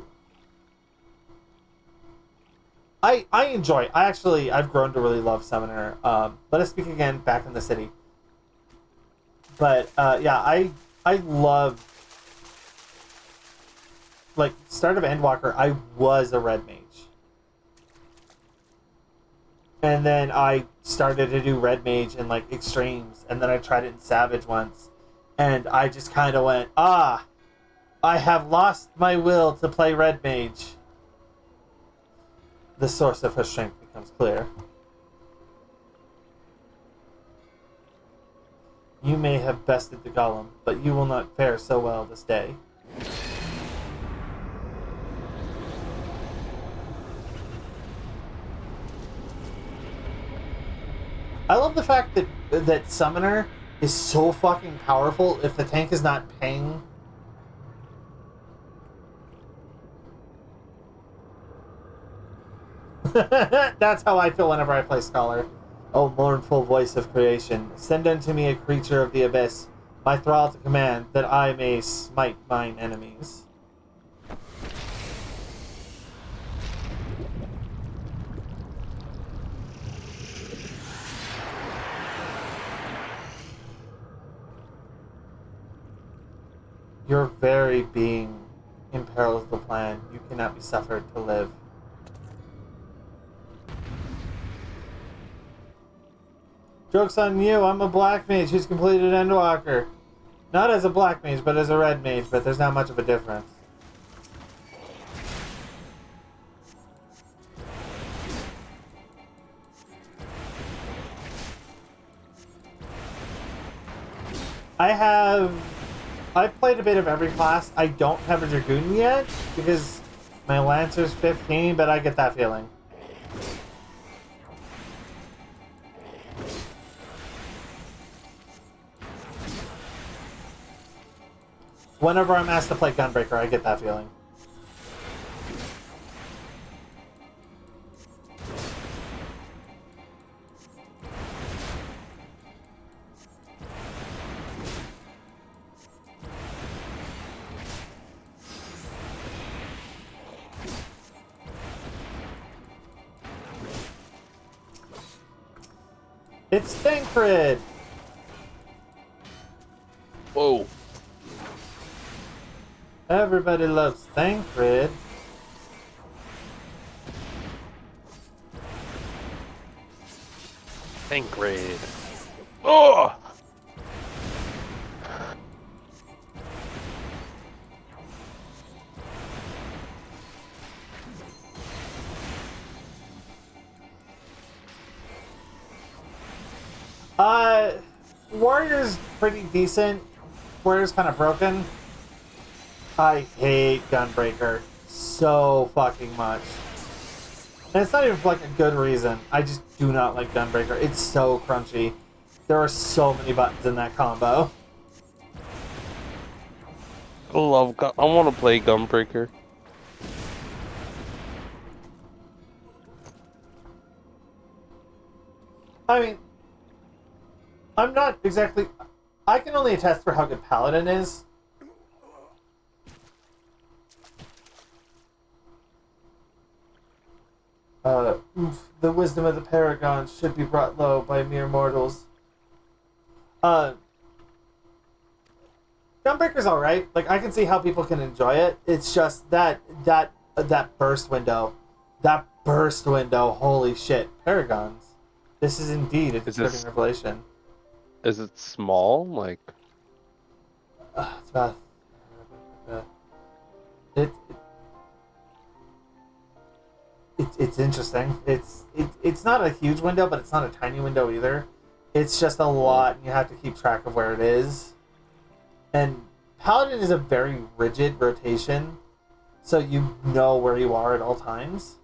enjoy. I've grown to really love Summoner. Let us speak again back in the city. But yeah, I love like start of Endwalker. I was a Red Mage. And then I started to do Red Mage in like Extremes, and then I tried it in Savage once, and I just kind of went, I have lost my will to play Red Mage. The source of her strength becomes clear. You may have bested the Golem, but you will not fare so well this day. I love the fact that Summoner is so fucking powerful if the tank is not paying. That's how I feel whenever I play Scholar. O mournful voice of creation, send unto me a creature of the abyss, my thrall to command, that I may smite mine enemies. Your very being imperils the plan. You cannot be suffered to live. Joke's on you, I'm a Black Mage who's completed Endwalker. Not as a Black Mage, but as a Red Mage, but there's not much of a difference. I've played a bit of every class. I don't have a Dragoon yet, because my Lancer's 15, but I get that feeling. Whenever I'm asked to play Gunbreaker, I get that feeling. It's Thancred! Whoa. Everybody loves Thancred. Thancred. Oh! Warrior's pretty decent. Warrior's kind of broken. I hate Gunbreaker so fucking much. And it's not even for like a good reason. I just do not like Gunbreaker. It's so crunchy. There are so many buttons in that combo. I want to play Gunbreaker. I mean, I'm not exactly... I can only attest for how good Paladin is. The wisdom of the Paragon should be brought low by mere mortals. Gunbreaker's alright. Like, I can see how people can enjoy it. It's just that burst window. That burst window, holy shit. Paragons. This is indeed a disturbing revelation. Is it small? Like... It's about... It's interesting. It's not a huge window, but it's not a tiny window either. It's just a lot, and you have to keep track of where it is. And Paladin is a very rigid rotation, so you know where you are at all times.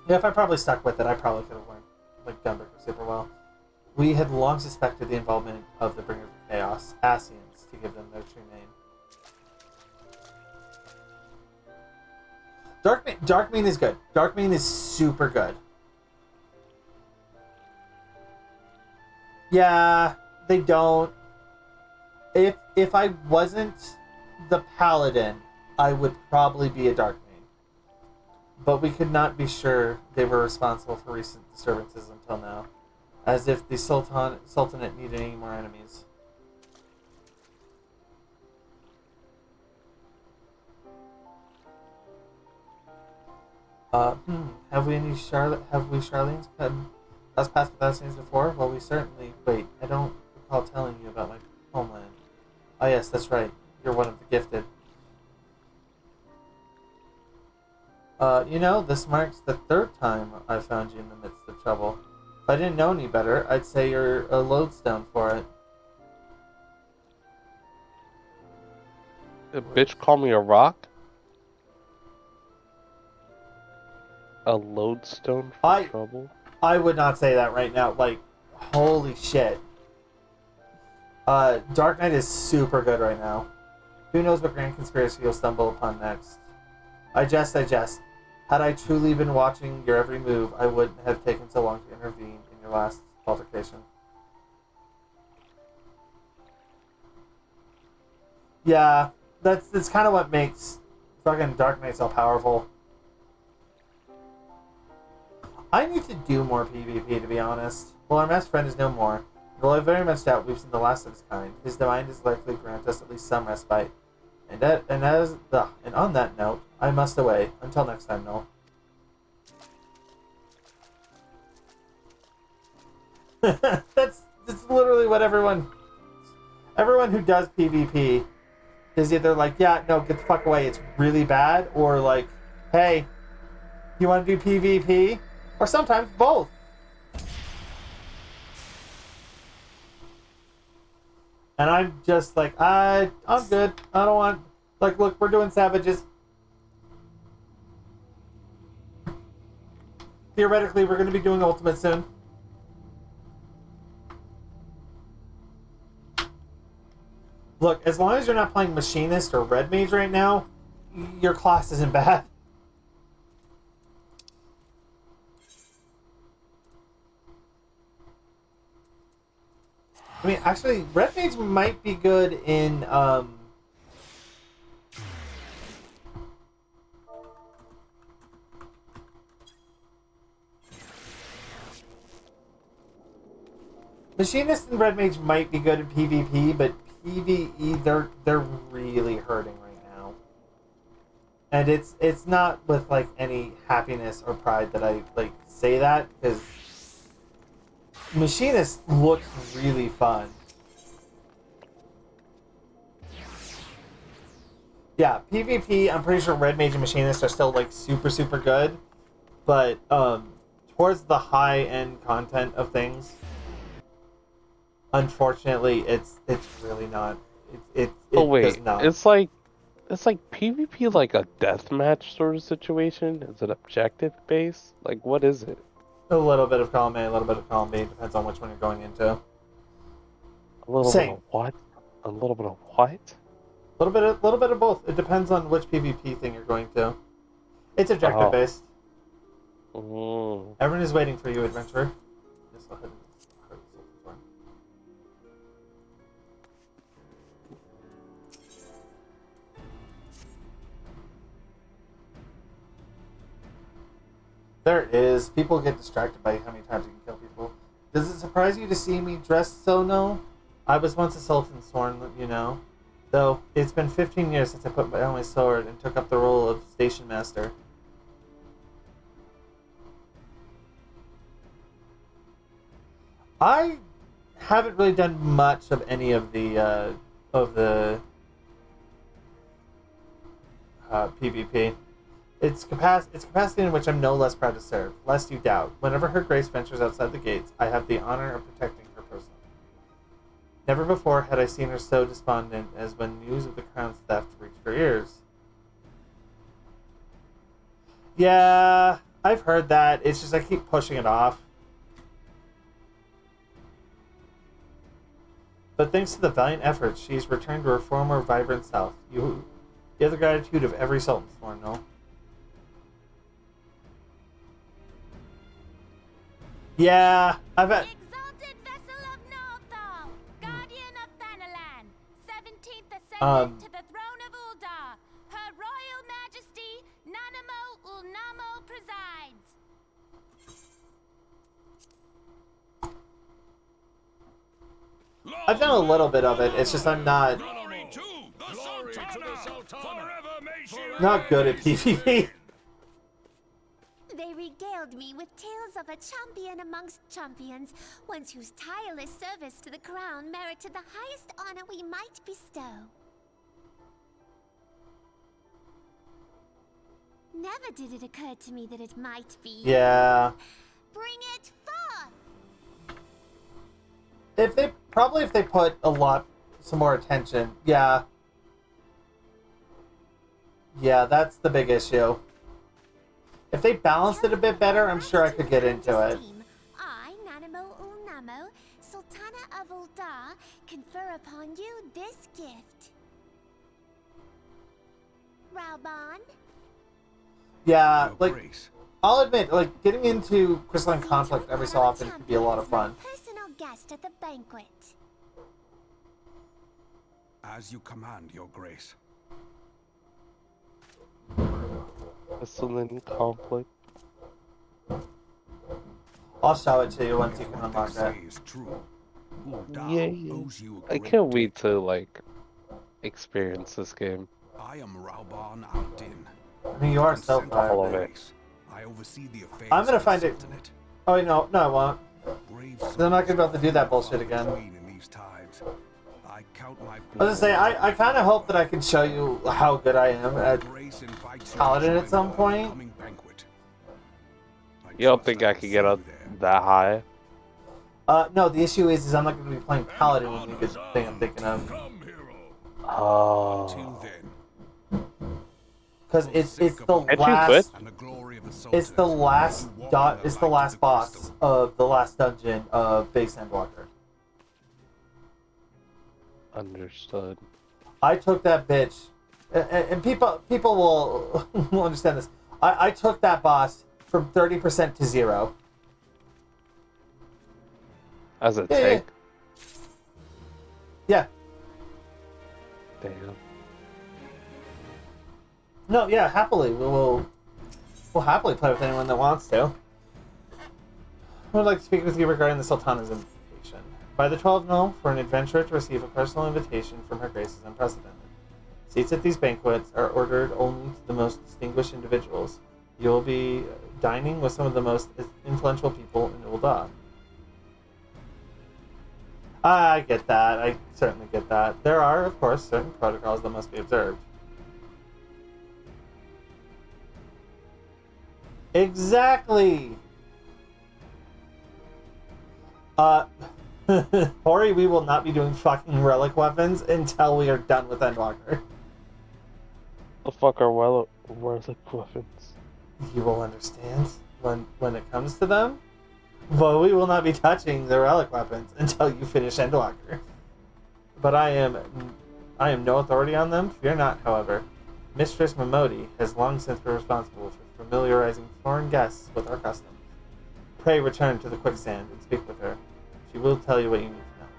Yeah, if I probably stuck with it, I probably could have learned like Gunbreaker super well. We had long suspected the involvement of the Bringers of Chaos, Asians, to give them their true name. Darkmane is good. Darkmane is super good. Yeah, they don't. If I wasn't the Paladin, I would probably be a Darkmane. But we could not be sure they were responsible for recent disturbances until now. As if the Sultanate needed any more enemies. Have we Charlene's crossed paths with Assassins before? Well, we certainly... Wait, I don't recall telling you about my homeland. Oh yes, that's right. You're one of the gifted. You know, this marks the third time I found you in the midst of trouble. If I didn't know any better, I'd say you're a lodestone for it. The bitch called me a rock? A lodestone for trouble? I would not say that right now. Like, holy shit. Dark Knight is super good right now. Who knows what grand conspiracy you'll stumble upon next. I jest. Had I truly been watching your every move, I wouldn't have taken so long to intervene in your last altercation. Yeah, that's kind of what makes fucking Dark Knight so powerful. I need to do more PvP, to be honest. Well, our best friend is no more. Though I very much doubt we've seen the last of his kind, his mind is likely to grant us at least some respite. And on that note, I must away. Until next time, Noel. that's literally what everyone who does PvP is either like, yeah, no, get the fuck away, it's really bad, or like, hey, you want to do PvP? Or sometimes both. And I'm just like, I'm good. I don't want... Like, look, we're doing Savages. Theoretically, we're going to be doing Ultimate soon. Look, as long as you're not playing Machinist or Red Mage right now, your class isn't bad. I mean, actually, Red Mage might be good in, Machinist and Red Mage might be good in PvP, but PvE, they're really hurting right now. And it's not with, like, any happiness or pride that I, like, say that, because Machinist looks really fun. Yeah, PvP, I'm pretty sure Red Mage and Machinist are still, like, super, super good. But, towards the high-end content of things, unfortunately, it's really not. It Oh wait, does not. it's like PvP like a deathmatch sort of situation? Is it objective based? Like what is it? A little bit of column A, a little bit of column B. Depends on which one you're going into. A little Same. bit of what? A little bit of what? A little bit of both. It depends on which PvP thing you're going to. It's objective Oh. based. Mm. Everyone is waiting for you, adventurer. Just go ahead and start this one. There it is. People get distracted by how many times you can kill people. Does it surprise you to see me dressed so? No? I was once a Sultan Sworn, you know. Though, it's been 15 years since I put down my sword and took up the role of Station Master. I haven't really done much of any of the PvP. It's capacity in which I'm no less proud to serve, lest you doubt. Whenever Her Grace ventures outside the gates, I have the honor of protecting her personally. Never before had I seen her so despondent as when news of the crown's theft reached her ears. Yeah, I've heard that. It's just I keep pushing it off. But thanks to the valiant efforts, she's returned to her former vibrant self. You have the gratitude of every Sultan Sworn, no? Yeah, I bet. Exalted vessel of Northal, guardian of Thanalan, 17th ascendant to the throne of Uldar, Her Royal Majesty Nanamo Ulnamo presides. I've done a little bit of it. It's just I'm not good at PvP. They regaled me with tales of a champion amongst champions, one whose tireless service to the crown merited the highest honor we might bestow. Never did it occur to me that it might be. Yeah. Bring it forth! If they put some more attention, yeah. Yeah, that's the big issue. If they balanced it a bit better, I'm sure I could get into it. I, Nanamo Ulnamo, Sultana of Uldar, confer upon you this gift. Rauban? Yeah, like, I'll admit, like, getting into crystalline conflict every so often can be a lot of fun. Personal guest at the banquet. As you command, Your Grace. Crystalline conflict. I'll show it to you once you can unlock that. Yay. I can't wait to, like, experience this game. I am Rauban al-Din. I mean, you are so far. All of it. I oversee the affairs I'm gonna of find the it. Sultanate. Oh, wait, no, I won't. Brave They're not gonna be able to do that bullshit again. queen in these times. I count my I was gonna say, I kind of hope that I can show you how good I am at Grace invites you Paladin to at some join the point. upcoming banquet. I You don't trust think I I will could see get you up there. that high? No, the issue is I'm not gonna be playing Paladin would be a good thing I'm thinking of. Oh. Till then, Because it's the Can't you last and the glory of the it's the Sultanate, last you walk dot in the it's the light of last the boss crystal. of the last dungeon of Big Sandwalker. Understood. I took that bitch, and people will will understand this. I took that boss from 30% to 0. As a Yeah, yeah, tank? yeah. Damn. No, yeah, happily we'll happily play with anyone that wants to. I would like to speak with you regarding the Sultana's invitation. By the 12 mil, for an adventurer to receive a personal invitation from Her Grace is unprecedented. Seats at these banquets are ordered only to the most distinguished individuals. You'll be dining with some of the most influential people in Ul'dah. I get that. I certainly get that. There are, of course, certain protocols that must be observed. Exactly! Hori, we will not be doing fucking relic weapons until we are done with Endwalker. The fuck are relic weapons? You will understand when it comes to them. But we will not be touching the relic weapons until you finish Endwalker. But I am no authority on them. Fear not, however. Mistress Momodi has long since been responsible for familiarizing foreign guests with our customs. Pray return to the quicksand and speak with her. She will tell you what you need to know.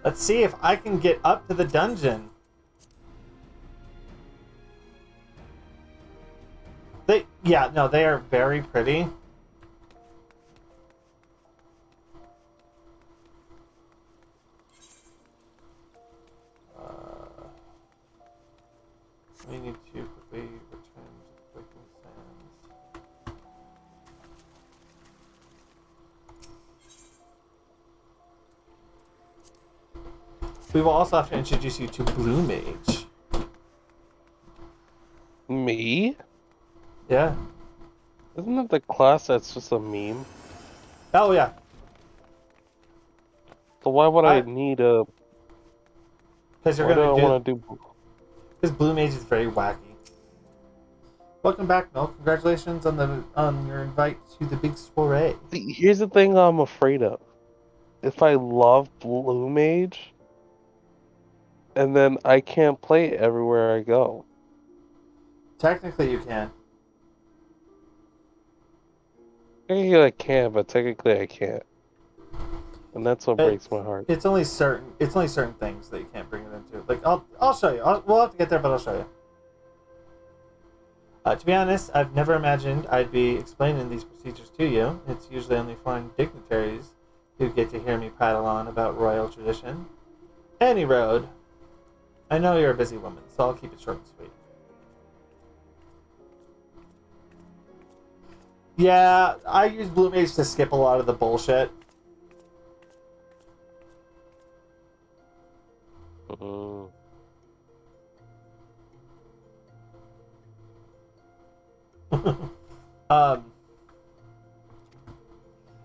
Let's see if I can get up to the dungeon. They are very pretty. We need to quickly return to the Quaking Sands. We will also have to introduce you to Blue Mage. Me? Yeah. Isn't that the class that's just a meme? Oh yeah. So why would I need a... Because you're Why do I gonna want to do... Because Blue Mage is very wacky. Welcome back, Mel. Congratulations on your invite to the big soiree. See, here's the thing I'm afraid of. If I love Blue Mage, and then I can't play it everywhere I go. Technically, you can. Technically I can, but technically I can't. And that's what breaks my heart. It's only certain things that you can't bring it into. Like I'll show you. We'll have to get there, but I'll show you. To be honest, I've never imagined I'd be explaining these procedures to you. It's usually only foreign dignitaries who get to hear me prattle on about royal tradition. Any road. I know you're a busy woman, so I'll keep it short and sweet. Yeah, I use Blue Mage to skip a lot of the bullshit. Mm.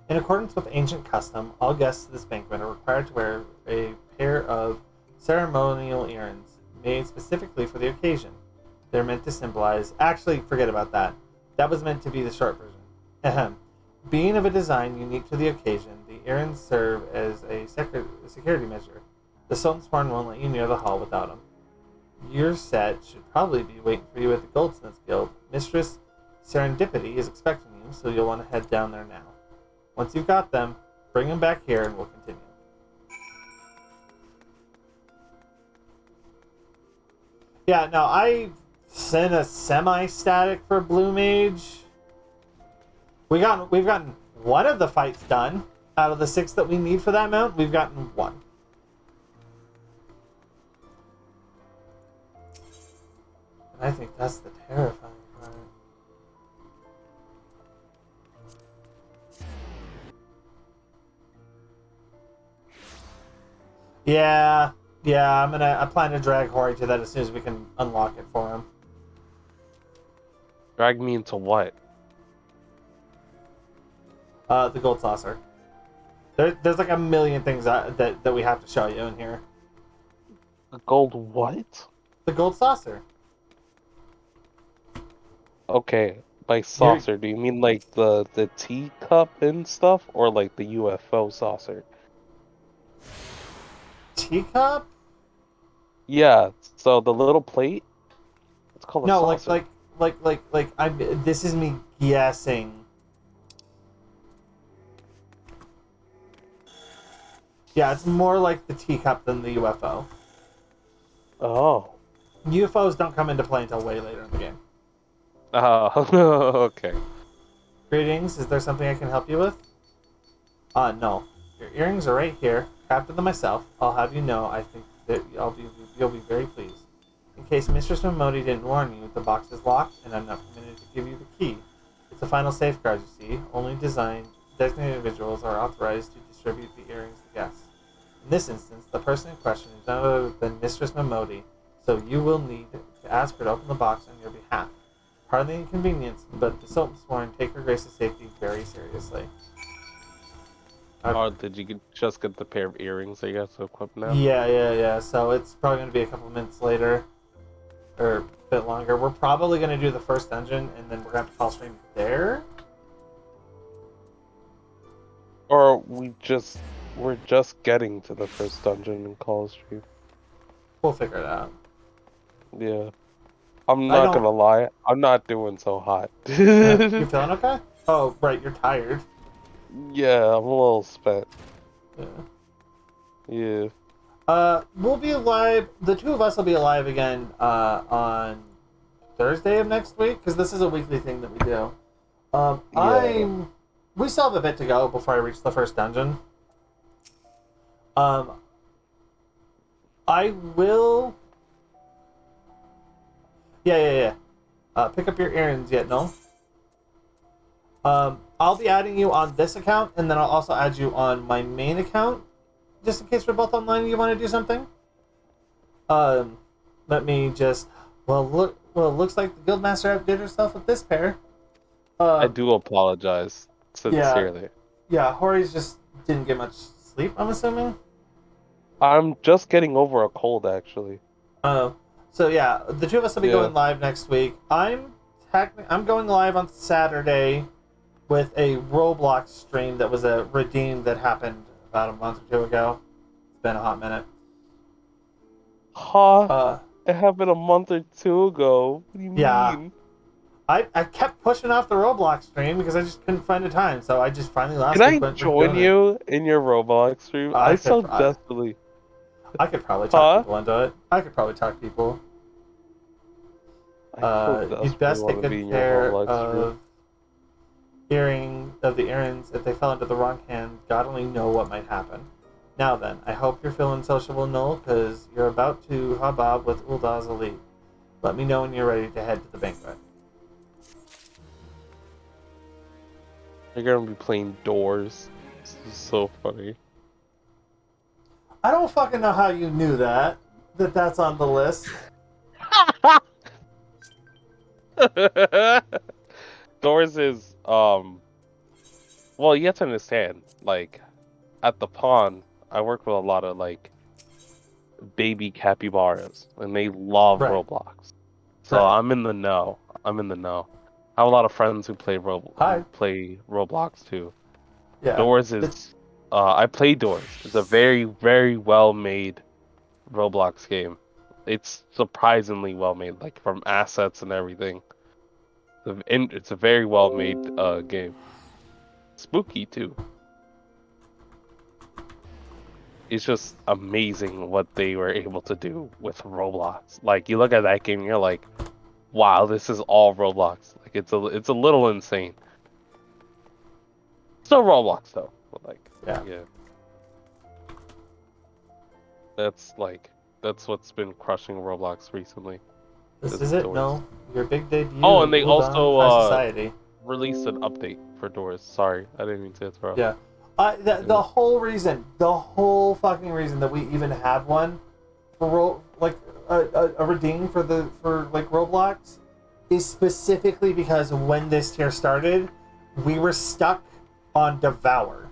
In accordance with ancient custom, all guests to this banquet are required to wear a pair of ceremonial earrings made specifically for the occasion. They're meant to symbolize... Actually, forget about that. That was meant to be the short version. Ahem. Being of a design unique to the occasion, the earrings serve as a security measure. The Sultan Sworn won't let you near the hall without them. Your set should probably be waiting for you at the Goldsmiths Guild. Mistress Serendipity is expecting you, so you'll want to head down there now. Once you've got them, bring them back here and we'll continue. Yeah, no, I sent a semi-static for Blue Mage. We've gotten one of the fights done. Out of the 6 that we need for that mount, we've gotten 1. And I think that's the terrifying part. Yeah, I plan to drag Hori to that as soon as we can unlock it for him. Drag me into what? The gold saucer. There's like a million things that we have to show you in here. The gold what? The gold saucer. Okay, by saucer, do you mean like the teacup and stuff, or like the UFO saucer? Teacup? Yeah. So the little plate, it's called a No, saucer. I'm. This is me guessing. Yeah, it's more like the teacup than the UFO. Oh. UFOs don't come into play until way later in the game. Oh. Okay. Greetings, is there something I can help you with? No. Your earrings are right here. Crafted them myself. I'll have you know, I think that you'll be very pleased. In case Mistress Momodi didn't warn you, the box is locked, and I'm not permitted to give you the key. It's a final safeguard, you see. Only designated individuals are authorized to distribute the earrings to guests. In this instance, the person in question is none other than Mistress Momodi, so you will need to ask her to open the box on your behalf. Hardly inconvenience, but the Sultan sworn take her grace's safety very seriously. Or did you just get the pair of earrings that you got to equip now? Yeah. So it's probably going to be a couple minutes later, or a bit longer. We're probably going to do the first dungeon, and then we're going to have to call stream there. Or we're just getting to the first dungeon in Call of Street. We'll figure it out. Yeah. I'm I not don't. gonna lie, I'm not doing so hot. You feeling okay? Oh, right. You're tired. Yeah, I'm a little spent. Yeah. Yeah. We'll be live. The two of us will be alive again. On Thursday of next week, because this is a weekly thing that we do. Yeah. We still have a bit to go before I reach the first dungeon. I will. Yeah. Pick up your errands yet? No. I'll be adding you on this account, and then I'll also add you on my main account, just in case we're both online and you want to do something. Let me just. Well, looks like the guildmaster outdid herself with this pair. I do apologize Yeah, sincerely. yeah. Hori's just didn't get much sleep, I'm assuming. I'm just getting over a cold, actually. Oh, so yeah, the two of us will be Yeah. going live next week. I'm going live on Saturday with a Roblox stream that was a redeem that happened about a month or two ago. It's been a hot minute. Huh? It happened a month or two ago. What do you Yeah. mean? I kept pushing off the Roblox stream because I just couldn't find the time. So I just finally last Can week I went with join doing it. you in your Roblox stream? I I could so I, desperately. I could probably talk Huh? people into it. I could probably talk people. I so You'd desperately best want take to be good in your care Roblox stream. of the errands. If they fell into the wrong hand, God only know what might happen. Now then, I hope you're feeling sociable, Noel, because you're about to hubbub with Uldah's elite. Let me know when you're ready to head to the banquet. You're gonna be playing Doors. This is so funny. I don't fucking know how you knew that's on the list. Doors is well, you have to understand, like at the pond, I work with a lot of like baby capybaras and they love Right, Roblox. So right. I'm in the know. I'm in the know. I have a lot of friends who Hi. play Roblox too. Yeah. Doors It's, is I play Doors. It's a very, very well made Roblox game. It's surprisingly well made, like from assets and everything. It's a very well made game. Spooky too. It's just amazing what they were able to do with Roblox. Like you look at that game, and you're like, wow, this is all Roblox. Like it's a little insane. Still Roblox though. But like yeah. yeah. That's like that's what's been crushing Roblox recently. This Is is it, Doors. Noel. Your big debut Oh, in and they Uldan also High Society. released an update for Doors. Sorry, I didn't mean to interrupt. Yeah. The Yeah. the whole fucking reason that we even have one for a redeem for like Roblox is specifically because when this tier started, we were stuck on Devour,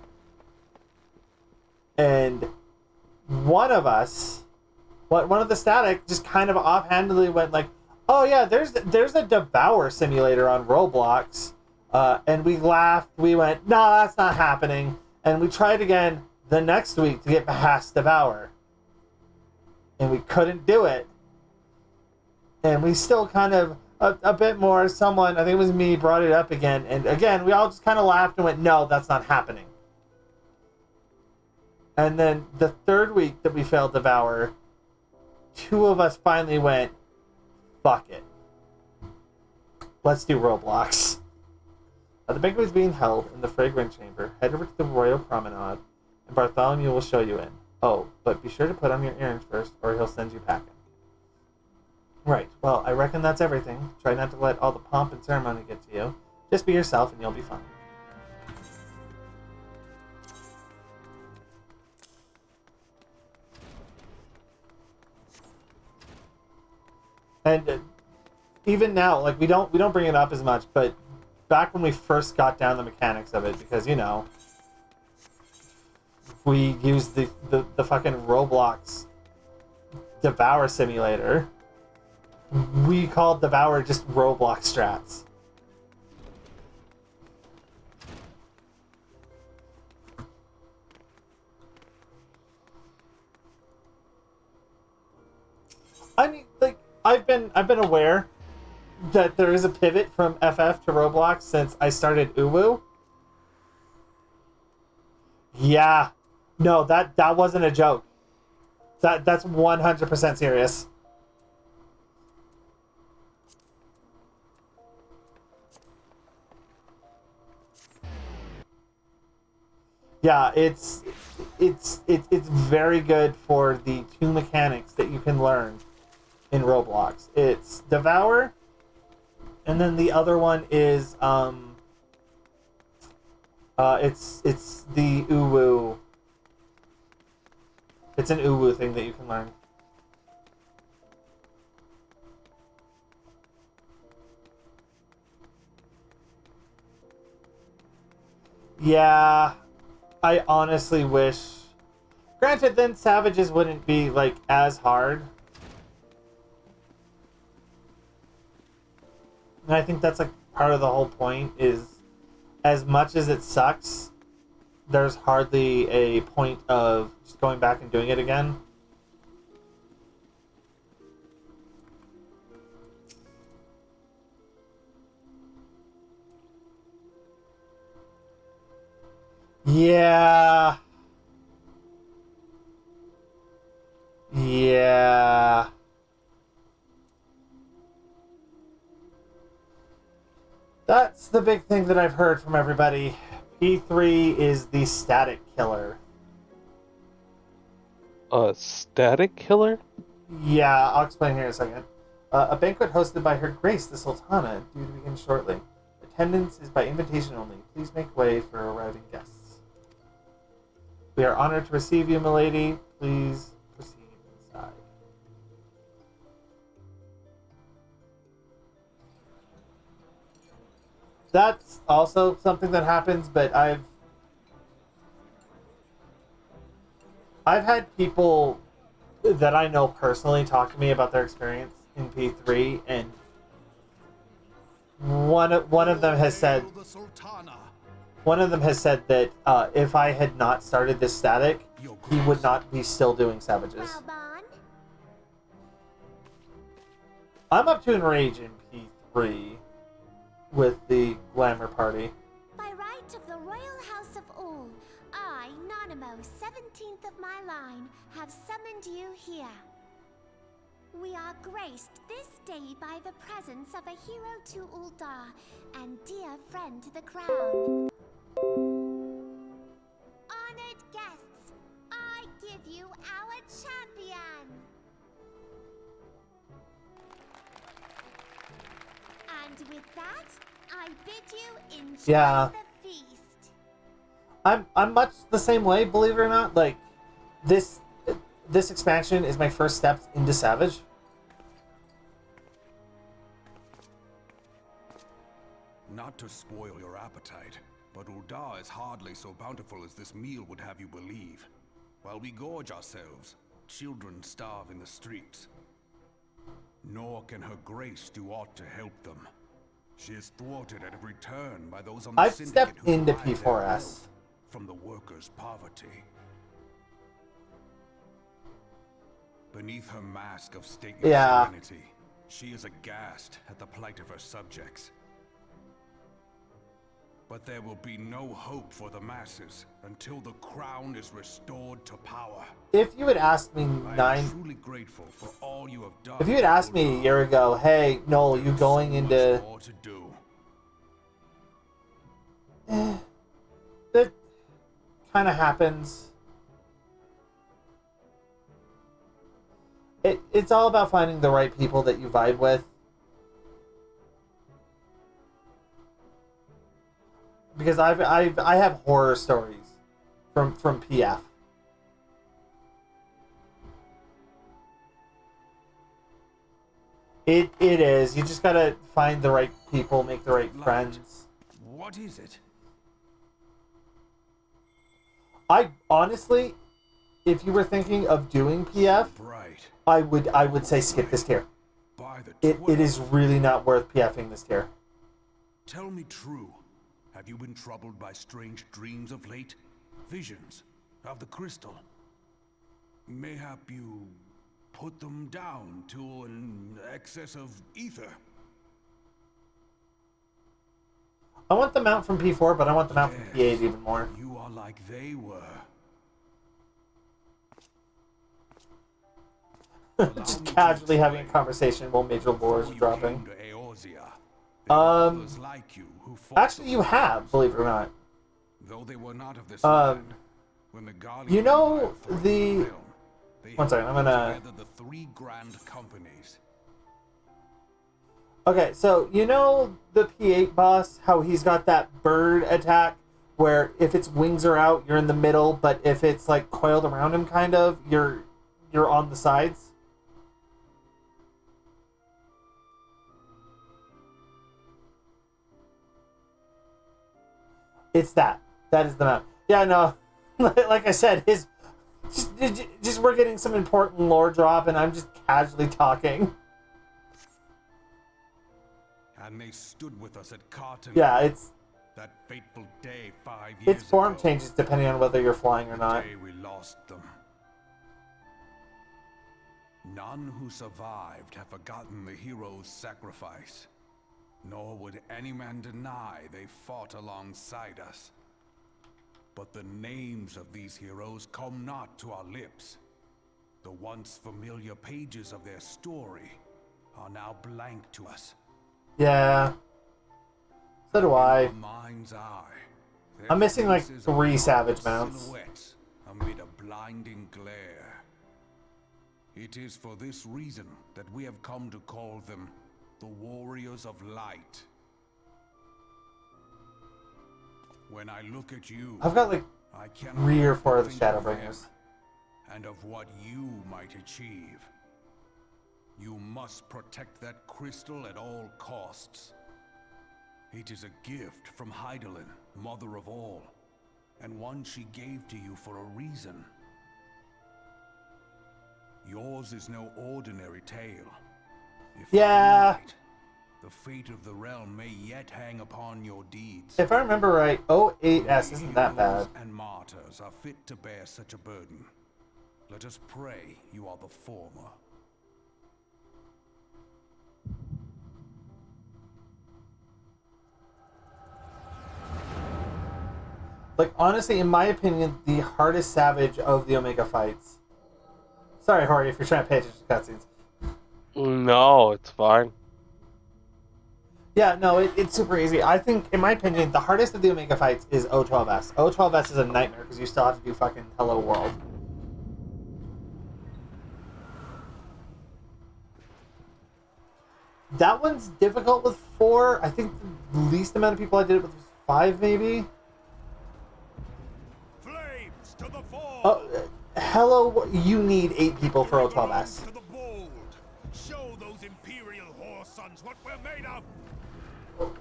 and one of the static just kind of offhandedly went like, "Oh yeah, there's a Devour simulator on Roblox," and we laughed. We went, "No, that's not happening," and we tried again the next week to get past Devour. and we couldn't do it. And we still kind of, a bit more, someone, I think it was me, brought it up again. And again, we all just kind of laughed and went, no, that's not happening. And then the third week that we failed Devour, two of us finally went, fuck it. Let's do Roblox. The banquet is being held in the Fragrant Chamber. Head over to the Royal Promenade, and Bartholomew will show you in. Oh, but be sure to put on your earrings first, or he'll send you packing. Right, well, I reckon that's everything. Try not to let all the pomp and ceremony get to you. Just be yourself and you'll be fine. And even now, like, we don't bring it up as much, but back when we first got down the mechanics of it, because, you know, we used the fucking Roblox Devour Simulator. We called Devour just Roblox strats. I mean, like, I've been aware that there is a pivot from FF to Roblox since I started Uwu. Yeah. No, that wasn't a joke. That's 100% serious. Yeah, it's very good for the two mechanics that you can learn in Roblox. It's Devour, and then the other one is it's the Uwu. It's an Uwu thing that you can learn. Yeah, I honestly wish. Granted, then Savages wouldn't be like as hard. And I think that's like part of the whole point is, as much as it sucks, there's hardly a point of just going back and doing it again. Yeah. Yeah. That's the big thing that I've heard from everybody. P3 is the static killer. A static killer? Yeah, I'll explain here in a second. A banquet hosted by Her Grace the Sultana, due to begin shortly. Attendance is by invitation only. Please make way for arriving guests. We are honored to receive you, milady. Please proceed inside. That's also something that happens, but I've had people that I know personally talk to me about their experience in P3, and one of them has said that if I had not started this static, he would not be still doing Savages. Well, Bon, I'm up to Enrage in P3 with the Glamour Party. by right of the Royal House of All, I, Nanamo, 17th of my line, have summoned you here. We are graced this day by the presence of a hero to Uldar and dear friend to the crown. Honored guests, I give you our champion. And with that, I bid you enjoy Yeah. the feast. I'm much the same way, believe it or not. Like, this expansion is my first steps into Savage. Not to spoil your appetite, but Uldar is hardly so bountiful as this meal would have you believe. While we gorge ourselves, children starve in the streets. Nor can Her Grace do aught to help them. She is thwarted at every turn by those on the I've syndicate stepped who into derive their P4S. wealth from the workers' poverty. Beneath her mask of stately Yeah. serenity, she is aghast at the plight of her subjects. But there will be no hope for the masses until the crown is restored to power. If you had asked me I am truly grateful for all you have done. If you had asked me a year ago, hey, Noel, you going into... More to do. That kind of happens. It's all about finding the right people that you vibe with. Because I have horror stories from PF. It is. You just gotta find the right people, make the right friends. What is it? I honestly, if you were thinking of doing PF, Bright. I would say skip this tier. By the It is really not worth PFing this tier. Tell me true. Have you been troubled by strange dreams of late? Visions of the crystal? Mayhap you put them down to an excess of ether? I want the mount from P4, but I want the mount from P8 even more. You are like they were. Just casually having a conversation while major lores are dropping. Actually, you have, believe it or not. Though they were not of this land, when the you know the... One second, I'm gonna... the three grand companies. Okay, so you know the P8 boss, how he's got that bird attack where if its wings are out, you're in the middle, but if it's like coiled around him, kind of, you're on the sides. It's that. That is the map. Yeah, no. Like I said, just we're getting some important lore drop, and I'm just casually talking. And they stood with us at Carton. Yeah, it's that fateful day 5 years its form ago. changes depending on whether you're flying or not. The day we lost them. None who survived have forgotten the hero's sacrifice. Nor would any man deny they fought alongside us. But the names of these heroes come not to our lips. The once familiar pages of their story are now blank to us. Yeah. So do I. In our mind's eye, their I'm missing like faces 3 are savage mounts. silhouettes amid a blinding glare. It is for this reason that we have come to call them the Warriors of Light. When I look at you, I've got like I cannot 3 or 4 of the think of Shadowbringers. them and of what you might achieve. You must protect that crystal at all costs. It is a gift from Heidelin, mother of all, and one she gave to you for a reason. Yours is no ordinary tale. If Yeah. right, the fate of the realm may yet hang upon your deeds. If I remember right, 08S isn't that bad. Heroes and martyrs are fit to bear such a burden. Let us pray you are the former. Like, honestly, in my opinion, the hardest savage of the Omega fights. Sorry, Hori, if you're trying to pay attention to cutscenes. No, it's fine. Yeah, no, it's super easy. I think, in my opinion, the hardest of the Omega fights is O12S. O12S is a nightmare because you still have to do fucking Hello World. That one's difficult with 4. I think the least amount of people I did it with was 5, maybe. Flames to the fore! Oh, hello, you need 8 people for O12S. To the bold. Show those imperial whore sons what we're made of.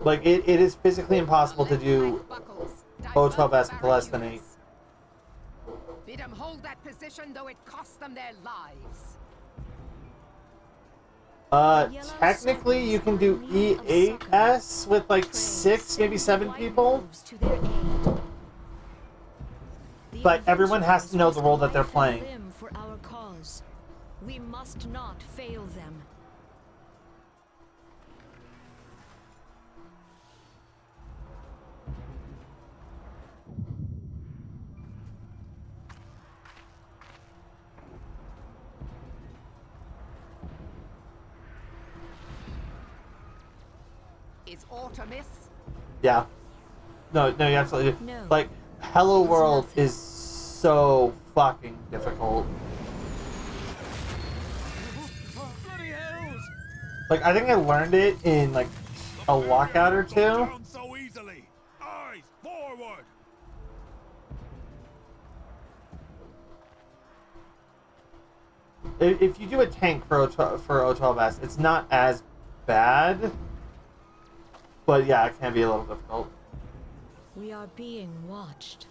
Like, it is physically impossible to do O12S with less than 8. Bid them hold that position, though it costs them their lives. Technically you can do E8S with like 6, maybe 7 people. But everyone has to know the role that they're playing. We must not fail them. Is Artemis? Yeah. No, you absolutely do. No. Like, Hello It is World nothing. is so fucking difficult. Bloody hells! Like, I think I learned it in, like, a lockout or Go two. down so easily. Eyes forward. If you do a tank for O12S, it's not as bad. But yeah, it can be a little difficult. We are being watched.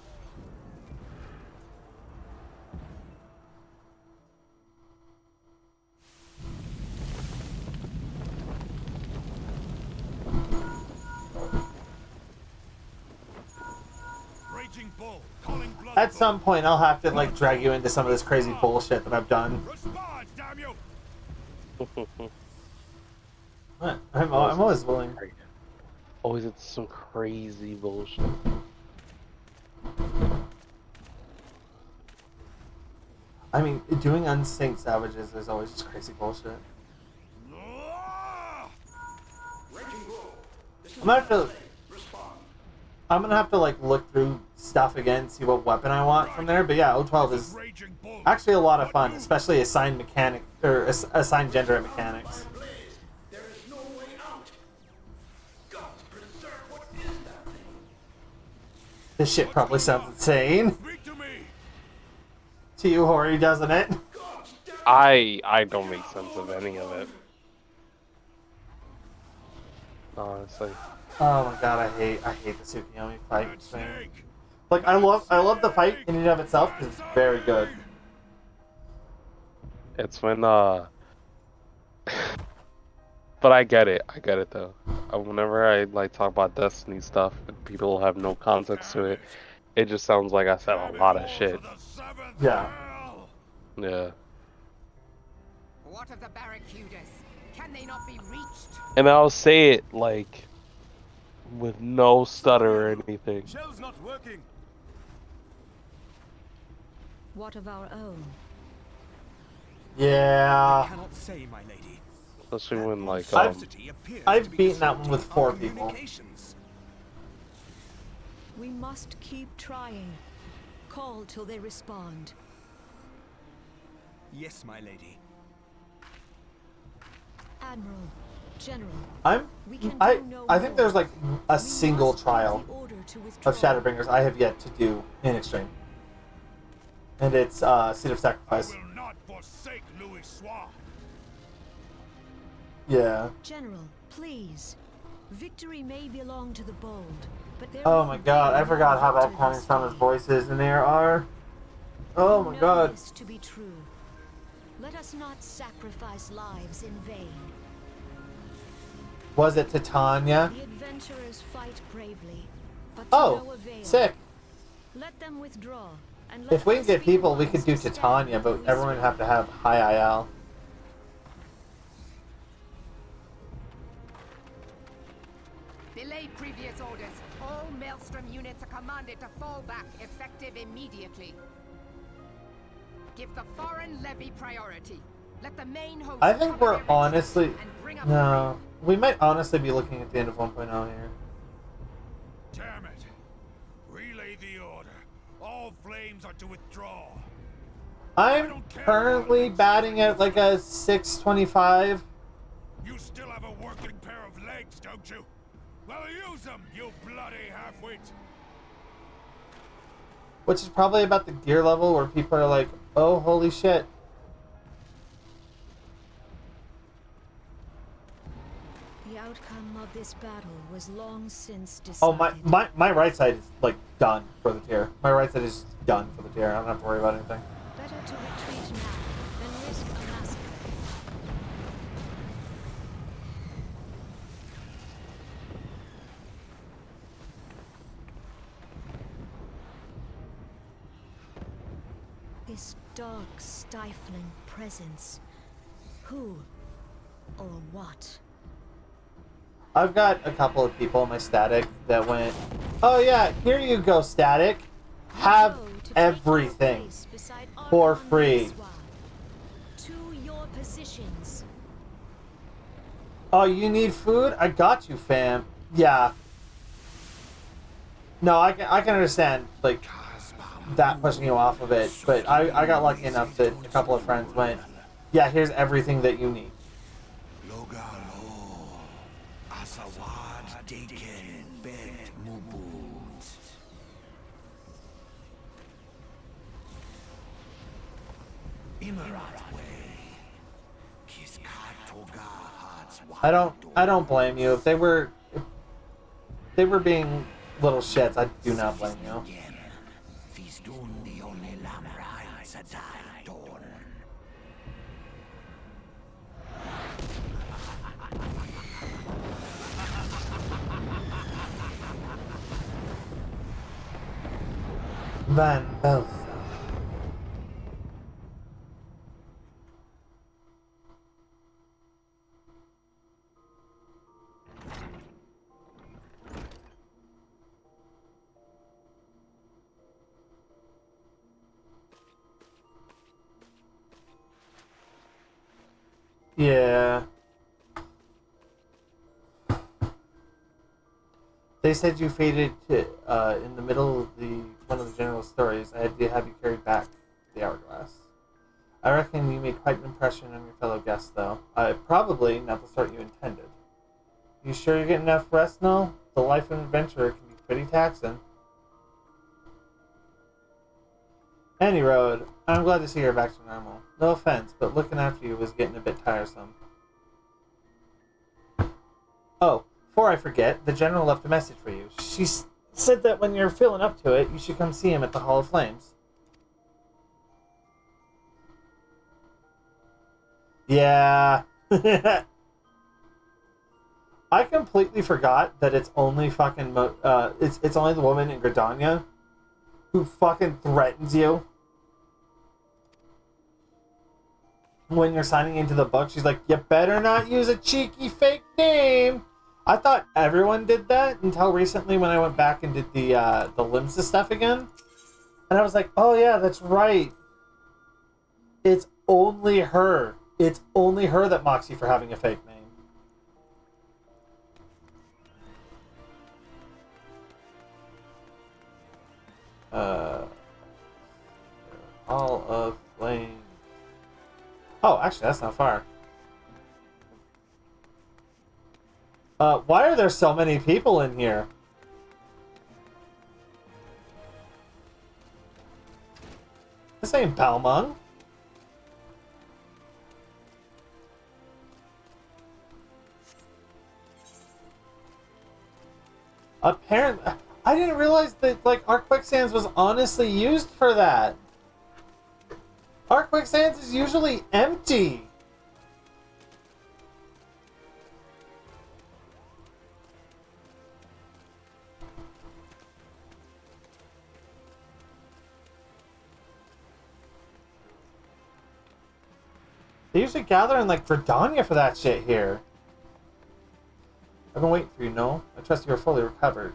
Raging bull, calling blood. At some point, I'll have to, like, drag you into some of this crazy bullshit that I've done. Respond, damn you! What? I'm always willing. Always it's some crazy bullshit. I mean, doing unsynced savages is always just crazy bullshit. Ah! I'm gonna have to like look through stuff again, see what weapon I want from there. But yeah, O12 is Raging bull. actually a lot of fun, especially assigned mechanic or assigned gender mechanics. There is no way out. Gods preserve, what is that thing? This shit probably sounds insane Speak to me. to you, Hori, doesn't it? Gods damn I don't make sense of any of it. Honestly. Oh my god, I hate the Tsukiyomi fight That thing. snake. Like I love the fight in and of itself because it's very good. It's when but I get it though. Whenever I like talk about Destiny stuff and people have no context to it, it just sounds like I said a lot of shit. Yeah. Yeah. What of the barracudas? Can they not be reached? And I'll say it like with no stutter or anything. Shell's not working. What of our own? Yeah. Cannot say, my lady. Especially when like I've beaten that one with 4 people. We must keep trying. Call till they respond. Yes, my lady. Admiral, General, we can I do no think more. there's like a We single must give trial the order to withdraw. of Shadowbringers I have yet to do in Extreme. And it's Seed of Sacrifice. Will not forsake Louis Soir. Yeah. General, please. Victory may belong to the bold, but there Oh will my be god, I no forgot how bad victor counting this some of day. voices in there are. Oh We my know god. this to be true. Let us not sacrifice lives in vain. Was it Titania? The adventurers fight bravely, but to no Oh, avail. sick. Let them withdraw. And let If we can us get be people, the we ones could do to stand Titania, but Louis' everyone would have to way. have high IL. Belay previous orders. All Maelstrom units are commanded to fall back, effective immediately. Give the foreign levy priority. Let the main host I think cover we're their retreat honestly... and bring up No. We might honestly be looking at the end of 1.0 here. Damn it. Relay the order. All flames are to withdraw. I'm currently batting at like a 625. You still have a working pair of legs, don't you? Well, use them, you bloody half-wit. Which is probably about the gear level where people are like, oh, holy shit. The outcome of this battle was long since decided. Oh, my right side is like done for the tier. My right side is done for the tier. I don't have to worry about anything. Better to retreat now than risk a massacre. This dark, stifling presence Who or what? I've got a couple of people in my static that went, oh yeah, here you go, static. Have Go to take your everything place beside for Archon free. Rizwa. To your positions. Oh, you need food? I got you, fam. Yeah. No, I can understand, like, that pushing you off of it, but I got lucky enough that a couple of friends went, yeah, here's everything that you need. I don't blame you. If they were being little shits, I do not blame you. Van Belsa. Yeah. They said you faded to, in the middle of one of the general stories. I had to have you carried back to the hourglass. I reckon you made quite an impression on your fellow guests, though. Probably not the sort you intended. You sure you're getting enough rest, Null? The life of an adventurer can be pretty taxing. Any road, I'm glad to see you're back to normal. No offense, but looking after you was getting a bit tiresome. Oh, before I forget, the General left a message for you. She said that when you're feeling up to it, you should come see him at the Hall of Flames. Yeah. I completely forgot that it's only fucking it's only the woman in Gridania who fucking threatens you when you're signing into the book. She's like, you better not use a cheeky fake name. I thought everyone did that until recently when I went back and did the Limsa stuff again. And I was like, oh yeah, that's right. It's only her. It's only her that mocks you for having a fake name. All of Flame. Oh, actually, that's not far. Why are there so many people in here? This ain't Balmung. Apparently, I didn't realize that, like, our quicksands was honestly used for that. Our quicksands is usually empty. They usually gather in, like, Verdania for that shit here. I've been waiting for you, Noel. I trust you are fully recovered.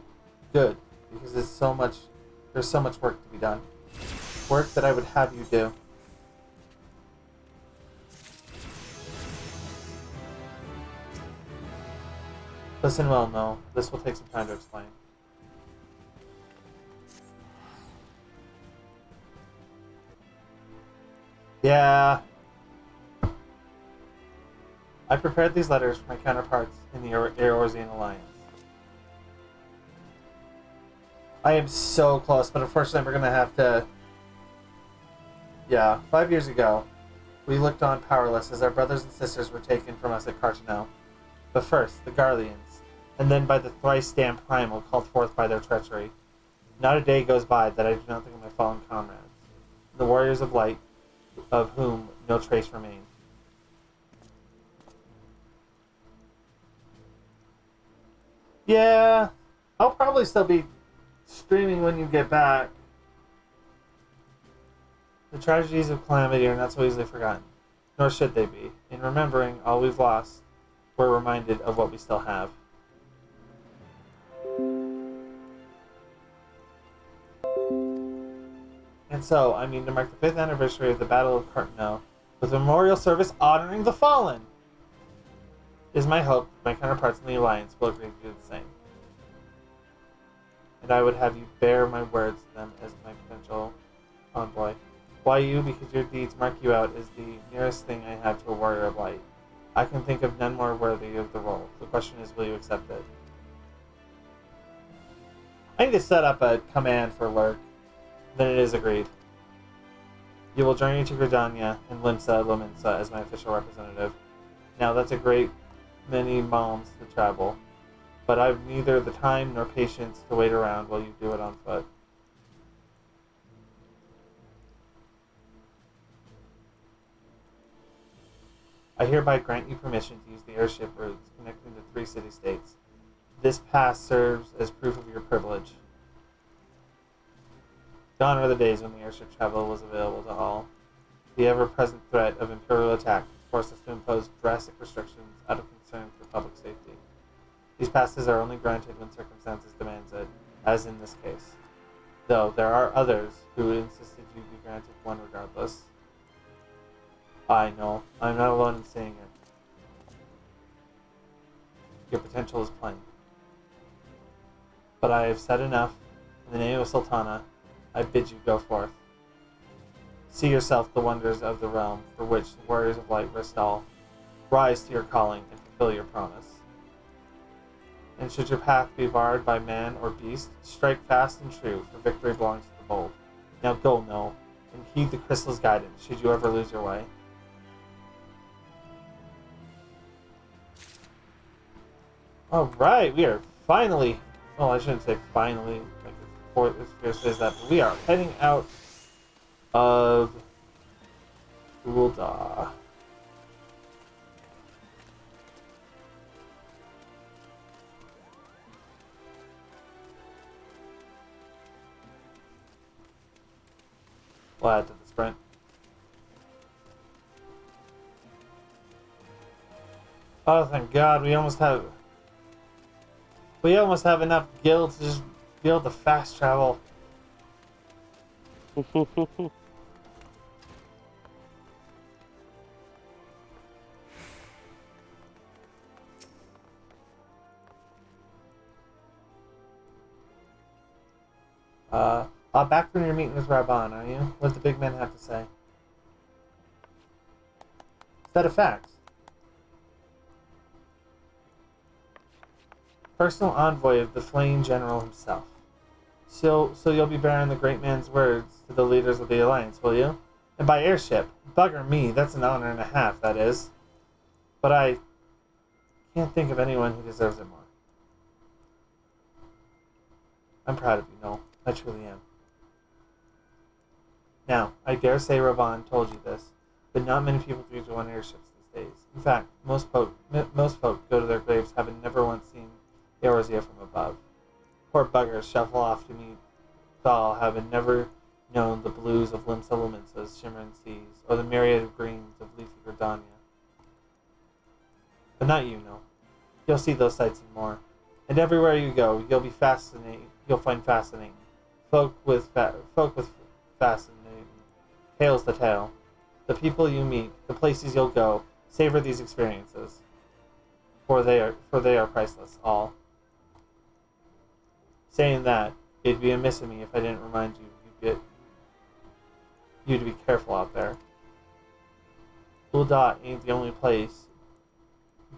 Good, because there's so much work to be done. Work that I would have you do. Listen well, Noel. This will take some time to explain. Yeah. I prepared these letters for my counterparts in the Eorzean Alliance. I am so close, but unfortunately we're going to have to... Yeah, 5 years ago, we looked on powerless as our brothers and sisters were taken from us at Carcinel. But first, the Garleans, and then by the thrice-damned Primal called forth by their treachery. Not a day goes by that I do not think of my fallen comrades, the warriors of light, of whom no trace remains. Yeah, I'll probably still be streaming when you get back. The tragedies of calamity are not so easily forgotten. nor should they be. In remembering all we've lost, we're reminded of what we still have. And so, I mean to mark the 5th anniversary of the Battle of Cartano with a memorial service honoring the fallen. It is my hope that my counterparts in the Alliance will agree to do the same. And I would have you bear my words to them as my potential envoy. Why you? Because your deeds mark you out as the nearest thing I have to a warrior of light. I can think of none more worthy of the role. The question is, will you accept it? I need to set up a command for Lurk. Then it is agreed. You will journey to Gridania and Limsa Lominsa as my official representative. Now that's a great many malms to travel, but I've neither the time nor patience to wait around while you do it on foot. I hereby grant you permission to use the airship routes connecting the 3 city-states. This pass serves as proof of your privilege. Gone are the days when the airship travel was available to all. The ever-present threat of imperial attack forced us to impose drastic restrictions out of concern for public safety. These passes are only granted when circumstances demands it, as in this case. Though there are others who insisted you be granted one regardless. I know, I'm not alone in saying it. Your potential is plain. But I have said enough. In the name of Sultana, I bid you go forth. See yourself the wonders of the realm for which the warriors of light risked all. Rise to your calling and fulfill your promise. And should your path be barred by man or beast, strike fast and true, for victory belongs to the bold. Now go, no, and heed the crystal's guidance should you ever lose your way. Alright, we are finally, well, I shouldn't say finally, like as fierce as that, but we are heading out of Ul'dah. We'll add to the sprint. Oh, thank God, we almost have enough gil to just be able to fast travel. Back from your meeting with Raban, are you? What does the big man have to say? Set of facts. Personal envoy of the Flame General himself. So you'll be bearing the great man's words to the leaders of the Alliance, will you? And by airship. Bugger me, that's an honor and a half, that is. But I can't think of anyone who deserves it more. I'm proud of you, Noel. I truly am. Now, I dare say Raban told you this, but not many people do go on airships these days. In fact, most folk go to their graves having never once seen Eorzea from above. Poor buggers shuffle off to meet Thal, having never known the blues of Limsa Lominsa's shimmering seas, or the myriad of greens of leafy Gridania. But not you, no. You'll see those sights and more. And everywhere you go, you'll find fascinating. Folk with fascinating tales to tell. The people you meet, the places you'll go, savor these experiences. For they are priceless, all. Saying that, it'd be amiss of me if I didn't remind you to be careful out there. Ul'dah ain't the only place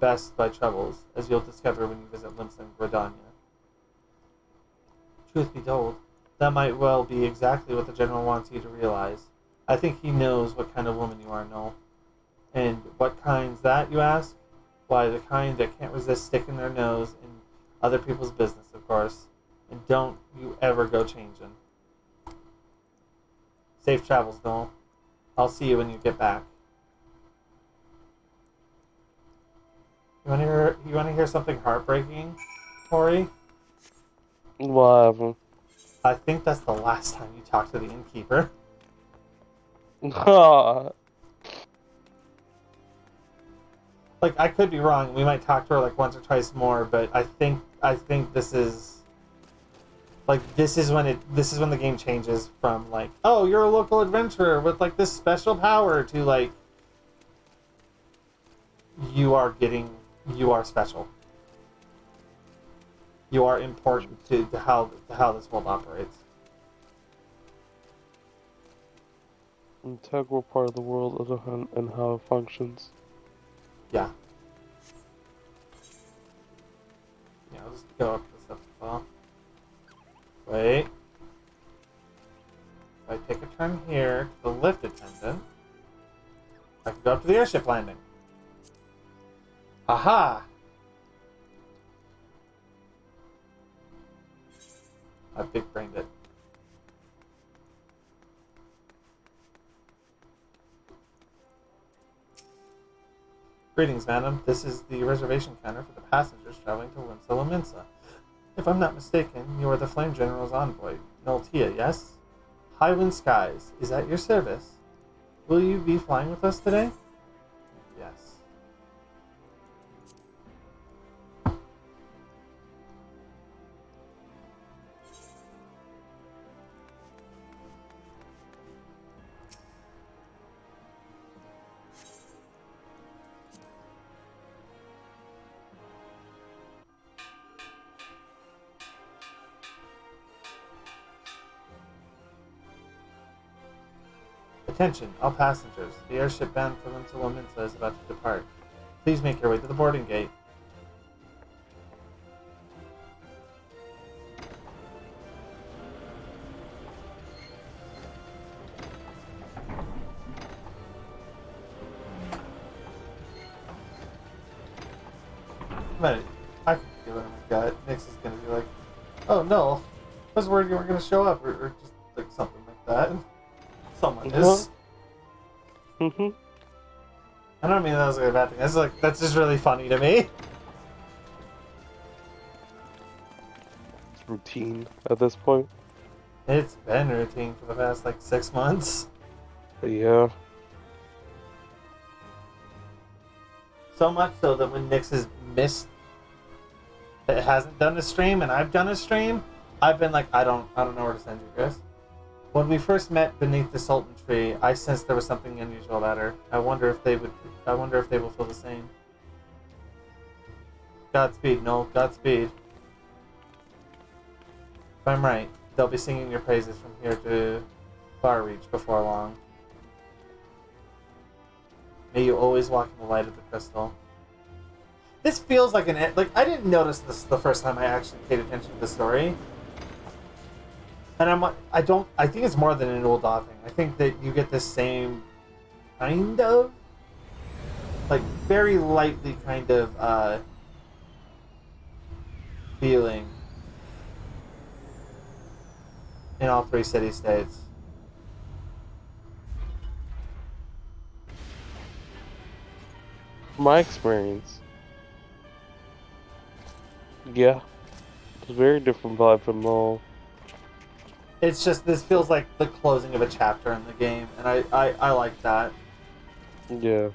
best by troubles, as you'll discover when you visit Limsa and Gridania. Truth be told, that might well be exactly what the General wants you to realize. I think he knows what kind of woman you are, Noel. And what kind's that, you ask? Why, the kind that can't resist sticking their nose in other people's business, of course. And don't you ever go changing. Safe travels, Noel. I'll see you when you get back. You wanna hear something heartbreaking, Tori? What? I think that's the last time you talked to the innkeeper. like I could be wrong. We might talk to her like once or twice more, but I think this is like this is when the game changes from like, oh, you're a local adventurer with like this special power to like you are special. You are important to how this world operates. Integral part of the world and how it functions. Yeah. Yeah, I'll just go up this up as well. Wait. If I take a turn here to the lift attendant, I can go up to the airship landing. Aha! I big brained it. Greetings, madam. This is the reservation counter for the passengers traveling to Limsa Lominsa. If I'm not mistaken, you are the Flame General's envoy, Noltia, yes? Highwind Skies is at your service. Will you be flying with us today? Yes. Attention, all passengers. The airship bound for Limsa Lominsa is about to depart. Please make your way to the boarding gate. But I can feel it in my gut. Nix is gonna be like, oh no, I was worried you weren't gonna show up, or just like something like that. Someone is. Mm-hmm. I don't mean that was a bad thing. That's just really funny to me. It's routine at this point. It's been routine for the past like 6 months. Yeah. So much so that when Nix has missed, it hasn't done a stream, and I've done a stream, I've been like, I don't know where to send you, Chris. When we first met beneath the Sultan tree, I sensed there was something unusual about her. I wonder if they will feel the same. Godspeed, Noel. Godspeed. If I'm right, they'll be singing your praises from here to Far Reach before long. May you always walk in the light of the crystal. This feels like I didn't notice this the first time I actually paid attention to the story. And I think it's more than an Ul'dah thing. I think that you get the same kind of, like, very lightly kind of, feeling in all 3 city-states. My experience. Yeah. It's a very different vibe from Lowell. It's just, this feels like the closing of a chapter in the game, and I like that. Yeah.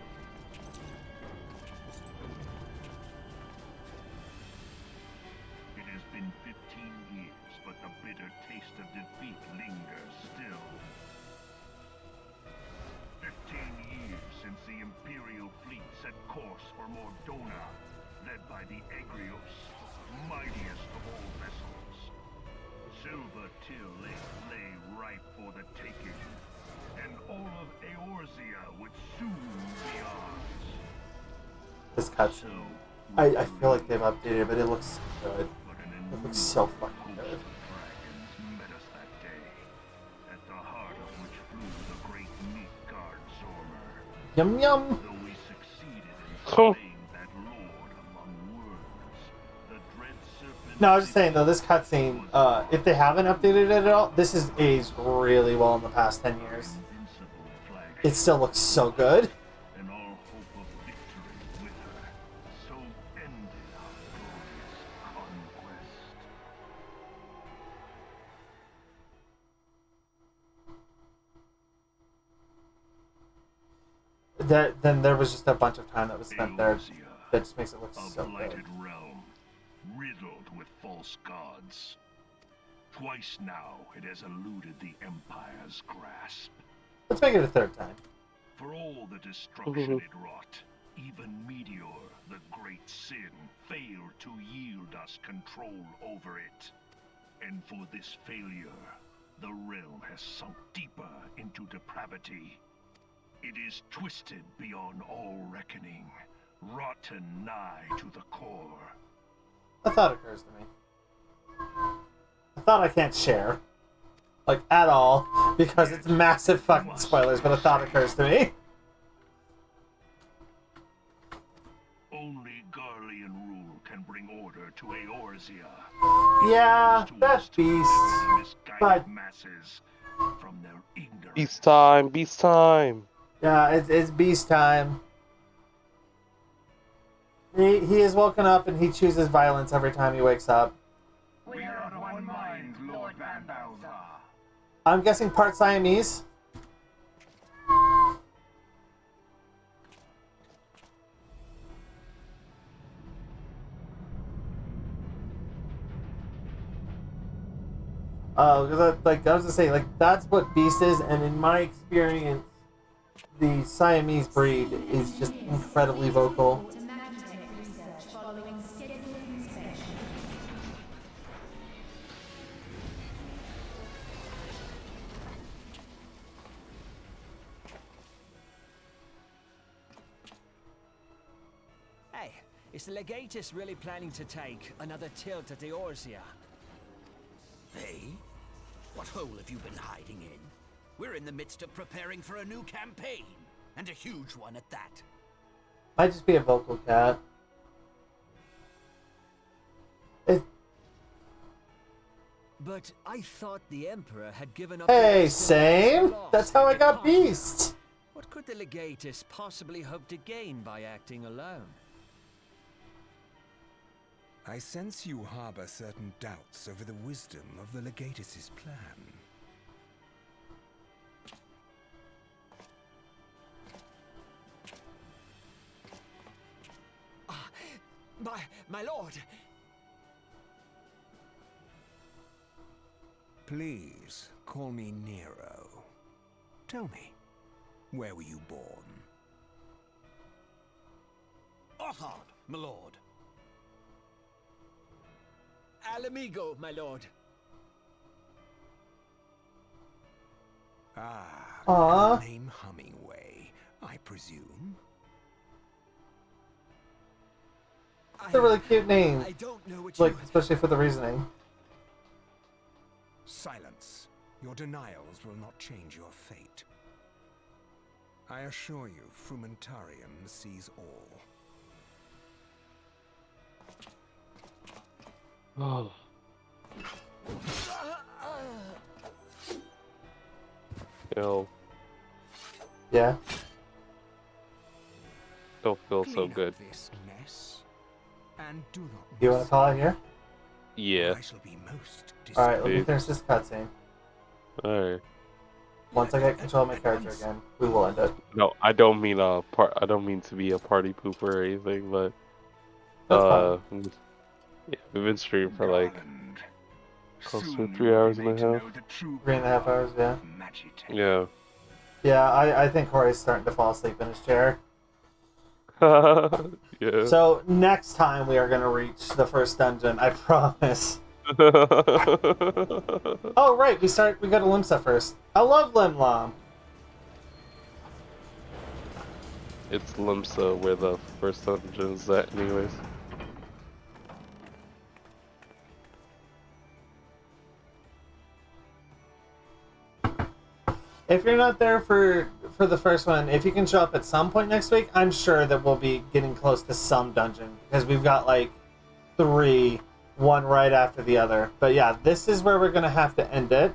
It has been 15 years, but the bitter taste of defeat lingers still. 15 years since the Imperial fleet set course for Mordona, led by the Agrios, mightiest of all vessels. Silver Till lay ripe for the taking, and all of Eorzea would soon be ours. This cutscene, I feel like they've updated it, but it looks so good. It looks so fucking good. Dragons met us that day, at the heart of which flew the great meat guard Zormer. Yum yum! Though we succeeded in Oh. slaying that lord among worms, the dread serpent... No, I was just saying though, this cutscene, if they haven't updated it at all, this has aged really well in the past 10 years. Invincible flag It still looks so good. and all hope of victory with her. So ended our glorious conquest. then there was just a bunch of time that was spent there. Eorzea, That just makes it look a so good. blighted realm, riddled with false gods. Twice now it has eluded the Empire's grasp. Let's make it a third time. For all the destruction it wrought, even Meteor, the great sin, failed to yield us control over it. And for this failure, the realm has sunk deeper into depravity. It is twisted beyond all reckoning, rotten nigh to the core. A thought occurs to me. A thought I can't share. Like, at all. Because it's massive fucking spoilers, but a thought occurs to me. Only Garlean rule can bring order to Eorzea. Yeah, To that's us to deliver beast. the misguided But- masses from their ignorance. Beast time, beast time. Yeah, it's beast time. He is woken up and he chooses violence every time he wakes up. We are of one mind, Lord Van Balthar. I'm guessing part Siamese. Oh, because I was gonna say, like, that's what beast is, and in my experience, the Siamese breed is just incredibly vocal. Hey, is the Legatus really planning to take another tilt at Eorzea? Hey? What hole have you been hiding in? We're in the midst of preparing for a new campaign, and a huge one at that. Might just be a vocal cat. But I thought the Emperor had given up... Hey, the same. lost That's how I the got Continent. beast. What could the Legatus possibly hope to gain by acting alone? I sense you harbor certain doubts over the wisdom of the Legatus's plan. My lord! Please, call me Nero. Tell me, where were you born? Othard, my lord. Alamigo, my lord. Ah, Aw. good name Hummingway, I presume. It's a really cute name. I don't know what Like, you... especially for the reasoning. Silence. Your denials will not change your fate. I assure you, Frumentarium sees all. Oh. Yo, Yeah. don't feel so Clean up good. this mess, and do not You want miss to call it here? Yeah. I shall be most Alright, let me Dude. finish this cutscene. Alright. Once I get control of my character again, we will end it. No, I don't mean I don't mean to be a party pooper or anything, but That's yeah, we've been streaming for like Garland. close to Soon 3 you will hours be and a made to half. know the true 3.5 power hours, yeah. of Magitek. Yeah. Yeah, I think Corey's starting to fall asleep in his chair. Yeah. So, next time we are going to reach the first dungeon, I promise. Oh, right, we go to Limsa first. I love Limlam. It's Limsa where the first dungeon is at anyways. If you're not there for the first one, if you can show up at some point next week, I'm sure that we'll be getting close to some dungeon. Because we've got like 3, one right after the other. But yeah, this is where we're going to have to end it.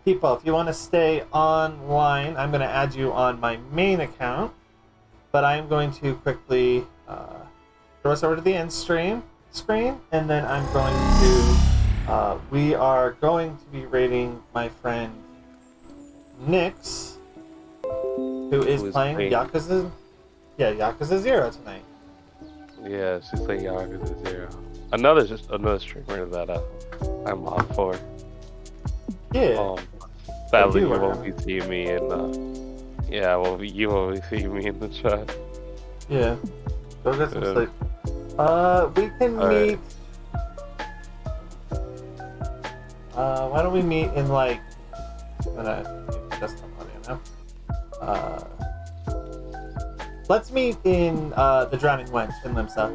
People, if you want to stay online, I'm going to add you on my main account. But I'm going to quickly throw us over to the end screen, and then I'm going to... we are going to be raiding my friend Nyx, who is playing Yakuza. Yeah, Yakuza 0 tonight. Yeah, she's playing Yakuza 0. Another streamer that I'm on for. Yeah. Sadly, you you are won't be seeing me in. Yeah, well, you won't be seeing me in the chat. Yeah. Go get some sleep. We can meet. Why don't we meet in like? Desktop audio now. Let's meet in the Drowning Wench in Limsa.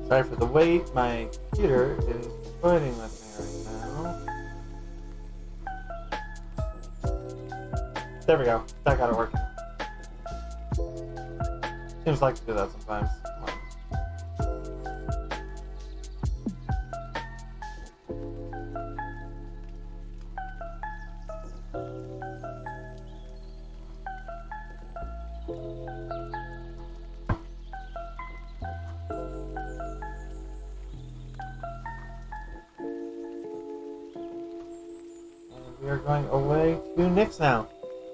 Sorry for the wait, my computer is fighting with me right now. There we go, that got it working. Seems like to do that sometimes. We are going away to Nyx now.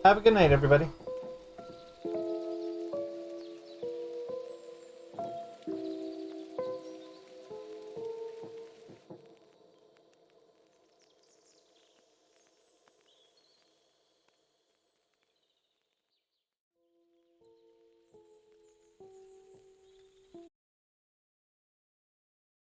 Have a good night, everybody.